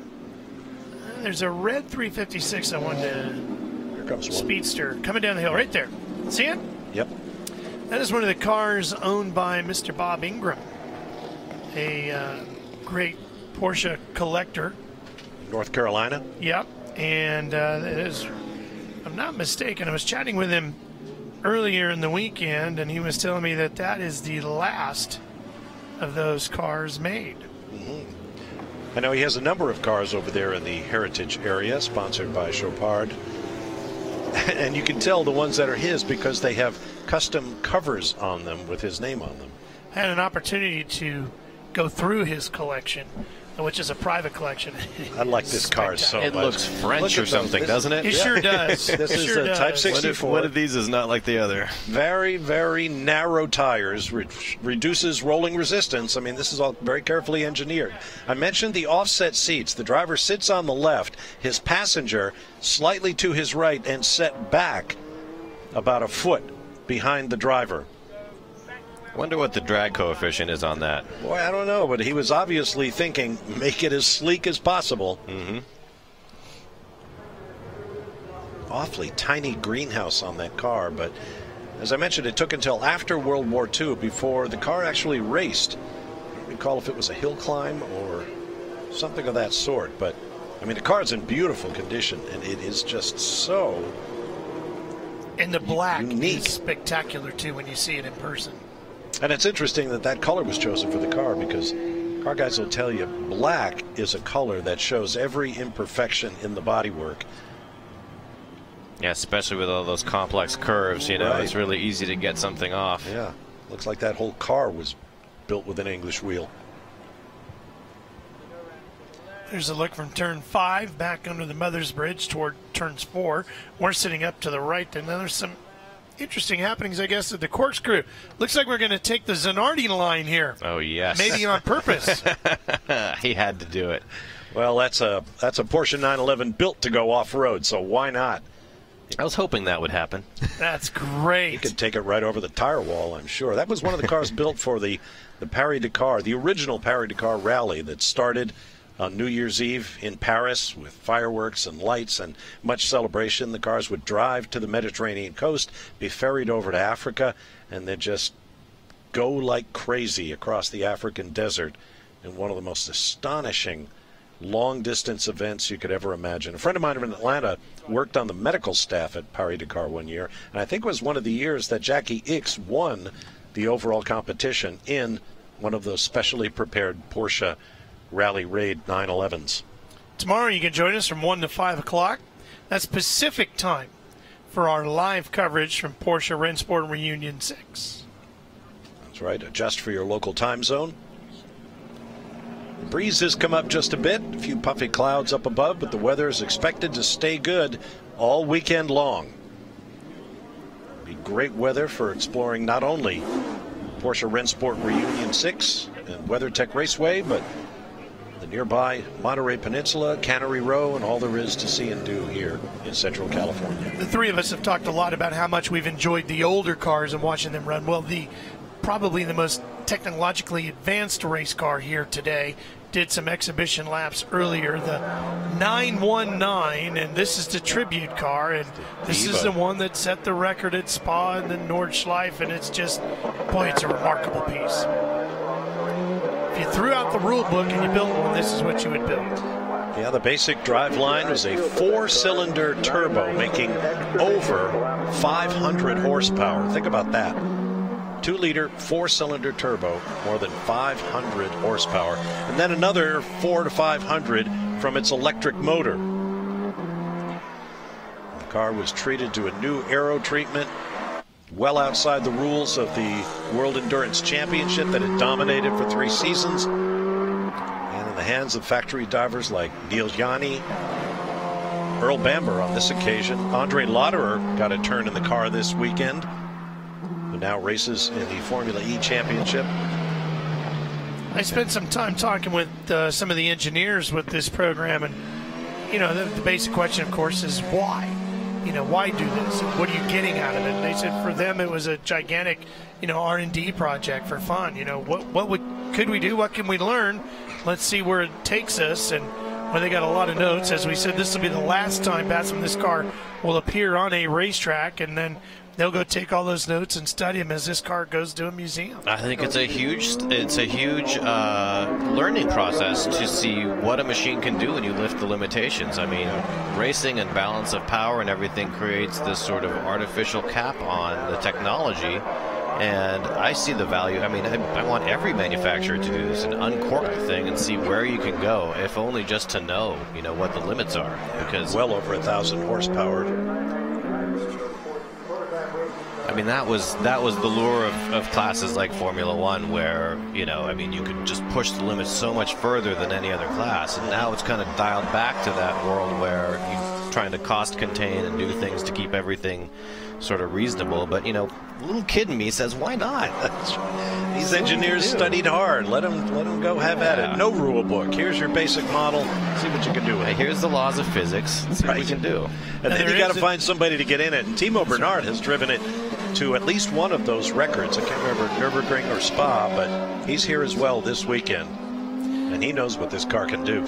There's a red 356 I wanted to... Here comes one. Speedster coming down the hill right there. See it? Yep. That is one of the cars owned by Mr. Bob Ingram, a great Porsche collector. North Carolina? Yep. And it is, if I'm not mistaken, I was chatting with him earlier in the weekend, and he was telling me that that is the last of those cars made. I know he has a number of cars over there in the Heritage area, sponsored by Chopard. And you can tell the ones that are his because they have custom covers on them with his name on them. I had an opportunity to go through his collection, which is a private collection. I like this car so much. It looks French or something, doesn't it? It sure does. This is sure a does. Type 64. One of these is not like the other. Very, very narrow tires, reduces rolling resistance. I mean, this is all very carefully engineered. I mentioned the offset seats. The driver sits on the left, his passenger slightly to his right and set back about a foot behind the driver. Wonder what the drag coefficient is on that. Boy, I don't know, but he was obviously thinking, make it as sleek as possible. Awfully tiny greenhouse on that car, but as I mentioned, it took until after World War II before the car actually raced. I don't recall if it was a hill climb or something of that sort, but I mean, the car's in beautiful condition, and it is just so And the black unique. is spectacular, too, when you see it in person. And it's interesting that that color was chosen for the car, because car guys will tell you black is a color that shows every imperfection in the bodywork. Yeah, especially with all those complex curves, you know, Right. it's really easy to get something off. Yeah, looks like that whole car was built with an English wheel. There's a look from turn 5 back under the Mother's Bridge toward turns 4. We're sitting up to the right, and then there's some interesting happenings, I guess, at the corkscrew. Looks like we're going to take the Zanardi line here. Oh, yes. Maybe on purpose. He had to do it. Well, that's a Porsche 911 built to go off-road, so why not? I was hoping that would happen. That's great. You could take it right over the tire wall, I'm sure. That was one of the cars built for the Paris-Dakar, the original Paris-Dakar rally that started on New Year's Eve in Paris with fireworks and lights and much celebration. The cars would drive to the Mediterranean coast, be ferried over to Africa, and then just go like crazy across the African desert in one of the most astonishing long-distance events you could ever imagine. A friend of mine in Atlanta worked on the medical staff at Paris-Dakar one year, and I think it was one of the years that Jackie Ickx won the overall competition in one of those specially prepared Porsche Rally Raid 911s. Tomorrow you can join us from 1 to 5 o'clock. That's Pacific time for our live coverage from Porsche Rennsport Reunion VI. That's right. Adjust for your local time zone. The breeze has come up just a bit. A few puffy clouds up above, but the weather is expected to stay good all weekend long. Be great weather for exploring not only Porsche Rennsport Reunion VI and WeatherTech Raceway, but the nearby Monterey Peninsula, Cannery Row, and all there is to see and do here in Central California. The three of us have talked a lot about how much we've enjoyed the older cars and watching them run. Well, probably the most technologically advanced race car here today did some exhibition laps earlier, the 919, and this is the tribute car, and this is the one that set the record at Spa and then Nordschleife, and it's just, boy, it's a remarkable piece. If you threw out the rule book and you built one, this is what you would build. Yeah, the basic drive line was a 4-cylinder turbo making over 500 horsepower. Think about that. 2-liter 4-cylinder turbo, more than 500 horsepower, and then another 400 to 500 from its electric motor. The car was treated to a new aero treatment, well outside the rules of the World Endurance Championship that it dominated for 3 seasons, and in the hands of factory divers like Neil Yanni, Earl Bamber on this occasion. Andre Lauderer got a turn in the car this weekend, who now races in the Formula E Championship. I spent some time talking with some of the engineers with this program, and the basic question, of course, is why? Why do this? And what are you getting out of it? And they said for them it was a gigantic, R&D project for fun. What could we do? What can we learn? Let's see where it takes us. And well, they got a lot of notes. As we said, this will be the last time Bassam, this car will appear on a racetrack, and then they'll go take all those notes and study them as this car goes to a museum. I think it's a huge learning process to see what a machine can do when you lift the limitations. I mean, racing and balance of power and everything creates this sort of artificial cap on the technology. And I see the value. I mean, I want every manufacturer to do this and uncork the thing and see where you can go, if only just to know, you know, what the limits are. Because well over 1,000 horsepower. I mean, that was the lure of classes like Formula One, where, you know, I mean, you could just push the limits so much further than any other class. And now it's kind of dialed back to that world where you're trying to cost contain and do things to keep everything sort of reasonable. But, you know, little kid in me says, why not? These engineers studied hard. Let them go have at it. No rule book. Here's your basic model. See what you can do with it. Here's the laws of physics. See what we can do. And then you got to find somebody to get in it. And Timo Bernard has driven it to at least one of those records. I can't remember Nürburgring or Spa, but he's here as well this weekend. And he knows what this car can do.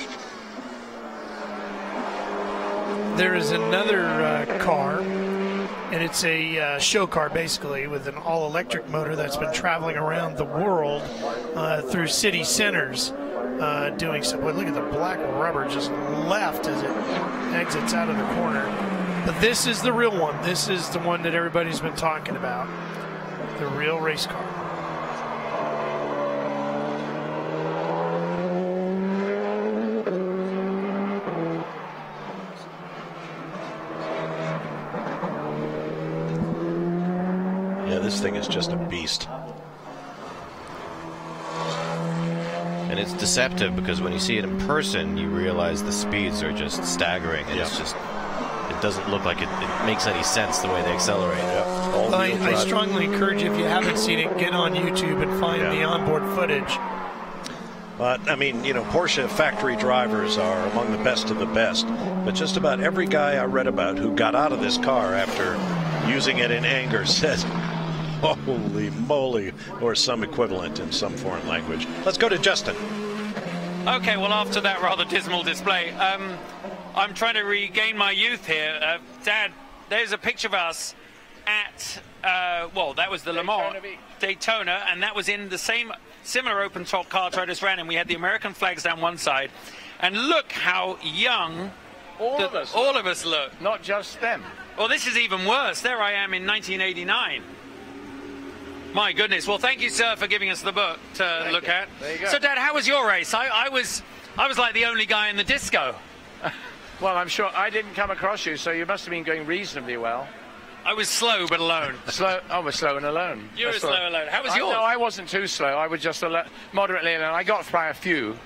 There is another car, and it's a show car basically with an all-electric motor that's been traveling around the world through city centers doing so. Boy, look at the black rubber just left as it exits out of the corner. But this is the real one. This is the one that everybody's been talking about, the real race car. This thing is just a beast. And it's deceptive because when you see it in person, you realize the speeds are just staggering. And it's just, it doesn't look like it makes any sense the way they accelerate. I strongly encourage you, if you haven't seen it, get on YouTube and find the onboard footage. But, I mean, you know, Porsche factory drivers are among the best of the best. But just about every guy I read about who got out of this car after using it in anger says, holy moly, or some equivalent in some foreign language. Let's go to Justin. Okay, well, after that rather dismal display, I'm trying to regain my youth here. Dad, there's a picture of us at, well, that was the Le Mans Daytona, and that was in the same similar open-top kart I just ran in. We had the American flags down one side, and look how young all of us look. Not just them. Well, this is even worse. There I am in 1989. My goodness. Well, thank you, sir, for giving us the book to look at. There you go. So, Dad, how was your race? I was like the only guy in the disco. Well, I'm sure I didn't come across you, so you must have been going reasonably well. I was slow but alone. I was slow and alone. You were slow alone. How was yours? No, I wasn't too slow. I was just moderately alone. I got by a few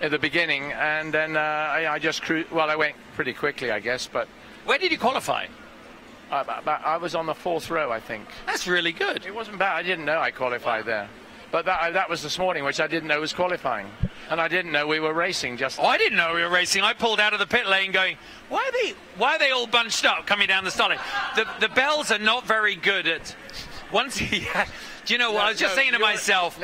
at the beginning, and then I just cruised. Well, I went pretty quickly, I guess. But where did you qualify? I was on the 4th row, I think. That's really good. It wasn't bad. I didn't know I qualified there. But that was this morning, which I didn't know was qualifying. And I didn't know we were racing. Just. Oh, I didn't know we were racing. I pulled out of the pit lane going, why are they all bunched up coming down the start lane? The bells are not very good at... Once he had... Do you know what? I was just saying to myself...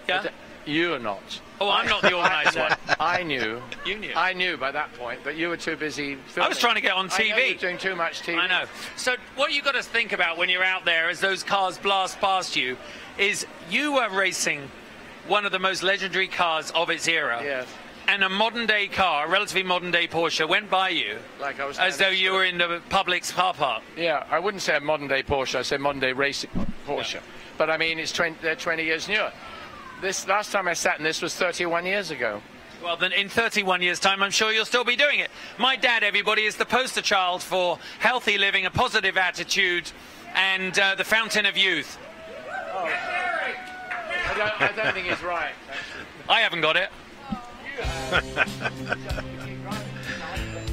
Yeah? You are not. Oh, I'm not the organised one. I knew. You knew. I knew by that point, but you were too busy filming. I was trying to get on TV. I know you're doing too much TV. I know. So what you've got to think about when you're out there as those cars blast past you is you are racing one of the most legendary cars of its era. Yes. And a modern-day car, a relatively modern-day Porsche, went by you like I was as though you were in the Publix car park. Yeah, I wouldn't say a modern-day Porsche. I say modern-day racing Porsche. Yeah. But, I mean, they're 20 years newer. This last time I sat in this was 31 years ago. Well, then in 31 years' time, I'm sure you'll still be doing it. My dad, everybody, is the poster child for healthy living, a positive attitude, and the fountain of youth. Oh. I don't think he's right. I haven't got it.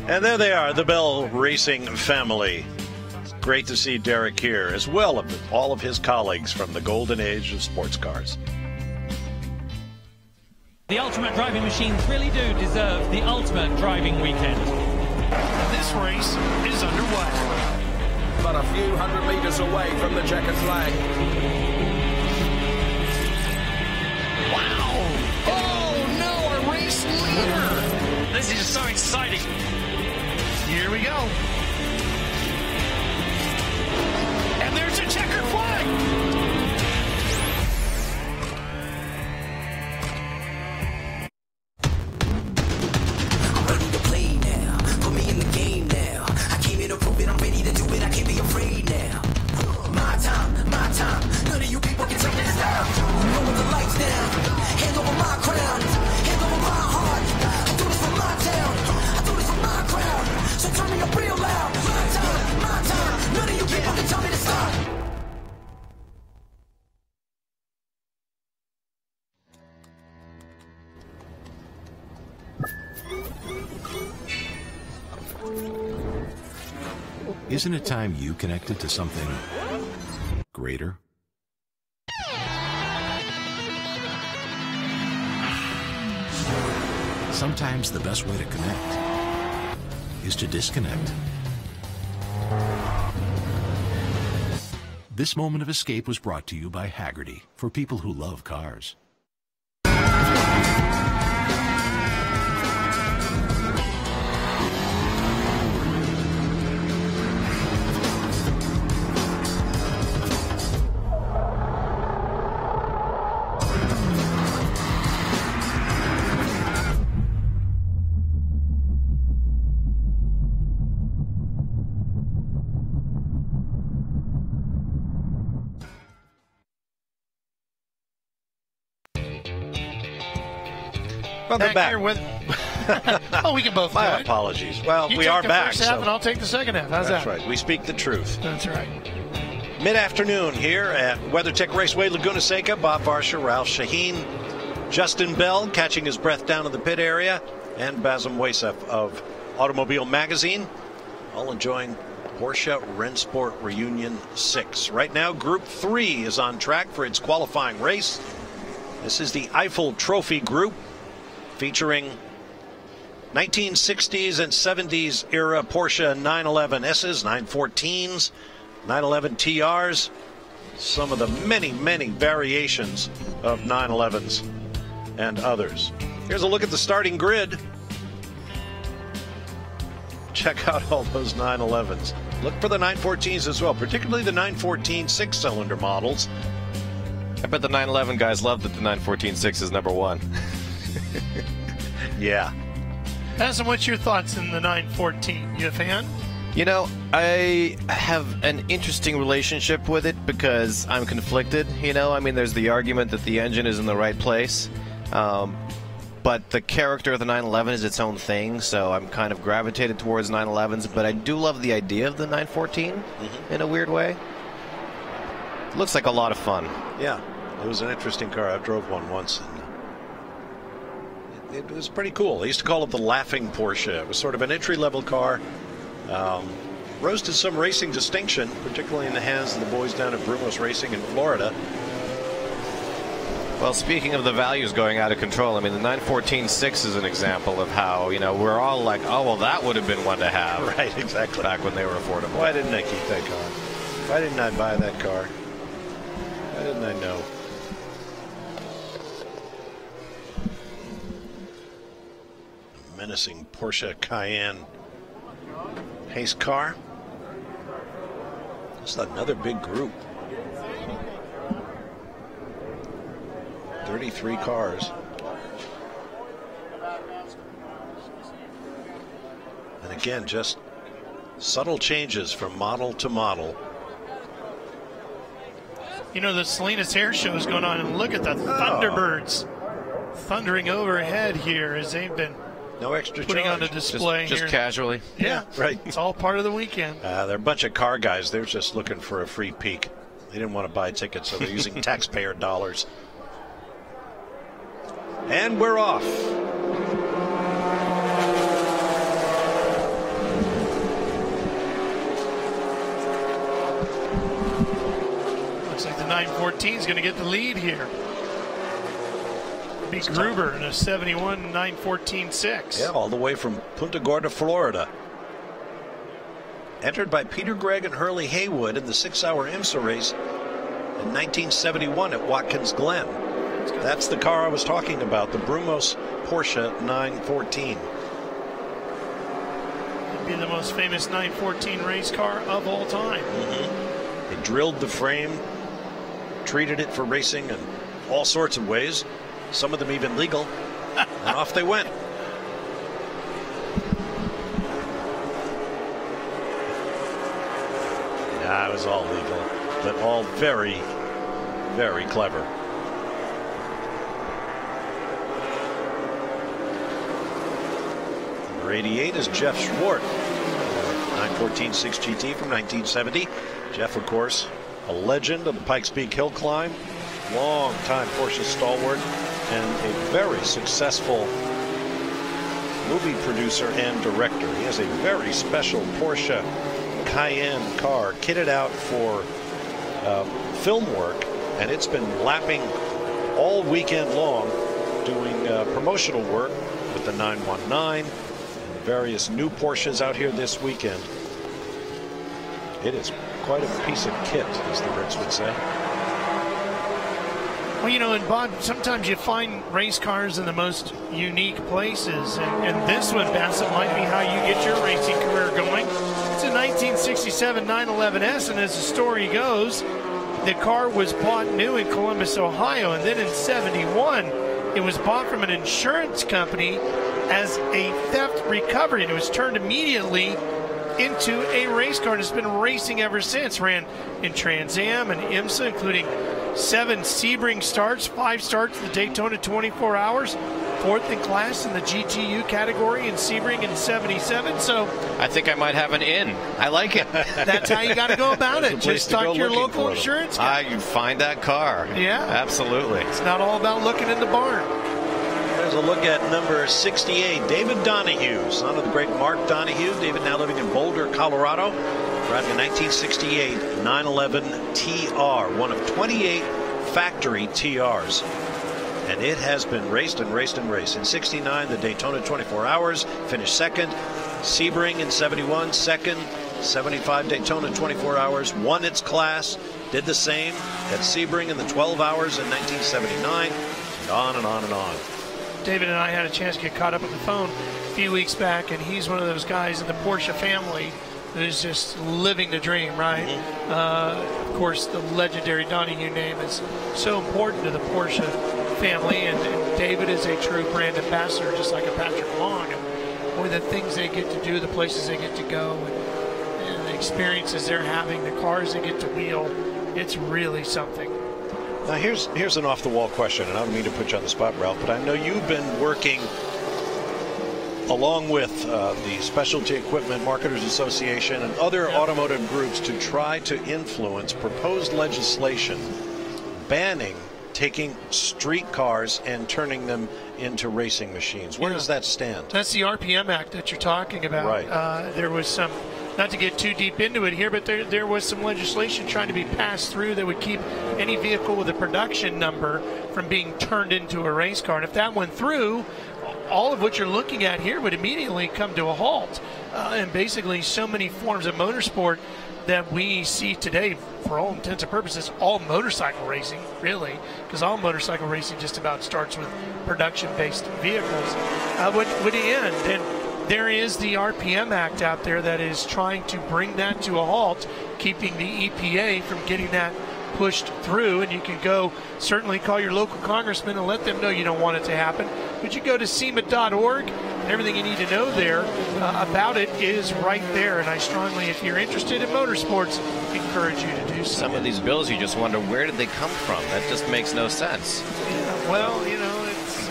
And there they are, the Bell Racing family. It's great to see Derrick here, as well as all of his colleagues from the golden age of sports cars. The ultimate driving machines really do deserve the ultimate driving weekend. This race is underway. But a few hundred meters away from the checkered flag. Wow! Oh no, a race leader! This is so exciting. Here we go. Isn't it time you connected to something greater? Sometimes the best way to connect is to disconnect. This moment of escape was brought to you by Haggerty, for people who love cars. Welcome back. Here with oh, we can both. My do it. apologies. Well, You we take are the back. First half and I'll take the second half. How's That's that? right. We speak the truth. That's right. Mid-afternoon here at WeatherTech Raceway, Laguna Seca. Bob Varsha, Ralph Shaheen, Justin Bell catching his breath down in the pit area, and Basim Wasef of Automobile Magazine, all enjoying Porsche Rennsport Reunion VI. Right now, Group 3 is on track for its qualifying race. This is the Eiffel Trophy Group, featuring 1960s and 70s era Porsche 911s, 914s, 911 TRs, some of the many, many variations of 911s and others. Here's a look at the starting grid. Check out all those 911s. Look for the 914s as well, particularly the 914 six-cylinder models. I bet the 911 guys love that the 914 6 is number one. Yeah. Basim, what's your thoughts in the 914? You a fan? You know, I have an interesting relationship with it because I'm conflicted. You know, I mean, there's the argument that the engine is in the right place, but the character of the 911 is its own thing, so I'm kind of gravitated towards 911s, but I do love the idea of the 914 in a weird way. It looks like a lot of fun. Yeah, it was an interesting car. I drove one once, and it was pretty cool. They used to call it the Laughing Porsche. It was sort of an entry-level car. Rose to some racing distinction, particularly in the hands of the boys down at Brumos Racing in Florida. Well, speaking of the values going out of control, I mean, the 914 6 is an example of how, you know, we're all like, oh, well, that would have been one to have. Right, exactly. Back when they were affordable. Why didn't I keep that car? Why didn't I buy that car? Why didn't I know? Menacing Porsche Cayenne pace car. It's another big group. 33 cars. And again, just subtle changes from model to model. You know, the Salinas Air Show is going on, and look at the Thunderbirds thundering overhead here as they've been no extra putting charge. on a display just here. Casually. Yeah, right. It's all part of the weekend. They're a bunch of car guys. They're just looking for a free peek. They didn't want to buy tickets, so they're using taxpayer dollars. And we're off. Looks like the 914 is going to get the lead here. Big Gruber in a 71 914 6. Yeah, all the way from Punta Gorda, Florida. Entered by Peter Gregg and Hurley Haywood in the 6-hour IMSA race in 1971 at Watkins Glen. That's the car I was talking about, the Brumos Porsche 914. It'd be the most famous 914 race car of all time. They drilled the frame, treated it for racing in all sorts of ways, some of them even legal, and off they went. Nah, it was all legal, but all very, very clever. Number 88 is Jeff Schwartz, 914 6 GT from 1970. Jeff, of course, a legend of the Pikes Peak Hill Climb, long-time Porsche stalwart, and a very successful movie producer and director. He has a very special Porsche Cayenne car kitted out for film work, and it's been lapping all weekend long doing promotional work with the 919 and the various new Porsches out here this weekend. It is quite a piece of kit, as the Brits would say. Well, you know, and Bob, sometimes you find race cars in the most unique places, and this one, Bassett, might be how you get your racing career going. It's a 1967 911S, and as the story goes, the car was bought new in Columbus, Ohio, and then in '71, it was bought from an insurance company as a theft recovery, and it was turned immediately into a race car, and it's been racing ever since. Ran in Trans Am and IMSA, including 7 Sebring starts, 5 starts in the Daytona 24 Hours, 4th in class in the GTU category in Sebring in '77. So I think I might have an in. I like it. That's how you got to go about it. Just talk to your local insurance guy. You find that car. Yeah. Absolutely. It's not all about looking in the barn. There's a look at number 68, David Donahue, son of the great Mark Donahue. David now living in Boulder, Colorado, driving a 1968 911 TR, one of 28 factory TRs. And it has been raced and raced and raced. In '69, the Daytona 24 Hours, finished second. Sebring in '71, second. '75 Daytona 24 Hours, won its class. Did the same at Sebring in the 12 Hours in 1979. And on and on and on. David and I had a chance to get caught up on the phone a few weeks back, and he's one of those guys in the Porsche family that is just living the dream, right? Mm-hmm. Of course, the legendary Donahue name is so important to the Porsche family, and David is a true brand ambassador, just like a Patrick Long. And boy, the things they get to do, the places they get to go, and the experiences they're having, the cars they get to wheel, it's really something. Now here's an off-the-wall question, and I don't mean to put you on the spot, Ralph, but I know you've been working along with the Specialty Equipment Marketers Association and other automotive groups to try to influence proposed legislation banning taking street cars and turning them into racing machines. Where does that stand? That's the RPM Act that you're talking about. Right. There was some, not to get too deep into it here, but there was some legislation trying to be passed through that would keep any vehicle with a production number from being turned into a race car. And if that went through, all of what you're looking at here would immediately come to a halt. And basically so many forms of motorsport that we see today, for all intents and purposes, all motorcycle racing, really, because all motorcycle racing just about starts with production-based vehicles, would end. And there is the RPM Act out there that is trying to bring that to a halt, keeping the EPA from getting that pushed through. And you can go certainly call your local congressman and let them know you don't want it to happen. But you go to SEMA.org, and everything you need to know there about it is right there. And I strongly, if you're interested in motorsports, encourage you to do so. Some of these bills, you just wonder, where did they come from? That just makes no sense. Yeah, well, you know, it's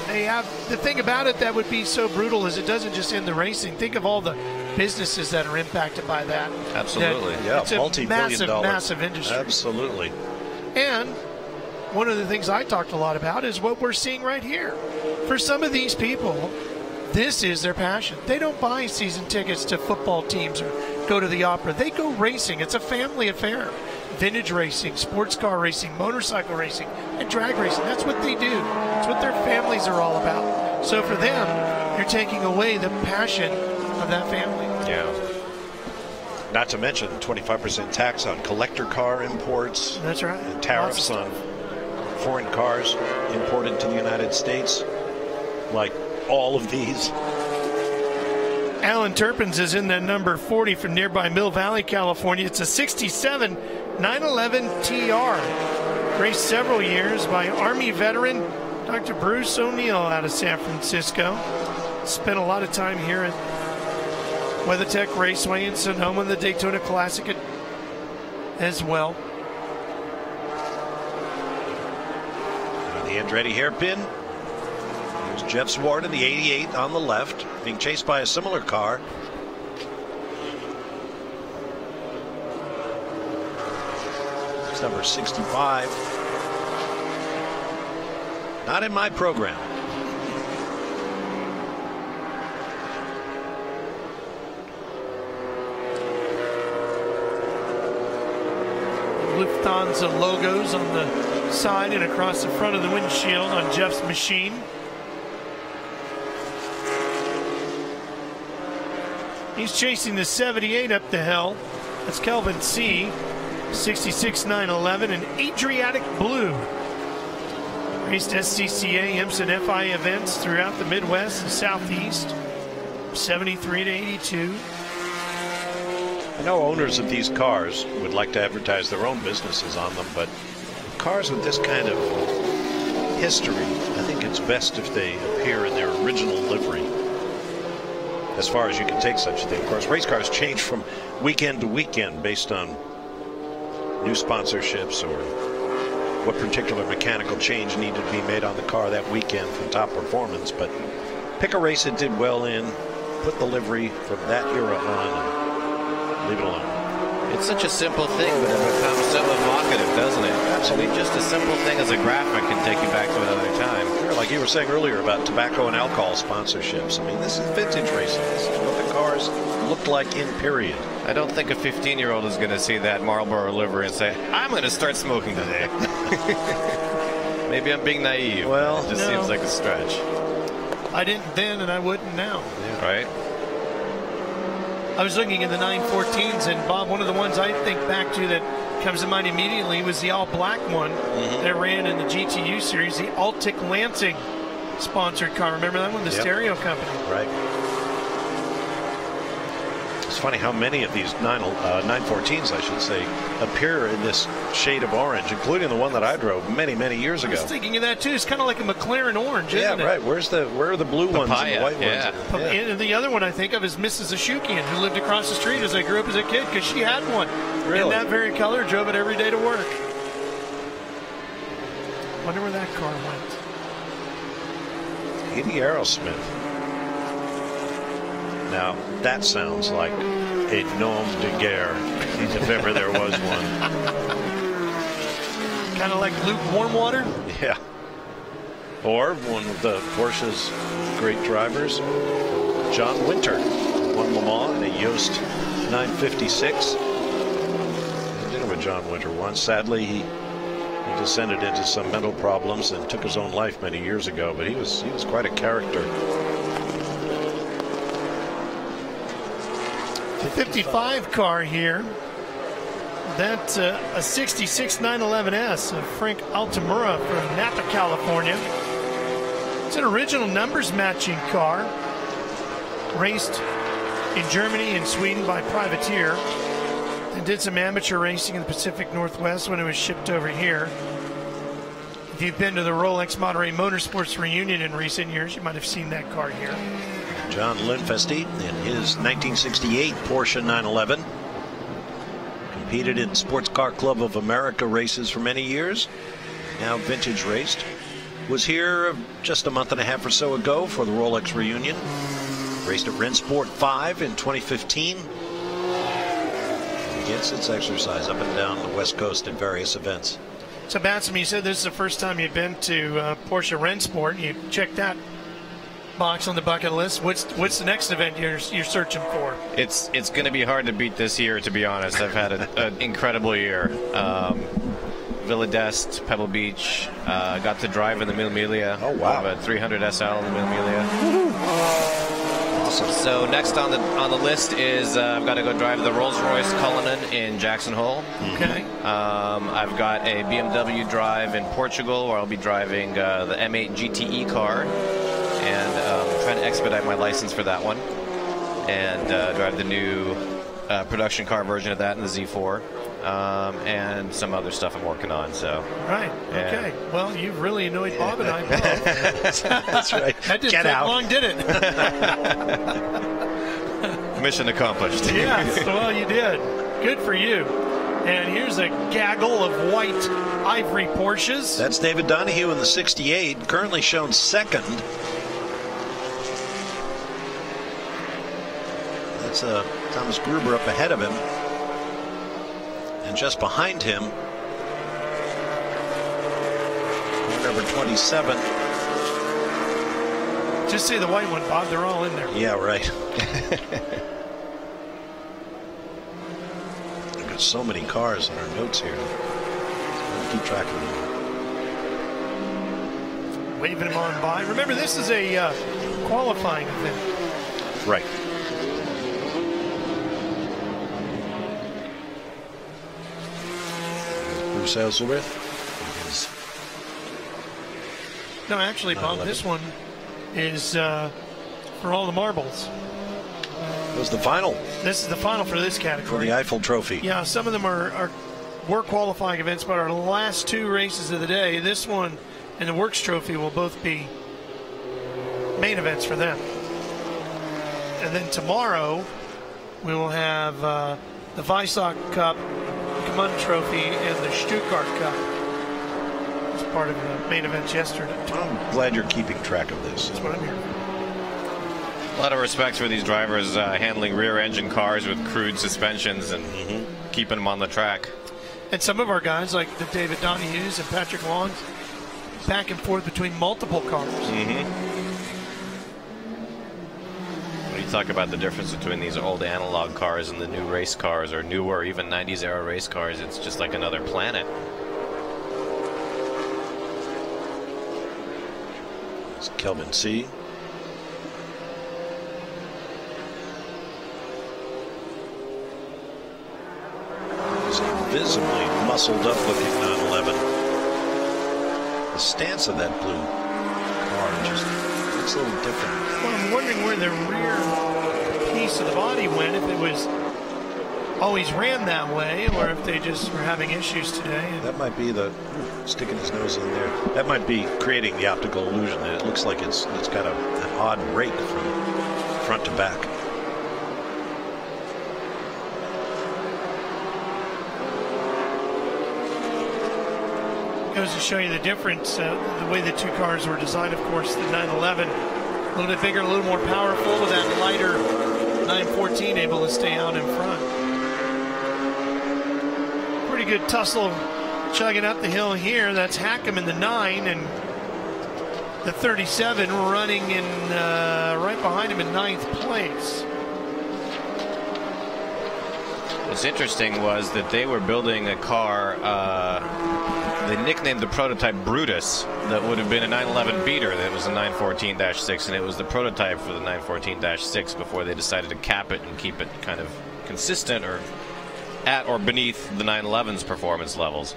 they have the thing about it that would be so brutal is it doesn't just end the racing. Think of all the businesses that are impacted by that. Absolutely. It's a multi-billion dollar massive industry. Absolutely. And one of the things I talked a lot about is what we're seeing right here. For some of these people, this is their passion. They don't buy season tickets to football teams or go to the opera. They go racing. It's a family affair. Vintage racing, sports car racing, motorcycle racing, and drag racing. That's what they do. It's what their families are all about. So for them, you're taking away the passion of that family. Yeah. Not to mention 25% tax on collector car imports. That's right. And tariffs on foreign cars imported to the United States, like all of these. Alan Turpins is in that number 40 from nearby Mill Valley, California. It's a 67 911 TR. Raced several years by Army veteran Dr. Bruce O'Neill out of San Francisco. Spent a lot of time here at WeatherTech Raceway in Sonoma, the Daytona Classic as well. The Andretti hairpin. Here's Jeff Swart in the 88 on the left, being chased by a similar car. It's number 65. Not in my program. Lufthansa logos on the side and across the front of the windshield on Jeff's machine. He's chasing the 78 up the hill. That's Kelvin C. 66-911 in Adriatic Blue. Raced SCCA, IMSA, and FI events throughout the Midwest and Southeast. 73 to 82. I know owners of these cars would like to advertise their own businesses on them, but cars with this kind of history, I think it's best if they appear in their original livery. As far as you can take such a thing. Of course, race cars change from weekend to weekend based on new sponsorships or what particular mechanical change needed to be made on the car that weekend for top performance. But pick a race it did well in, put the livery from that era on, and leave it alone. It's such a simple thing, but it becomes so evocative, doesn't it? Absolutely. I mean, just a simple thing as a graphic can take you back to another time. Sure, like you were saying earlier about tobacco and alcohol sponsorships. I mean, this is vintage racing. This is what the cars looked like in period. I don't think a 15-year-old is going to see that Marlboro livery and say, I'm going to start smoking today. Maybe I'm being naive. Well, it just seems like a stretch. I didn't then, and I wouldn't now. Yeah. Right? I was looking at the 914s, and Bob, one of the ones I think back to that comes to mind immediately was the all-black one that ran in the GTU series, the Altic Lansing sponsored car. Remember that one? The stereo company. Right. It's funny how many of these 914s, I should say, appear in this shade of orange, including the one that I drove many, many years ago. I was thinking of that too. It's kind of like a McLaren orange, isn't it? Yeah, right. Where are the blue ones and the white ones? And the other one I think of is Mrs. Ashukian, who lived across the street as I grew up as a kid, because she had one in that very color, drove it every day to work. Wonder where that car went. Edie Aerosmith. Now, that sounds like a nom de guerre, if ever there was one. Kind of like Luke Warmwater? Yeah. Or one of the Porsche's great drivers, John Winter, won Le Mans in a Yost 956. I did it with John Winter once. Sadly, he descended into some mental problems and took his own life many years ago, but he was quite a character. The 55 car here, that's a 66 911S of Frank Altamura from Napa, California. It's an original numbers matching car, raced in Germany and Sweden by Privateer, and did some amateur racing in the Pacific Northwest when it was shipped over here. If you've been to the Rolex Monterey Motorsports Reunion in recent years, you might have seen that car here. John Lindfesti in his 1968 Porsche 911. Competed in Sports Car Club of America races for many years. Now vintage raced. Was here just a month and a half or so ago for the Rolex Reunion. Raced at Rennsport 5 in 2015. And gets its exercise up and down the West Coast at various events. So, Batson, you said this is the first time you've been to Porsche Rennsport. You checked that box on the bucket list. What's the next event you're searching for? It's going to be hard to beat this year, to be honest. I've had an incredible year. Villa d'Este, Pebble Beach, got to drive in the Mille Miglia. Oh wow! A 300 SL in the Mille Miglia. Awesome. So next on the list is I've got to go drive the Rolls-Royce Cullinan in Jackson Hole. Okay. I've got a BMW drive in Portugal where I'll be driving the M8 GTE car. And trying to expedite my license for that one, and drive the new production car version of that in the Z4, and some other stuff I'm working on. So right, okay. Well, you've really annoyed Bob and I both. That's right. That didn't take long, did it? Mission accomplished. Yes, well, you did. Good for you. And here's a gaggle of white ivory Porsches. That's David Donahue in the 68, currently shown second. Thomas Gruber up ahead of him, and just behind him, number 27. Just say the white one, Bob. They're all in there. Yeah, right. We've got so many cars in our notes here. keep track of them. Waving him on by. Remember, this is a qualifying event. Right. Bruce Ellsworth. No, actually, Bob, this one is for all the marbles. It was the final. This is the final for this category. For the Eiffel Trophy. Yeah, some of them were qualifying events, but our last two races of the day, this one and the Works Trophy, will both be main events for them. And then tomorrow, we will have the Weissach Cup, Commentator Trophy, and the Stuttgart Cup. It's part of the main events yesterday. I'm glad you're keeping track of this. That's what I'm here. A lot of respect for these drivers handling rear-engine cars with crude suspensions and keeping them on the track. And some of our guys, like the David Donahues and Patrick Longs, back and forth between multiple cars. When you talk about the difference between these old analog cars and the new race cars, or newer, even 90s era race cars, it's just like another planet. It's Kelvin C. It's visibly muscled up looking 911. The stance of that blue car just looks a little different. Well, I'm wondering where the rear piece of the body went, if it was always ran that way, or if they just were having issues today. That might be the sticking his nose in there. That might be creating the optical illusion that it looks like it's got an odd rake from front to back. Goes to show you the difference, the way the two cars were designed. Of course, the 911 a little bit bigger, a little more powerful, with that lighter 914 able to stay out in front. Pretty good tussle chugging up the hill here. That's Hackham in the 9, and the 37 running in right behind him in 9th place. What's interesting was that they were building a car, they nicknamed the prototype Brutus, that would have been a 911 beater. That was a 914-6, and it was the prototype for the 914-6 before they decided to cap it and keep it kind of consistent or at or beneath the 911's performance levels.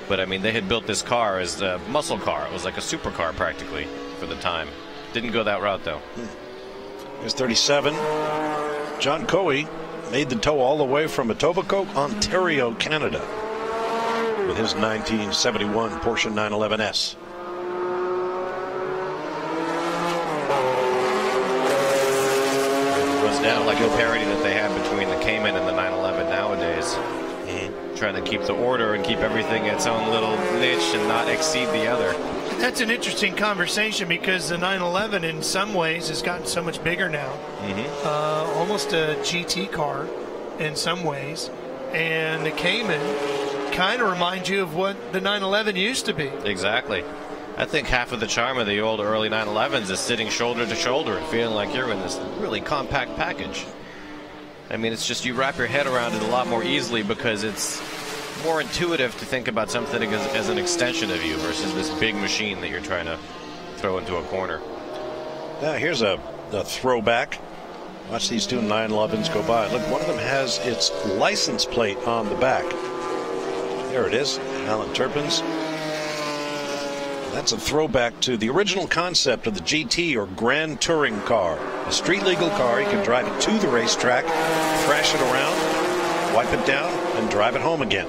But I mean, they had built this car as a muscle car. It was like a supercar practically for the time. Didn't go that route though. Here's 37. John Coey made the tow all the way from Etobicoke, Ontario, Canada, with his 1971 Porsche 911S. It runs down like a parody that they have between the Cayman and the 911 nowadays. Trying to keep the order and keep everything its own little niche and not exceed the other. That's an interesting conversation, because the 911 in some ways has gotten so much bigger now. Almost a GT car in some ways. And the Cayman kind of reminds you of what the 911 used to be. Exactly. I think half of the charm of the old early 911s is sitting shoulder to shoulder and feeling like you're in this really compact package. I mean, it's just you wrap your head around it a lot more easily because it's more intuitive to think about something as an extension of you versus this big machine that you're trying to throw into a corner. Now here's a throwback. Watch these two 911s go by. Look, one of them has its license plate on the back. There it is, Alan Turpin's. That's a throwback to the original concept of the GT, or Grand Touring car. A street legal car. You can drive it to the racetrack, thrash it around, wipe it down, and drive it home again.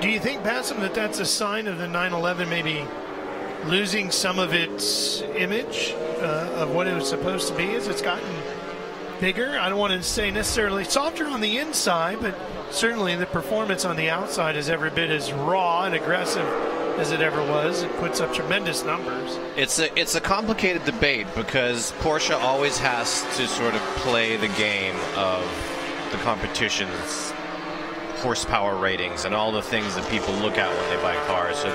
Do you think, Bassam, that that's a sign of the 911 maybe losing some of its image of what it was supposed to be as it's gotten bigger? I don't want to say necessarily softer on the inside, but certainly the performance on the outside is every bit as raw and aggressive as it ever was. It puts up tremendous numbers. It's a complicated debate because Porsche always has to sort of play the game of the competition's horsepower ratings and all the things that people look at when they buy cars. So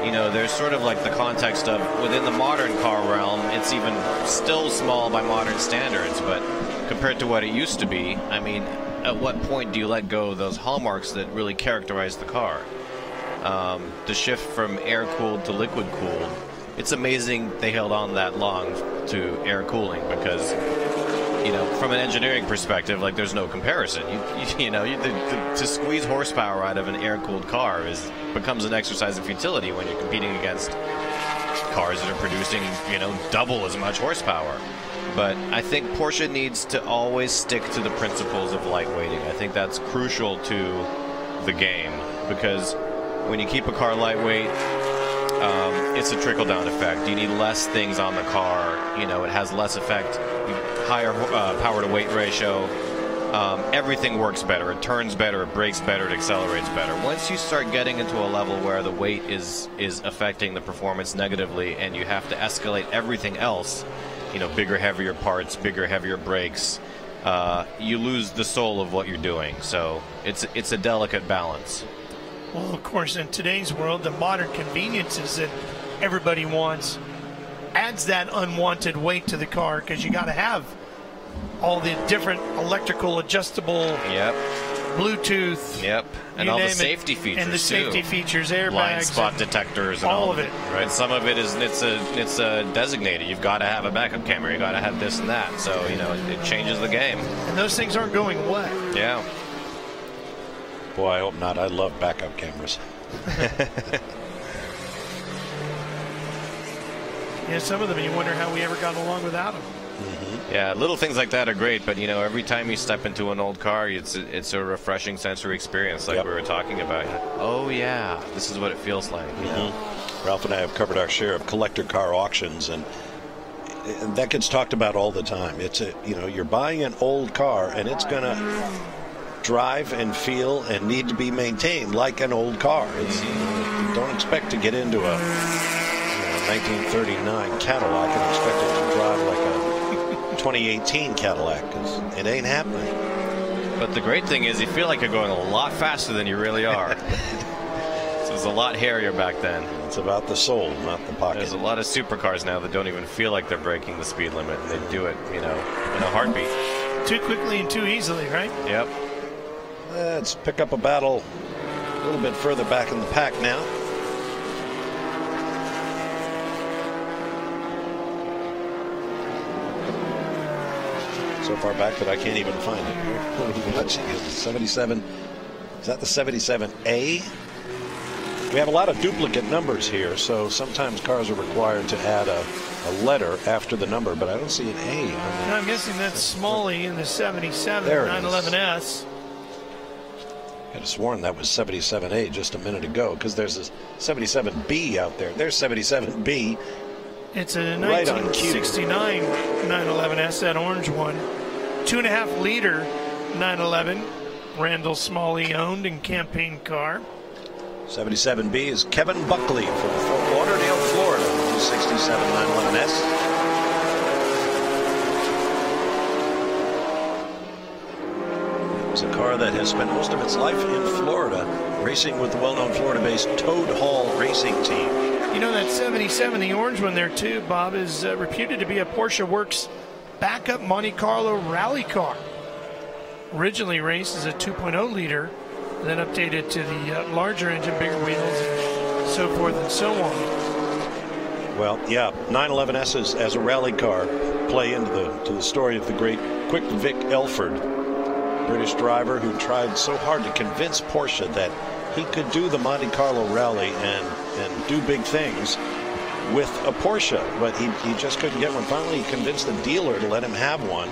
You know, there's sort of like the context of within the modern car realm, it's even still small by modern standards, but compared to what it used to be, I mean, at what point do you let go of those hallmarks that really characterize the car? The shift from air-cooled to liquid-cooled, it's amazing they held on that long to air cooling because, you know, from an engineering perspective, like there's no comparison. To squeeze horsepower out of an air-cooled car becomes an exercise in futility when you're competing against cars that are producing, you know, double as much horsepower. But I think Porsche needs to always stick to the principles of lightweighting. I think that's crucial to the game because when you keep a car lightweight, it's a trickle-down effect. You need less things on the car. You know, it has less effect, higher power-to-weight ratio. Everything works better. It turns better. It brakes better. It accelerates better. Once you start getting into a level where the weight is affecting the performance negatively, and you have to escalate everything else, you know, bigger, heavier parts, bigger, heavier brakes, you lose the soul of what you're doing. So it's a delicate balance. Well, of course, in today's world, the modern conveniences that everybody wants adds that unwanted weight to the car because you got to have all the different electrical adjustable, Bluetooth, and all the safety features and the safety features, airbags, blind spot detectors, and all of it. Right, some of it is it's designated. You've got to have a backup camera. You got to have this and that. So you know it changes the game. And those things aren't going away. Yeah. Boy, I hope not. I love backup cameras. Yeah, some of them you wonder how we ever got along without them. Yeah, little things like that are great, but you know, every time you step into an old car, it's a refreshing sensory experience, like we were talking about. Oh yeah, this is what it feels like. You know? Ralph and I have covered our share of collector car auctions, and that gets talked about all the time. It's you're buying an old car, and it's gonna drive and feel and need to be maintained like an old car. It's, you don't expect to get into a 1939 Cadillac and expect it to drive like a 2018 Cadillac, because it ain't happening. But the great thing is you feel like you're going a lot faster than you really are. So it's a lot hairier back then. It's about the soul, not the pocket. There's a lot of supercars now that don't even feel like they're breaking the speed limit. They do it, you know, in a heartbeat. Too quickly and too easily, right? Yep. Let's pick up a battle a little bit further back in the pack now. So far back that I can't even find it. Let's see, 77. Is that the 77A? We have a lot of duplicate numbers here, so sometimes cars are required to add a letter after the number, but I don't see an A. No, I'm guessing that's Smalley in the 77 there 911S. I could have sworn that was 77A just a minute ago, because there's a 77B out there. There's 77B. It's a right 1969 911S, that orange one. 2.5 liter 911, Randall Smalley owned and campaign car. 77B is Kevin Buckley from Fort Lauderdale, Florida. 267 911S. It's a car that has spent most of its life in Florida, racing with the well-known Florida-based Toad Hall racing team. You know, that 77, the orange one there too, Bob, is reputed to be a Porsche Works backup Monte Carlo rally car. Originally raced as a 2.0 liter, then updated to the larger engine, bigger wheels, and so forth and so on. Well, yeah, 911S's as a rally car play into the story of the great Quick Vic Elford, British driver who tried so hard to convince Porsche that he could do the Monte Carlo rally and do big things with a Porsche, but he just couldn't get one. Finally, he convinced the dealer to let him have one,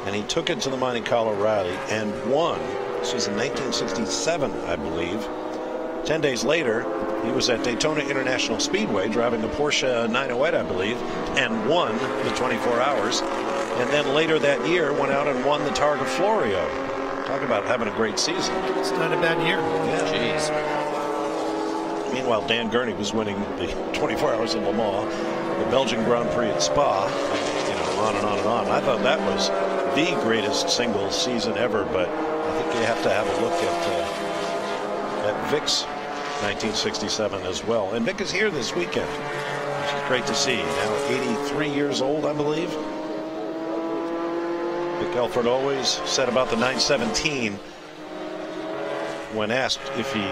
and he took it to the Monte Carlo rally and won. This was in 1967, I believe. 10 days later, he was at Daytona International Speedway driving a Porsche 908, I believe, and won the 24 hours. And then later that year, went out and won the Targa Florio. Talk about having a great season. It's not a bad year. Yeah. Jeez. Meanwhile, Dan Gurney was winning the 24 Hours of Le Mans, the Belgian Grand Prix at Spa, on and on and on. I thought that was the greatest single season ever, but I think you have to have a look at Vic's 1967 as well. And Vic is here this weekend, which is great to see. Now 83 years old, I believe. Vic Elford always said about the 917, when asked if he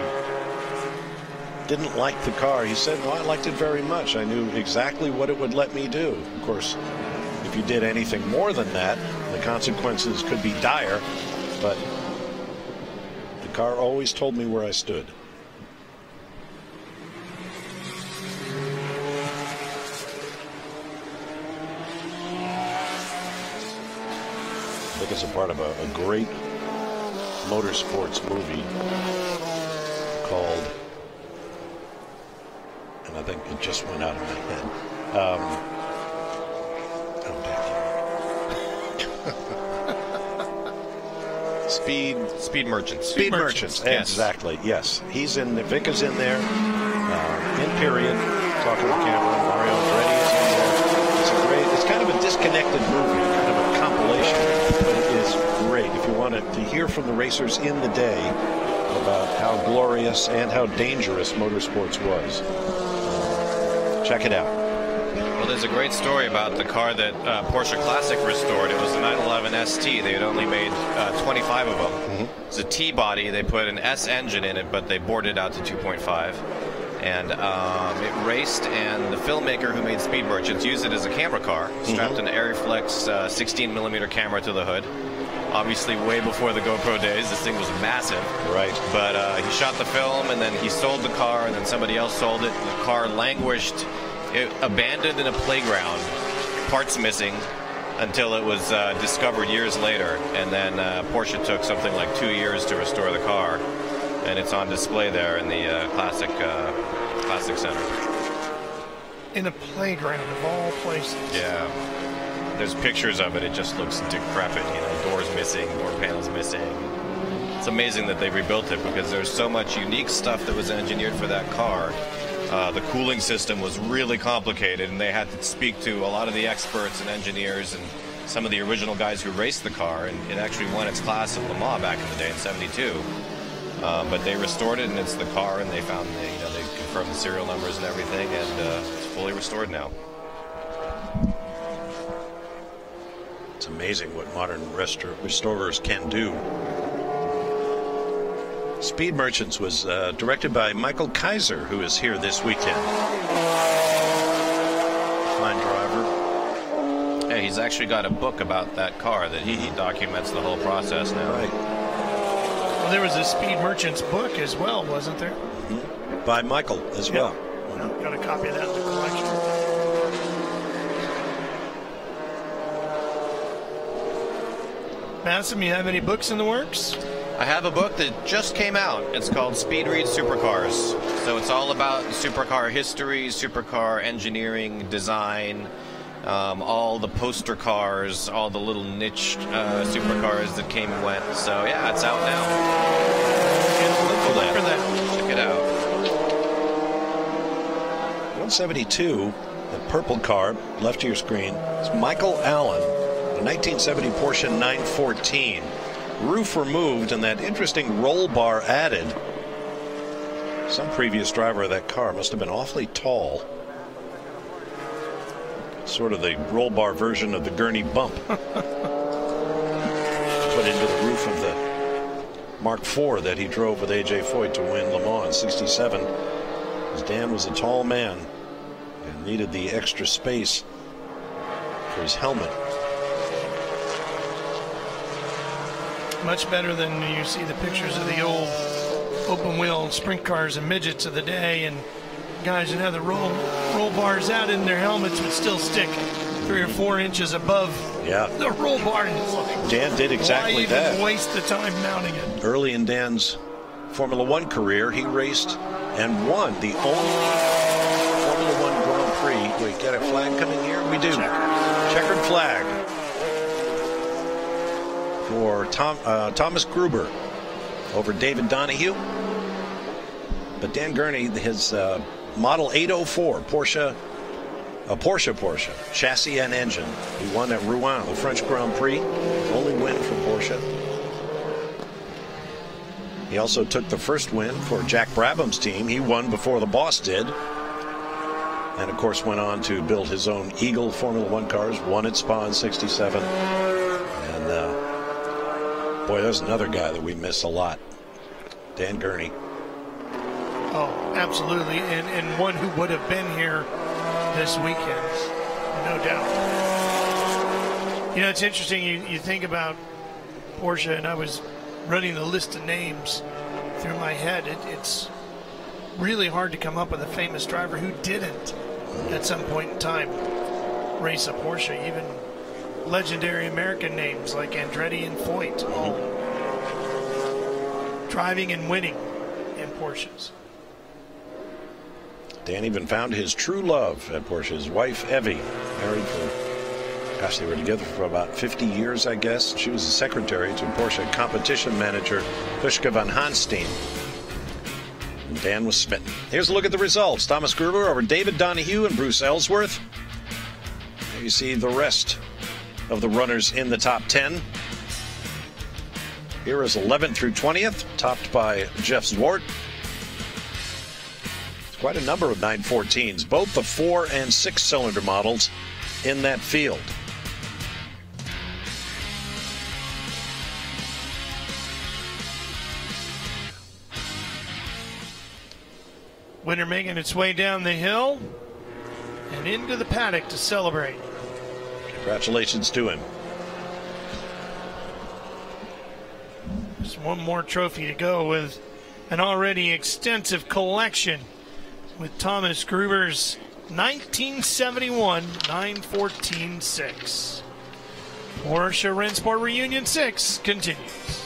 didn't like the car, he said, "No, I liked it very much. I knew exactly what it would let me do." Of course, if you did anything more than that, the consequences could be dire, but the car always told me where I stood. I think it's a part of a great motorsports movie called, and I think it just went out of my head. Speed Merchants. Speed Merchants. Yes. Exactly. Yes, he's in. Vic is in there. In period, talking to the camera. Mario Andretti is in there. It's a great. It's kind of a disconnected movie, kind of a compilation, but it is great. If you wanted to hear from the racers in the day about how glorious and how dangerous motorsports was, check it out. Well, there's a great story about the car that Porsche Classic restored. It was a 911 ST. They had only made 25 of them. It's a T-body. They put an S engine in it, but they bored it out to 2.5. And it raced, and the filmmaker who made Speed Merchants used it as a camera car, strapped an Aeroflex 16mm camera to the hood. Obviously, way before the GoPro days, this thing was massive. Right. But he shot the film, and then he sold the car, and then somebody else sold it. And the car languished, abandoned in a playground, parts missing, until it was discovered years later. And then Porsche took something like 2 years to restore the car, and it's on display there in the Classic Center. In a playground of all places. Yeah. There's pictures of it. It just looks decrepit. You know, doors missing, door panels missing. It's amazing that they rebuilt it because there's so much unique stuff that was engineered for that car. The cooling system was really complicated, and they had to speak to a lot of the experts and engineers and some of the original guys who raced the car, and it actually won its class at Le Mans back in the day in '72. But they restored it, and it's the car, and they found, they confirmed the serial numbers and everything, and it's fully restored now. It's amazing what modern restorers can do. Speed Merchants was directed by Michael Kaiser, who is here this weekend. Fine driver. Yeah, he's actually got a book about that car that he documents the whole process now. Right. Well, there was a Speed Merchants book as well, wasn't there? By Michael as well. No, got a copy of that in the collection. Madison, you have any books in the works? I have a book that just came out. It's called Speed Reads Supercars. So it's all about supercar history, supercar engineering, design, all the poster cars, all the little niche supercars that came and went. So yeah, it's out now. Look for that. Check it out. 172, the purple car, left of your screen, it's Michael Allen, a 1970 Porsche 914. Roof removed and that interesting roll bar added. Some previous driver of that car must have been awfully tall. Sort of the roll bar version of the gurney bump. Put into the roof of the Mark IV that he drove with A.J. Foyt to win Le Mans in '67. Because Dan was a tall man and needed the extra space for his helmet. Much better than you see the pictures of the old open wheel sprint cars and midgets of the day, and guys that have the roll bars out in their helmets would still stick 3 or 4 inches above the roll bar. Like, Dan did exactly that. Why even waste the time mounting it? Early in Dan's Formula One career, he raced and won the only Formula One Grand Prix. Wait, got a flag coming here? We do. Checkered flag for Thomas Gruber over David Donahue. But Dan Gurney, his Model 804 Porsche, Porsche, chassis and engine. He won at Rouen, the French Grand Prix. Only win for Porsche. He also took the first win for Jack Brabham's team. He won before the boss did. And, of course, went on to build his own Eagle Formula One cars, won at Spa in '67. And, boy, there's another guy that we miss a lot, Dan Gurney. Oh, absolutely. And one who would have been here this weekend, no doubt. You know, it's interesting. You think about Porsche, and I was running the list of names through my head. It's really hard to come up with a famous driver who didn't, at some point in time, race a Porsche. Even legendary American names like Andretti and Foyt, all driving and winning in Porsches. Dan even found his true love at Porsche. His wife, Evie, married for, gosh, they were together for about 50 years, I guess. She was the secretary to Porsche competition manager Huschke van Hansteen. And Dan was smitten. Here's a look at the results. Thomas Gruber over David Donahue and Bruce Ellsworth. There you see the rest of the runners in the top 10. Here is 11th through 20th, topped by Jeff Zwart. Quite a number of 914s, both the 4- and 6-cylinder models in that field. Winner making its way down the hill and into the paddock to celebrate. Congratulations to him. Just one more trophy to go with an already extensive collection with Thomas Gruber's 1971 914-6. Porsche Rennsport Reunion 6 continues.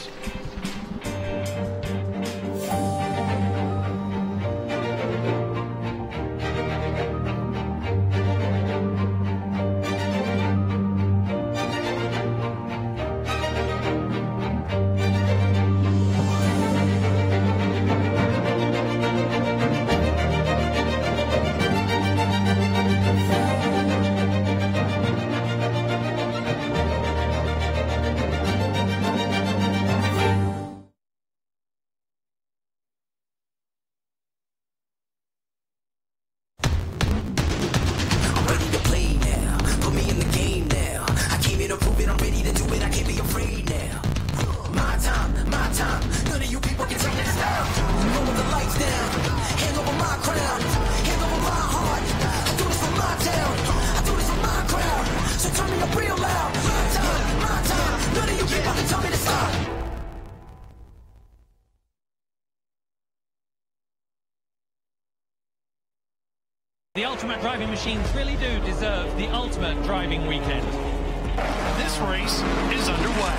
The ultimate driving machines really do deserve the ultimate driving weekend. This race is underway.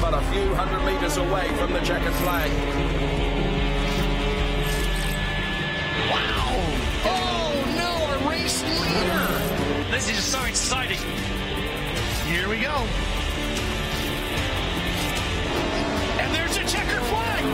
But a few hundred meters away from the checkered flag. Wow! Oh no, a race leader! This is so exciting. Here we go. And there's a checkered flag!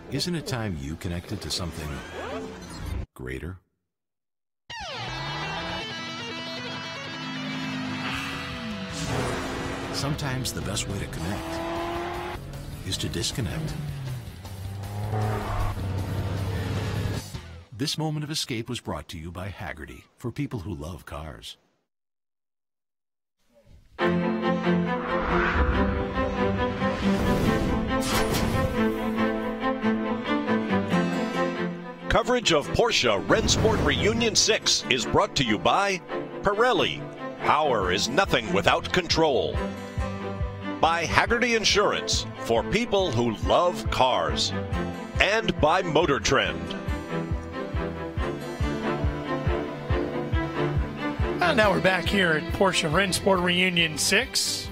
Isn't it time you connected to something greater? Sometimes the best way to connect is to disconnect. This moment of escape was brought to you by Haggerty, for people who love cars. Coverage of Porsche Rennsport Reunion 6 is brought to you by Pirelli. Power is nothing without control. by Haggerty Insurance, for people who love cars, and by Motor Trend. Well, now we're back here at Porsche Rennsport Reunion 6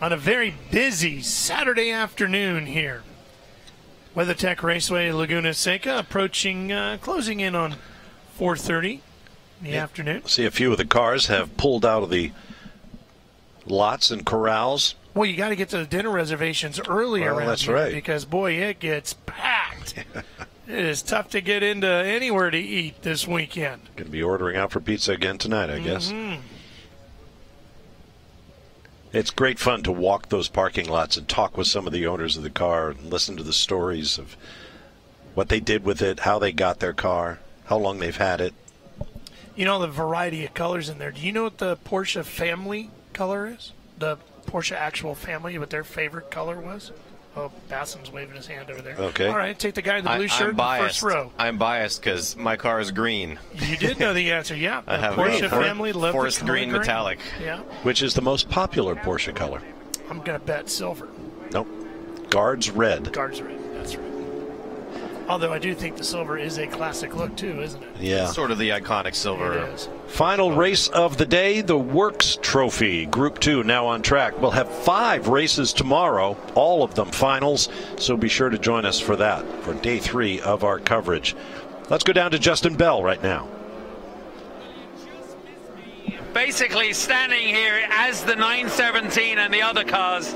on a very busy Saturday afternoon here. WeatherTech Raceway, Laguna Seca, approaching, closing in on 4:30 in the afternoon. See, a few of the cars have pulled out of the lots and corrals. Well, you got to get to the dinner reservations early around that's here right. because, boy, it gets packed. It is tough to get into anywhere to eat this weekend. Going to be ordering out for pizza again tonight, I guess. It's great fun to walk those parking lots and talk with some of the owners of the car and listen to the stories of what they did with it, how they got their car, how long they've had it. You know the variety of colors in there. Do you know what the Porsche family color is? The Porsche actual family, what their favorite color was? Oh, Bassam's waving his hand over there. Okay. All right, take the guy in the blue shirt in the first row. I'm biased because my car is green. You did know the answer, yeah. I have Porsche family loved forest the color green metallic. Yeah. Which is the most popular Porsche color? I'm going to bet silver. Nope. Guards red. Guards red, that's right. Although I do think the silver is a classic look too, isn't it? Yeah. Sort of the iconic silver. It is. Final race of the day, the Works Trophy. Group 2 now on track. We'll have 5 races tomorrow, all of them finals, so be sure to join us for that, for day 3 of our coverage. Let's go down to Justin Bell right now. Basically standing here as the 917 and the other cars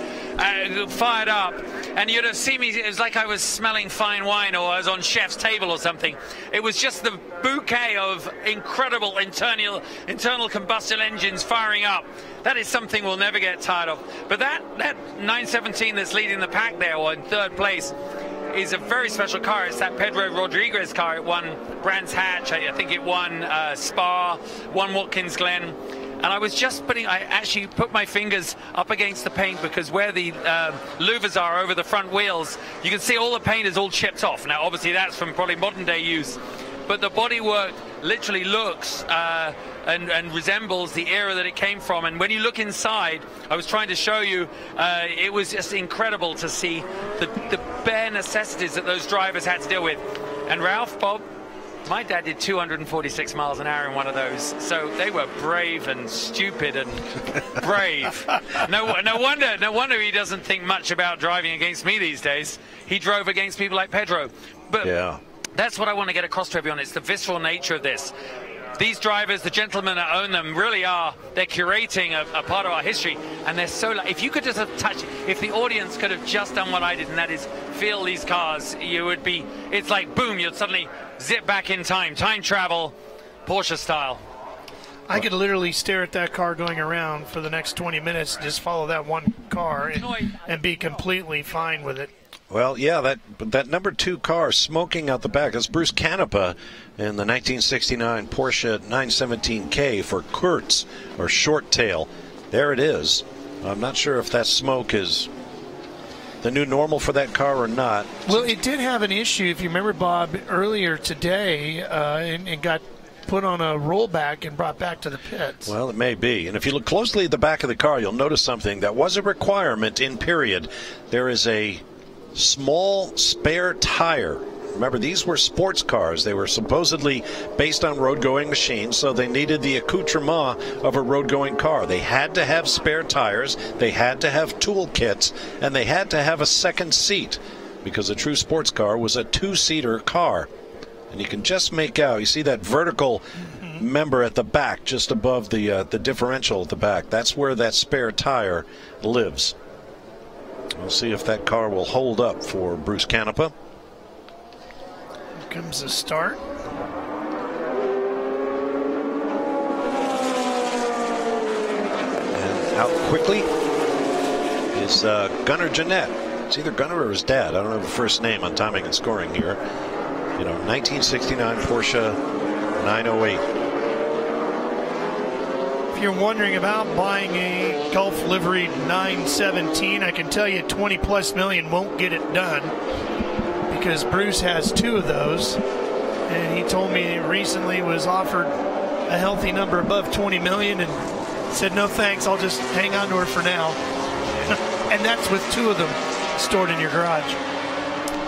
fired up, and you'd have seen me, it was like I was smelling fine wine or I was on chef's table or something. It was just the bouquet of incredible internal combustion engines firing up. That is something we'll never get tired of. But that 917 that's leading the pack there, or in third place, is a very special car. It's that Pedro Rodriguez car. It won Brands Hatch. I think it won Spa, won Watkins Glen. And I was just I actually put my fingers up against the paint because where the louvers are over the front wheels, you can see all the paint is all chipped off. Now, obviously, that's from probably modern day use. But the bodywork literally looks and resembles the era that it came from. And when you look inside, I was trying to show you, it was just incredible to see the bare necessities that those drivers had to deal with. And Ralph, Bob, my dad did 246 miles an hour in one of those, so they were brave and stupid and brave. No wonder he doesn't think much about driving against me these days. He drove against people like Pedro. But yeah, that's what I want to get across to everyone. It's the visceral nature of this. These drivers, the gentlemen that own them, really are, they're curating a part of our history, and they're so, if you could just have touched, if the audience could have just done what I did, and that is feel these cars, you would be, it's like boom, you'd suddenly zip back in time travel, Porsche style. I could literally stare at that car going around for the next 20 minutes, just follow that one car and be completely fine with it. Well, yeah, that number 2 car smoking out the back. That's Bruce Canepa in the 1969 Porsche 917K for Kurtz, or Short Tail. There it is. I'm not sure if that smoke is the new normal for that car or not. Well, it did have an issue, if you remember, Bob, earlier today, and got put on a rollback and brought back to the pits. Well, it may be. And if you look closely at the back of the car, you'll notice something that was a requirement in period. There is a small spare tire. Remember, these were sports cars. They were supposedly based on road-going machines, so they needed the accoutrement of a road-going car. They had to have spare tires, they had to have tool kits, and they had to have a second seat, because a true sports car was a 2-seater car. And you can just make out, you see that vertical member at the back, just above the differential at the back. That's where that spare tire lives. We'll see if that car will hold up for Bruce Canepa. Here comes the start. And out quickly is Gunnar Jeanette. It's either Gunnar or his dad. I don't know the first name on timing and scoring here. 1969 Porsche 908. If you're wondering about buying a Gulf livery 917, I can tell you 20+ million won't get it done, because Bruce has 2 of those, and he told me recently was offered a healthy number above 20 million and said no thanks, I'll just hang on to her for now. And that's with 2 of them stored in your garage.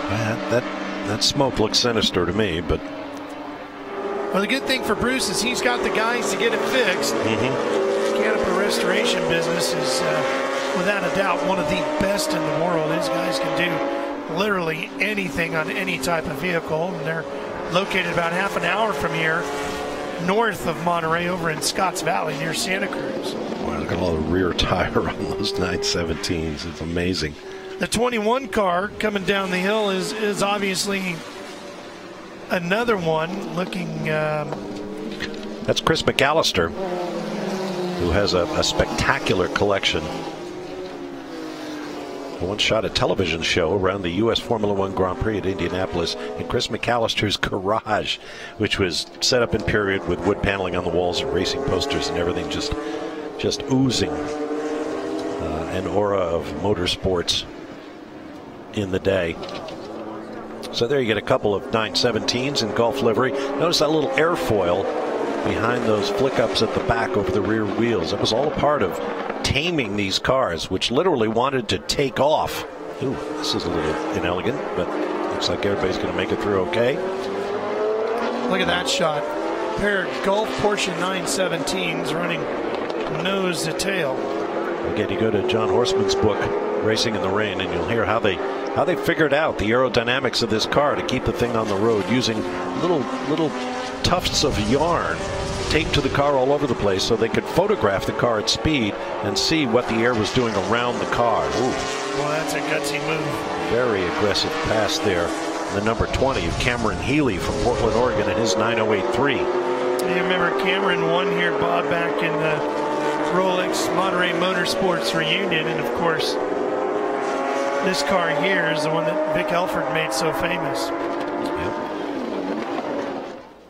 That smoke looks sinister to me, but... Well, the good thing for Bruce is he's got the guys to get it fixed. Canipa restoration business is, without a doubt, one of the best in the world. These guys can do literally anything on any type of vehicle, and they're located about half an hour from here, north of Monterey, over in Scotts Valley near Santa Cruz. Wow, look at all the rear tire on those 917s. It's amazing. The 21 car coming down the hill is obviously another one looking... That's Chris McAllister, who has a spectacular collection. I once shot a television show around the U.S. Formula One Grand Prix at Indianapolis in Chris McAllister's garage, which was set up in period with wood paneling on the walls and racing posters and everything just oozing an aura of motorsports in the day. So there you get a couple of 917s in Gulf livery. Notice that little airfoil behind those flick-ups at the back over the rear wheels. That was all a part of taming these cars, which literally wanted to take off. Ooh, this is a little inelegant, but looks like everybody's going to make it through okay. Look at that shot. A pair of Gulf Porsche 917s running nose to tail. Again, you go to John Horseman's book, Racing in the Rain, and you'll hear how they figured out the aerodynamics of this car to keep the thing on the road using little tufts of yarn taped to the car all over the place so they could photograph the car at speed and see what the air was doing around the car. Ooh. Well, that's a gutsy move. Very aggressive pass there. The number 20 of Cameron Healy from Portland, Oregon, in his 908.3. You remember Cameron won here, Bob, back in the Rolex Monterey Motorsports Reunion, and of course this car here is the one that Vic Elford made so famous. Yep.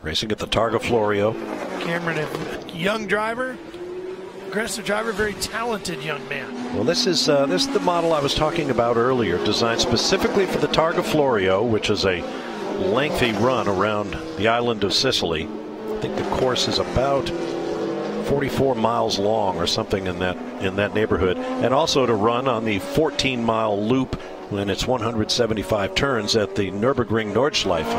Racing at the Targa Florio. Cameron, a young driver, aggressive driver, very talented young man. Well, this is the model I was talking about earlier, designed specifically for the Targa Florio, which is a lengthy run around the island of Sicily. I think the course is about 44 miles long or something in that neighborhood, and also to run on the 14-mile loop when it's 175 turns at the Nürburgring Nordschleife.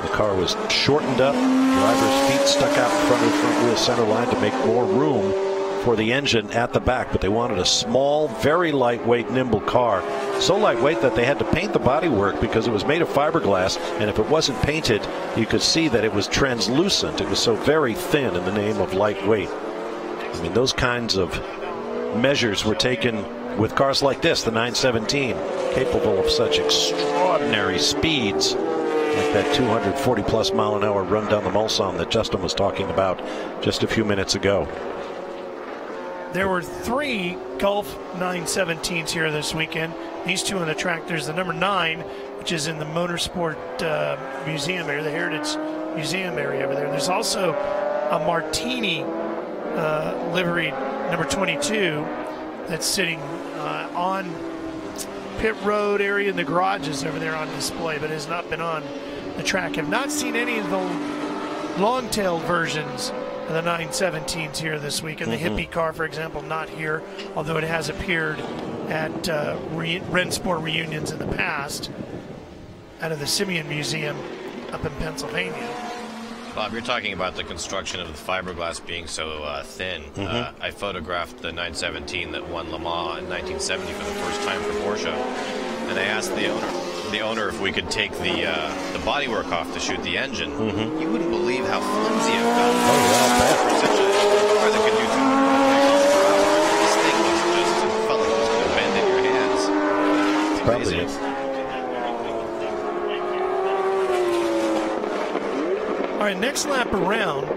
The car was shortened up, driver's feet stuck out in front of the front wheel center line to make more room for the engine at the back, but they wanted a small, very lightweight, nimble car. So lightweight that they had to paint the bodywork because it was made of fiberglass, and if it wasn't painted, you could see that it was translucent. It was so very thin in the name of lightweight. I mean, those kinds of measures were taken with cars like this, the 917, capable of such extraordinary speeds, like that 240-plus mile an hour run down the Mulsanne that Justin was talking about just a few minutes ago. There were 3 Gulf 917s here this weekend. These 2 on the track. There's the number 9, which is in the Motorsport Museum area, the Heritage Museum area over there. There's also a Martini livery number 22 that's sitting on pit road area in the garages over there on display, but has not been on the track. Have not seen any of the long-tailed versions of the 917s here this week. And the hippie car, for example, not here, although it has appeared at Rennsport reunions in the past out of the Simeon Museum up in Pennsylvania. Bob, you're talking about the construction of the fiberglass being so thin. I photographed the 917 that won Le Mans in 1970 for the first time for Porsche, and I asked the owner if we could take the bodywork off to shoot the engine. You wouldn't believe how flimsy it felt. For such a car that could do 200 miles per hour, this thing was just felt like it was going to bend in your hands. It's Probably amazing. All right, next lap around,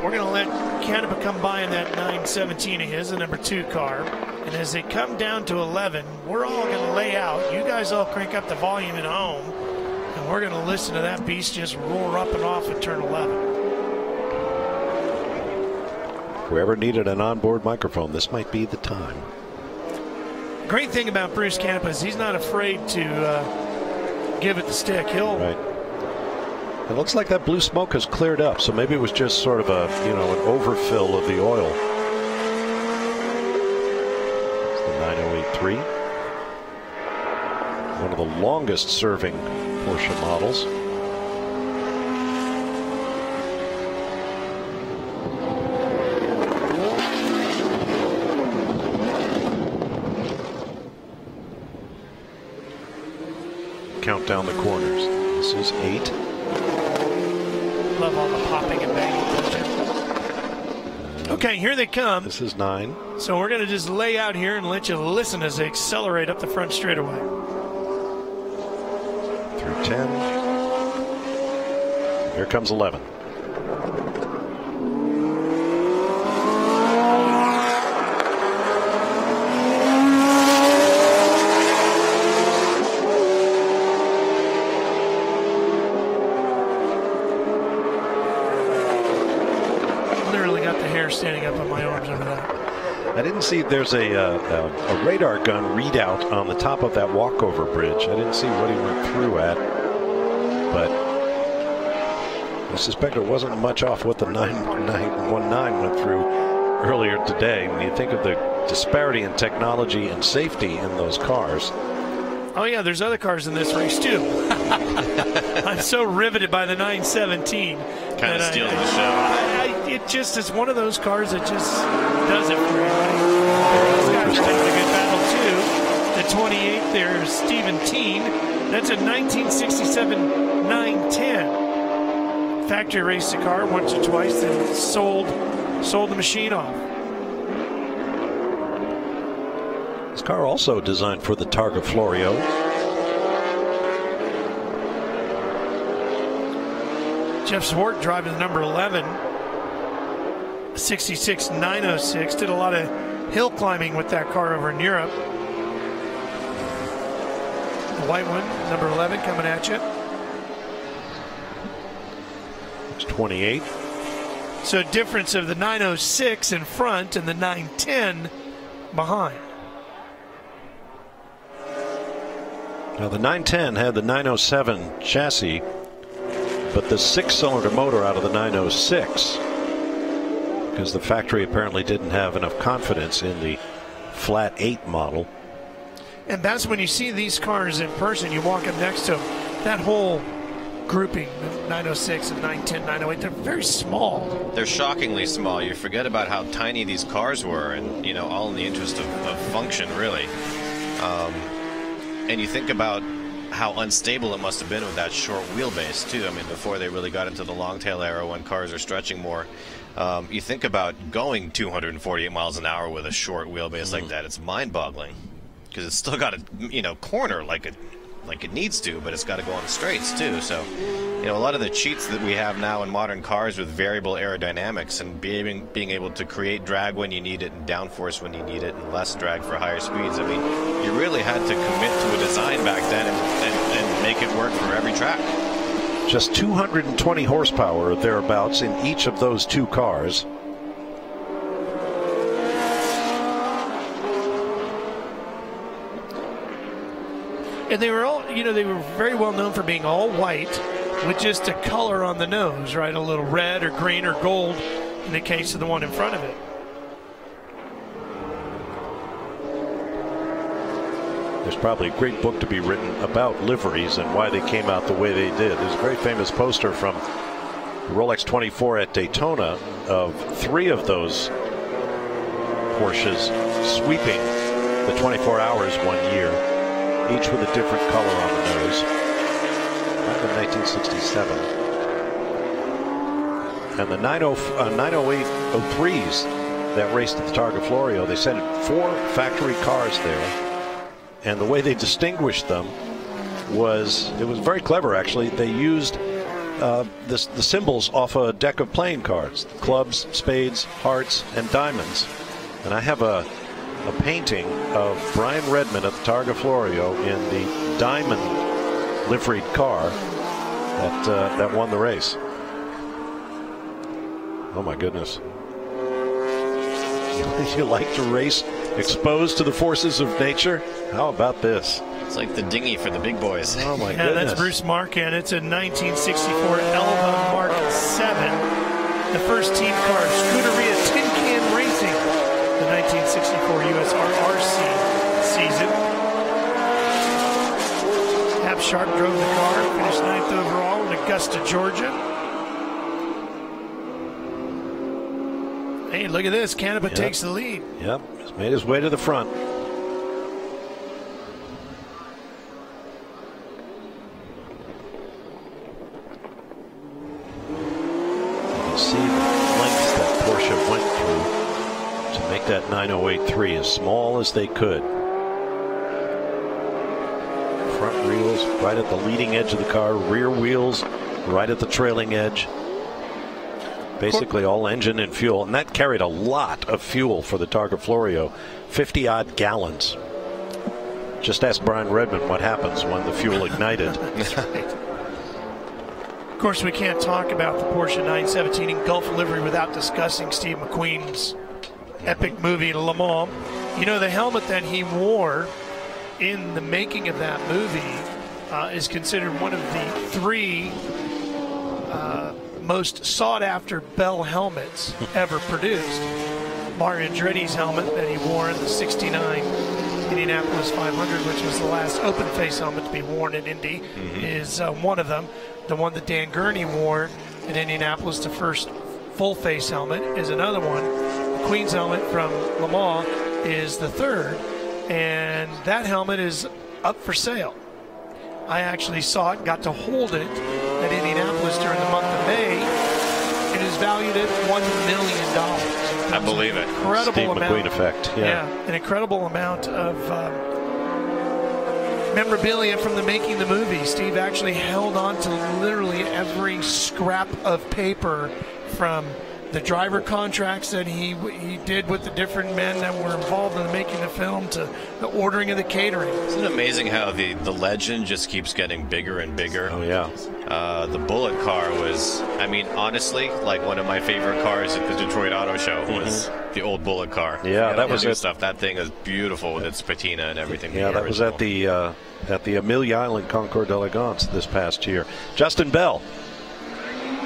we're going to let Canipa come by in that 917 of his, the number 2 car. And as they come down to 11, we're all going to lay out. You guys all crank up the volume at home, and we're going to listen to that beast just roar up and off at turn 11. Whoever needed an onboard microphone, this might be the time. Great thing about Bruce Canipa is he's not afraid to give it the stick. He'll... Right. It looks like that blue smoke has cleared up, so maybe it was just sort of a, an overfill of the oil. 1963. One of the longest serving Porsche models. Count down the corners. This is 8. Love all the popping and banging. Okay, here they come. This is 9. So we're going to just lay out here and let you listen as they accelerate up the front straightaway. Through 10. Here comes 11. Standing up on my arms over that. I didn't see there's a radar gun readout on the top of that walkover bridge. I didn't see what he went through at, but I suspect it wasn't much off what the 919 went through earlier today. When you think of the disparity in technology and safety in those cars. Oh yeah, there's other cars in this race too. I'm so riveted by the 917. Kind of stealing the show. It just is one of those cars that just does it for you, right? Those guys are having a good battle too. The 28 there is Stephen Teen. That's a 1967 910. Factory raced the car once or twice, then sold the machine off. This car also designed for the Targa Florio. Jeff Zwart driving the number 11. 66 906. Did a lot of hill climbing with that car over in Europe. The white one, number 11, coming at you. It's 28. So difference of the 906 in front and the 910 behind. Now the 910 had the 907 chassis, but the 6-cylinder motor out of the 906, because the factory apparently didn't have enough confidence in the flat 8 model. And that's when you see these cars in person, you walk up next to them, that whole grouping, the 906 and 910, 908, they're very small. They're shockingly small. You forget about how tiny these cars were, and, you know, all in the interest of function, really. And you think about how unstable it must have been with that short wheelbase, too. I mean, before they really got into the long tail era when cars are stretching more. You think about going 248 miles an hour with a short wheelbase like that. It's mind-boggling, because it's still got to, you know, corner like it needs to, but it's got to go on the straights too. So, you know, a lot of the cheats that we have now in modern cars with variable aerodynamics and being able to create drag when you need it and downforce when you need it and less drag for higher speeds. I mean, you really had to commit to a design back then and make it work for every track. Just 220 horsepower or thereabouts in each of those two cars. And they were all, you know, they were very well known for being all white with just a color on the nose, right? A little red or green or gold in the case of the one in front of it. There's probably a great book to be written about liveries and why they came out the way they did. There's a very famous poster from Rolex 24 at Daytona of 3 of those Porsches sweeping the 24 hours one year, each with a different color on the nose. Back in 1967. And the 908-03s that raced at the Targa Florio, they sent 4 factory cars there. And the way they distinguished them was, it was very clever actually. They used the symbols off a deck of playing cards: clubs, spades, hearts, and diamonds. And I have a painting of Brian Redmond at the Targa Florio in the diamond liveried car that won the race. Oh my goodness. You like to race exposed to the forces of nature? How about this? It's like the dinghy for the big boys. Oh my goodness. Yeah, that's Bruce Marquand. It's a 1964 Elva Mark 7. The first team car, Scuderia Tin Can Racing. The 1964 USR RC season. Hap Sharp drove the car, finished 9th overall in Augusta, Georgia. Hey, look at this. Canepa takes the lead. Yep, he's made his way to the front. See the lengths that Porsche went through to make that 9083 as small as they could. Front wheels right at the leading edge of the car, rear wheels right at the trailing edge. Basically all engine and fuel, and that carried a lot of fuel for the Targa Florio, 50-odd gallons. Just ask Brian Redmond what happens when the fuel ignited. That's right. Of course, we can't talk about the Porsche 917 in Gulf livery without discussing Steve McQueen's epic movie Le Mans. You know, the helmet that he wore in the making of that movie is considered one of the 3 most sought-after Bell helmets ever produced. Mario Andretti's helmet that he wore in the '69 Indianapolis 500, which was the last open-face helmet to be worn in Indy, is one of them. The one that Dan Gurney wore in Indianapolis, the first full-face helmet, is another one. McQueen's helmet from Le Mans is the third, and that helmet is up for sale. I actually saw it, got to hold it at Indianapolis during the month of May. It is valued at $1 million. I believe it. Incredible Steve amount. McQueen effect. Yeah, an incredible amount of memorabilia from the making the movie. Steve actually held on to literally every scrap of paper from the driver contracts that he did with the different men that were involved in making the film to the ordering of the catering. Isn't it amazing how the legend just keeps getting bigger and bigger? Oh, yeah. The Bullet car was, I mean, honestly, like one of my favorite cars at the Detroit Auto Show was the old Bullet car. Yeah, that was it. Stuff. That thing is beautiful with its patina and everything. Yeah, that was at the Amelia Island Concours d'Elegance this past year. Justin Bell.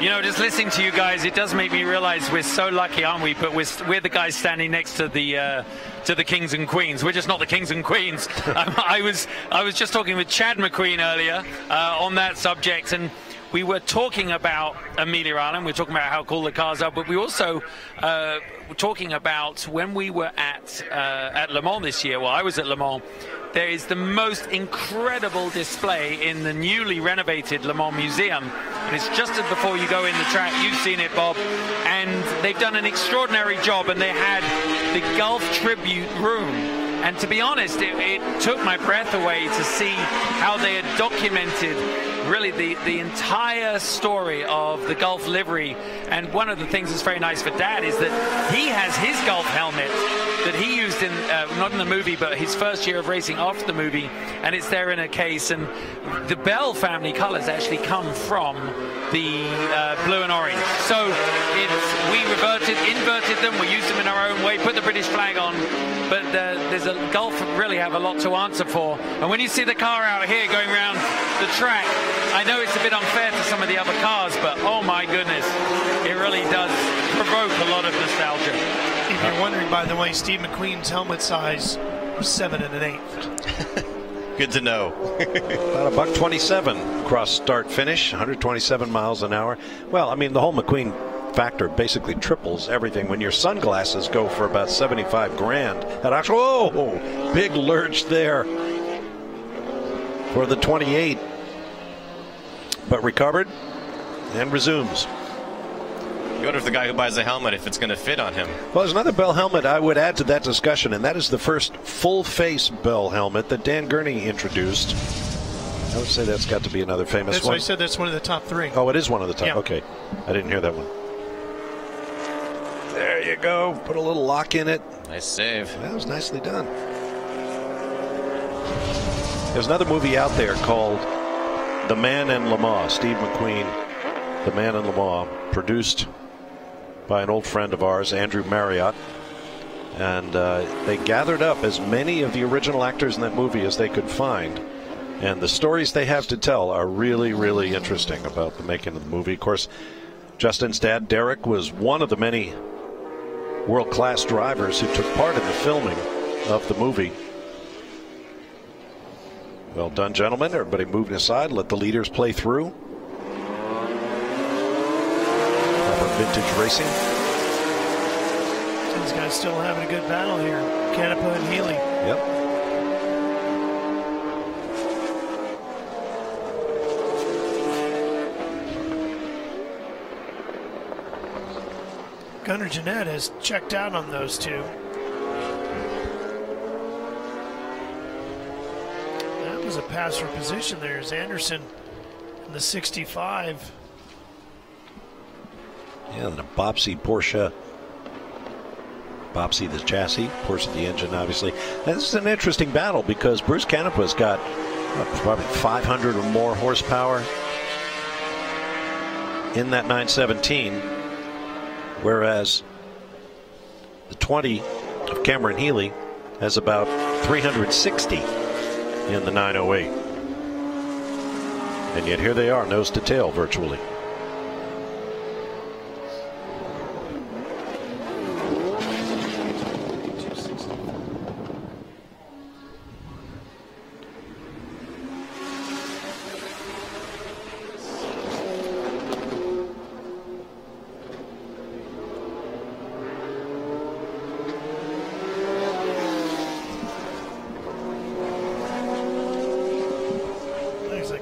You know, just listening to you guys, it does make me realize we're so lucky, aren't we? But we're the guys standing next to the kings and queens. We're just not the kings and queens. I was just talking with Chad McQueen earlier on that subject, and we were talking about Amelia Island. We're talking about how cool the cars are, but we also were talking about when we were at Le Mans this year. Well, I was at Le Mans. There is the most incredible display in the newly renovated Le Mans Museum. And it's just before you go in the track. You've seen it, Bob. And they've done an extraordinary job. And they had the Gulf Tribute Room. And to be honest, it took my breath away to see how they had documented really the entire story of the Gulf livery. And one of the things that's very nice for Dad is that he has his Gulf helmet that he used in, not in the movie, but his first year of racing after the movie, and it's there in a case. And the Bell family colors actually come from the blue and orange. So we inverted them, we used them in our own way, put the British flag on, but there's a Gulf really have a lot to answer for. And when you see the car out here going around the track, I know it's a bit unfair to some of the other cars, but oh my goodness, it really does provoke a lot of nostalgia. If you're wondering, by the way, Steve McQueen's helmet size was 7 1/8. Good to know. About $127 cross start finish, 127 miles an hour. Well, I mean, the whole McQueen factor basically triples everything. When your sunglasses go for about 75 grand, that actually, whoa, big lurch there for the 28, but recovered and resumes. You wonder if the guy who buys the helmet, if it's going to fit on him. Well, there's another Bell helmet I would add to that discussion, and that is the first full-face Bell helmet that Dan Gurney introduced. I would say that's got to be another famous one. That's why I said that's one of the top 3. Oh, it is one of the top. Yeah. Okay. I didn't hear that one. There you go. Put a little lock in it. Nice save. That was nicely done. There's another movie out there called The Man in Le Mans. Steve McQueen, The Man in Le Mans, produced by an old friend of ours, Andrew Marriott, and they gathered up as many of the original actors in that movie as they could find, and the stories they have to tell are really, really interesting about the making of the movie. Of course, Justin's dad, Derrick, was one of the many world-class drivers who took part in the filming of the movie. Well done, gentlemen. Everybody moving aside. Let the leaders play through. Proper vintage racing. These guys still having a good battle here. Canepa and Healy. Yep. Gunnar Jeanette has checked out on those two. That was a pass for position there as Anderson in the 65. Yeah, and a Bopsy Porsche. Bopsy the chassis, Porsche the engine, obviously. And this is an interesting battle because Bruce Canepa's got probably 500 or more horsepower in that 917, whereas the 20 of Cameron Healy has about 360 in the 908. And yet here they are, nose to tail virtually.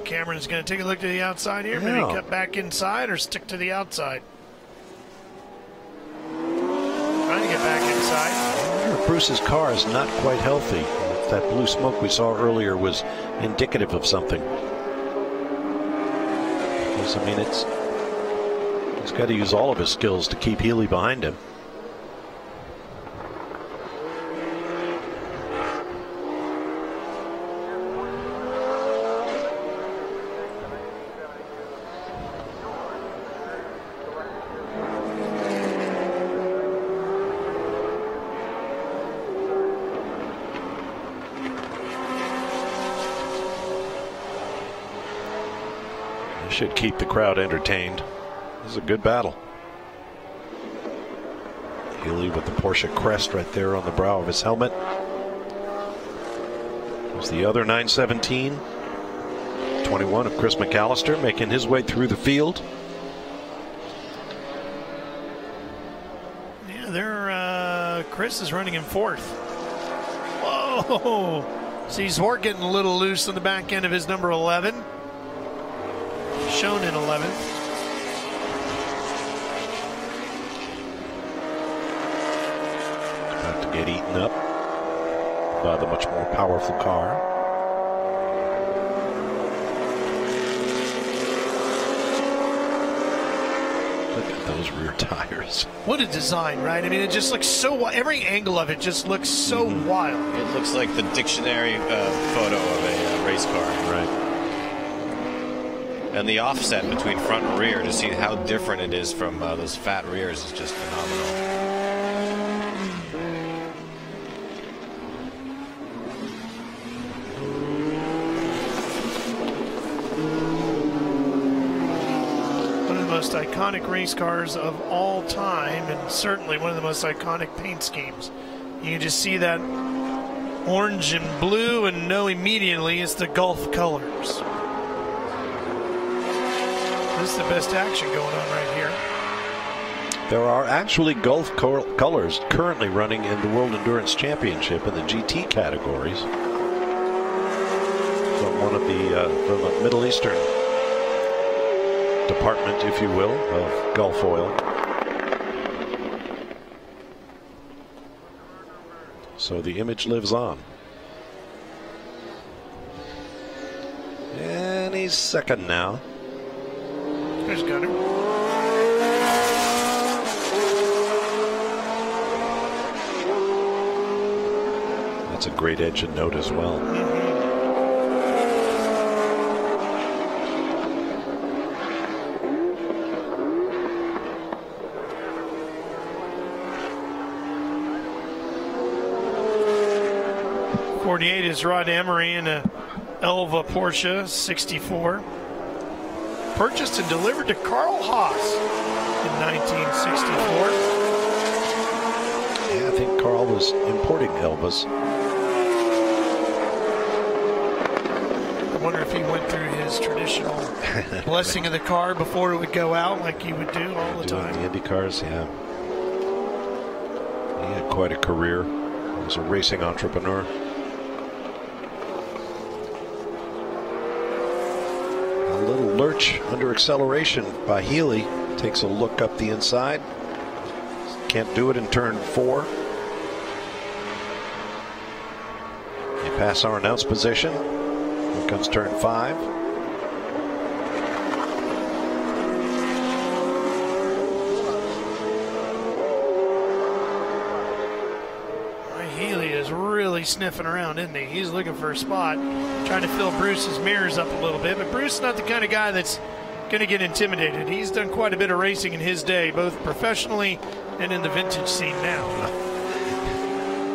Cameron's going to take a look to the outside here. Maybe cut back inside or stick to the outside. Trying to get back inside. Bruce's car is not quite healthy. That blue smoke we saw earlier was indicative of something. Because, I mean, he's got to use all of his skills to keep Healy behind him. Should keep the crowd entertained. This is a good battle. Healy with the Porsche crest right there on the brow of his helmet. There's the other 917. 21 of Chris McAllister making his way through the field. Yeah, Chris is running in fourth. Whoa! Sees Hort getting a little loose on the back end of his number 11. Shown in 11th. About to get eaten up by the much more powerful car. Look at those rear tires. What a design, right? I mean, it just looks so, every angle of it just looks so wild. It looks like the dictionary photo of a race car. Right. And the offset between front and rear to see how different it is from those fat rears is just phenomenal. One of the most iconic race cars of all time, and certainly one of the most iconic paint schemes. You can just see that orange and blue and know immediately it's the Gulf colors. This is the best action going on right here. There are actually Gulf colors currently running in the World Endurance Championship in the GT categories. From one of from the Middle Eastern department, if you will, of Gulf Oil. So the image lives on. And he's second now. There's Gunnar. That's a great engine note as well. '48 is Rod Emery in a Elva Porsche 64. Purchased and delivered to Carl Haas in 1964. Yeah, I think Carl was importing Elvas. wonder if he went through his traditional blessing of the car before it would go out, like he would do all the time. The Indy cars, yeah. He had quite a career as a racing entrepreneur. A little lurch under acceleration by Healy. Takes a look up the inside. Can't do it in turn 4. They pass our announced position. Here comes turn 5. Healy is really sniffing around, isn't he? He's looking for a spot, trying to fill Bruce's mirrors up a little bit. But Bruce is not the kind of guy that's going to get intimidated. He's done quite a bit of racing in his day, both professionally and in the vintage scene now.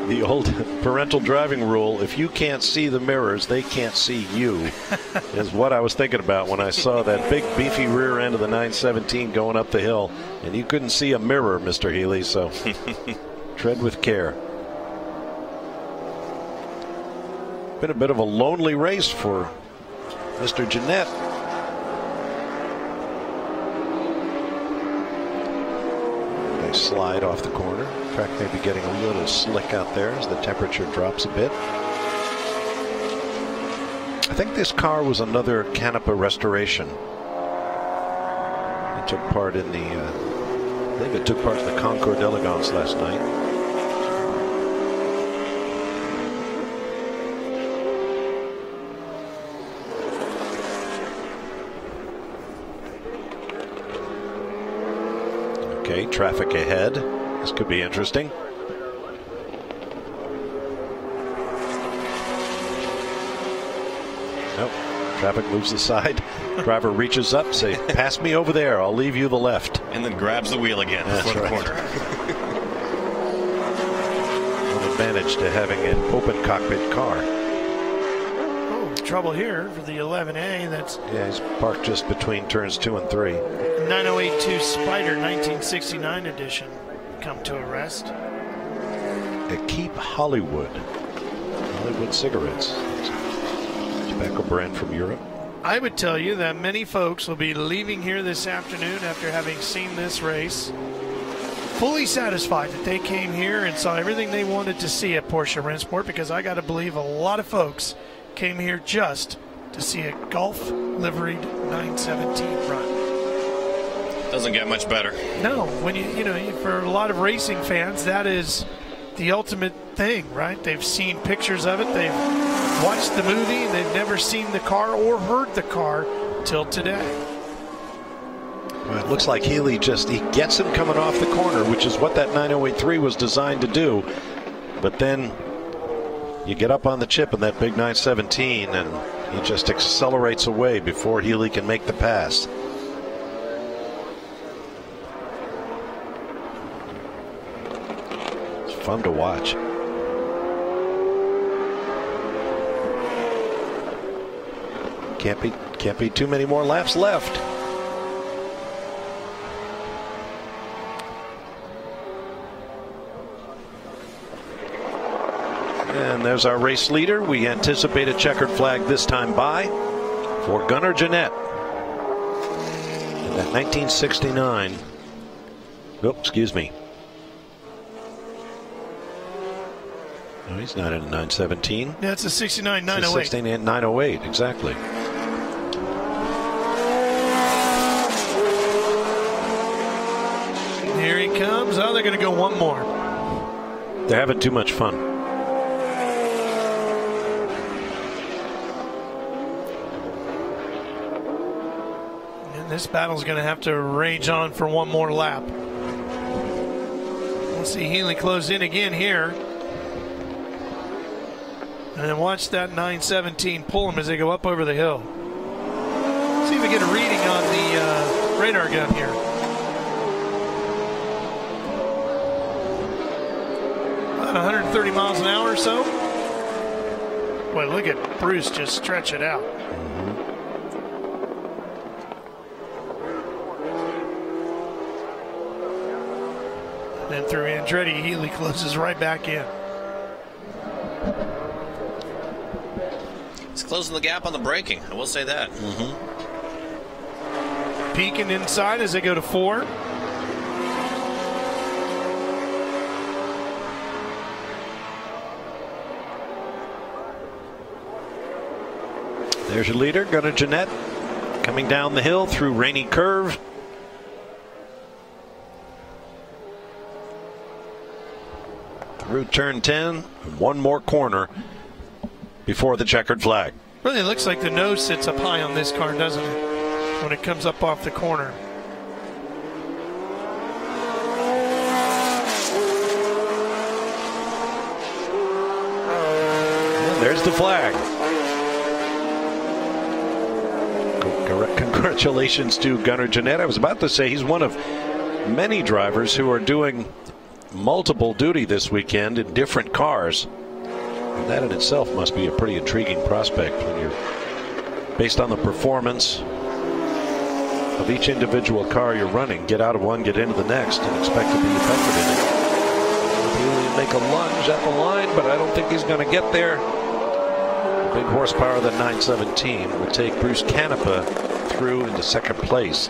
The old parental driving rule, if you can't see the mirrors, they can't see you, is what I was thinking about when I saw that big beefy rear end of the 917 going up the hill, and you couldn't see a mirror, Mr. Healy, so tread with care. Been a bit of a lonely race for Mr. Jeanette. They slide off the corner. Track may be getting a little slick out there as the temperature drops a bit. I think this car was another Canepa restoration. It took part in the, I believe it took part in the Concours d'Elegance last night. Okay, traffic ahead. This could be interesting. Nope. Traffic moves aside. Driver reaches up, say, pass me over there. I'll leave you the left. And then grabs the wheel again before the corner. An advantage to having an open cockpit car. Oh, trouble here for the 11A. That's he's parked just between turns 2 and 3. 9082 Spyder 1969 edition come to a rest. At Keep Hollywood cigarettes. Tobacco brand from Europe. I would tell you that many folks will be leaving here this afternoon after having seen this race fully satisfied that they came here and saw everything they wanted to see at Porsche Rennsport, because I got to believe a lot of folks came here just to see a Gulf liveried 917 run. Doesn't get much better. No, when you know, for a lot of racing fans, that is the ultimate thing, right? They've seen pictures of it, they've watched the movie, and they've never seen the car or heard the car till today. Well, it looks like Healy he gets him coming off the corner, which is what that 9083 was designed to do. But then you get up on the chip in that big 917, and he just accelerates away before Healy can make the pass. Fun to watch. Can't be too many more laps left. And there's our race leader. We anticipate a checkered flag this time by for Gunnar Jeanette. And that 1969. Oh, excuse me. No, he's not in a 917. Yeah, it's a 69 908. It's a 69 908, exactly. Here he comes. Oh, they're going to go one more. They're having too much fun. And this battle's going to have to rage on for one more lap. We'll see Healy close in again here. And then watch that 917 pull him as they go up over the hill. See if we get a reading on the radar gun here. About 130 miles an hour or so. Boy, look at Bruce just stretch it out. And then through Andretti, Healy closes right back in. It's closing the gap on the braking. I will say that. Peeking inside as they go to 4. There's your leader, Gunnar Jeanette, coming down the hill through Rainy Curve. Through turn 10, one more corner before the checkered flag. Really looks like the nose sits up high on this car, doesn't it, when it comes up off the corner. And there's the flag. Congratulations to Gunnar Jeanette. I was about to say he's one of many drivers who are doing multiple duty this weekend in different cars. And that in itself must be a pretty intriguing prospect when you're, based on the performance of each individual car you're running, get out of one, get into the next, and expect to be effective in it. He'll make a lunge at the line, but I don't think he's going to get there. Big horsepower of the 917 will take Bruce Canepa through into second place.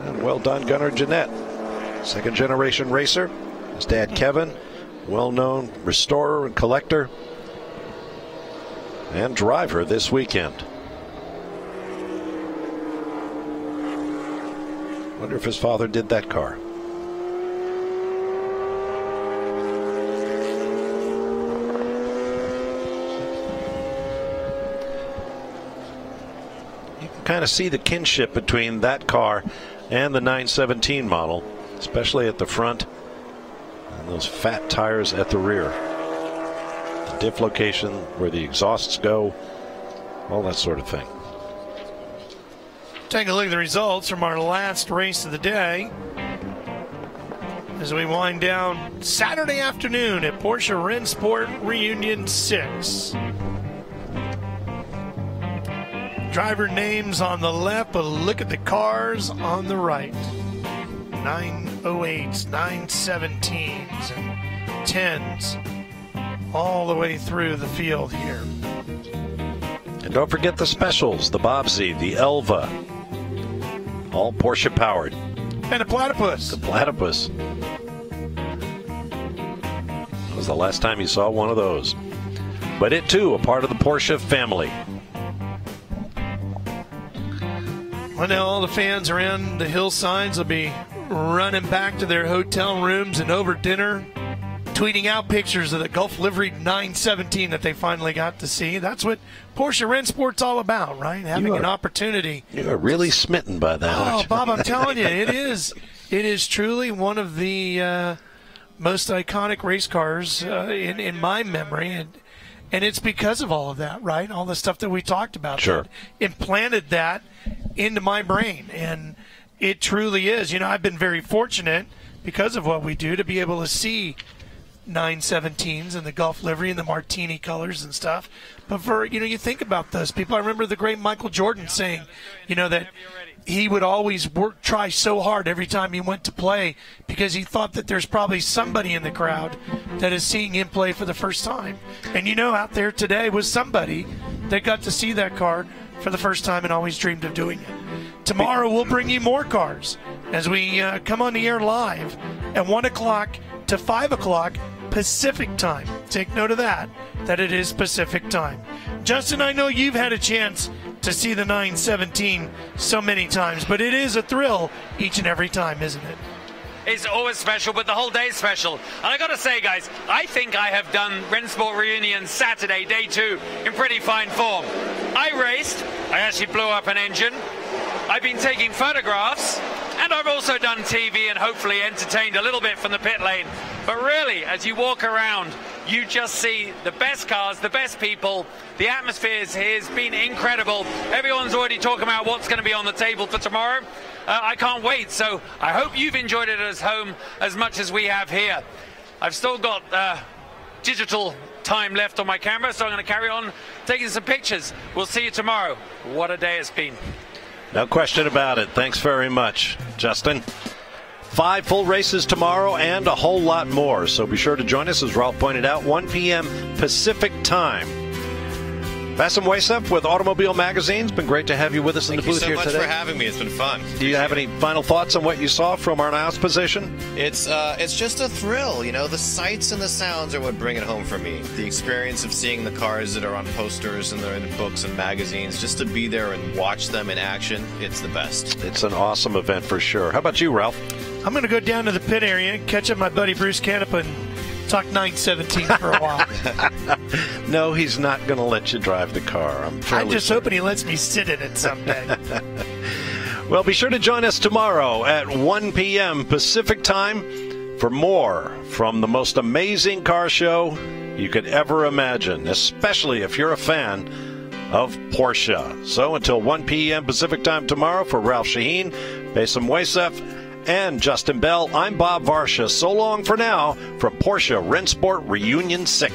And well done, Gunnar Jeanette. Second generation racer. His dad, Kevin, well-known restorer and collector and driver this weekend. Wonder if his father did that car. Kind of see the kinship between that car and the 917 model, especially at the front and those fat tires at the rear. The diff location where the exhausts go, all that sort of thing. Take a look at the results from our last race of the day as we wind down Saturday afternoon at Porsche Rennsport Reunion VI. Driver names on the left, but look at the cars on the right. 908s, 917s, and 10s all the way through the field here. And don't forget the specials, the Bobsy, the Elva, all Porsche powered. And a platypus. The platypus. That was the last time you saw one of those. But it too, a part of the Porsche family. Well, now all the fans around the hillsides will be running back to their hotel rooms and over dinner, tweeting out pictures of the Gulf liveried 917 that they finally got to see. That's what Porsche Rennsport's all about, right? Having an opportunity. You are really smitten by that. Oh, Bob, I'm telling you, it is. It is truly one of the most iconic race cars in my memory, and it's because of all of that, right? All the stuff that we talked about. Sure. That implanted that into my brain, and it truly is. You know, I've been very fortunate because of what we do to be able to see 917s and the Gulf livery and the martini colors and stuff. But for, you know, you think about those people. I remember the great Michael Jordan saying, you know, that he would always try so hard every time he went to play because he thought that there's probably somebody in the crowd that is seeing him play for the first time. And you know, out there today was somebody that got to see that car for the first time and always dreamed of doing it. Tomorrow we'll bring you more cars as we come on the air live at 1 o'clock to 5 o'clock Pacific time. Take note of that it is Pacific time. Justin, I know you've had a chance to see the 917 so many times, but it is a thrill each and every time, isn't it? It's always special, but the whole day is special. And I got to say, guys, I think I have done Rennsport Reunion Saturday, day 2, in pretty fine form. I raced. I actually blew up an engine. I've been taking photographs, and I've also done TV and hopefully entertained a little bit from the pit lane. But really, as you walk around, you just see the best cars, the best people. The atmosphere has been incredible. Everyone's already talking about what's going to be on the table for tomorrow. I can't wait. So I hope you've enjoyed it at home as much as we have here. I've still got digital time left on my camera, so I'm going to carry on taking some pictures. We'll see you tomorrow. What a day it's been. No question about it. Thanks very much, Justin. 5 full races tomorrow and a whole lot more. So be sure to join us, as Ralph pointed out, 1 p.m. Pacific time. Bassem Weissef with Automobile Magazine. It's been great to have you with us in the booth here today. Thank you so much for having me. It's been fun. Do you have any final thoughts on what you saw from our announced position? It's just a thrill. You know, the sights and the sounds are what bring it home for me. The experience of seeing the cars that are on posters and they're in books and magazines, just to be there and watch them in action, it's the best. It's an awesome event for sure. How about you, Ralph? I'm going to go down to the pit area and catch up my buddy Bruce Canepa and talk 917 for a while. No, he's not going to let you drive the car. I'm just hoping he lets me sit in it someday. Well, be sure to join us tomorrow at 1 p.m. Pacific time for more from the most amazing car show you could ever imagine, especially if you're a fan of Porsche. So until 1 p.m. Pacific time tomorrow, for Ralph Shaheen, Bassem Weissef, and Justin Bell, I'm Bob Varsha. So long for now from Porsche Rennsport Reunion VI.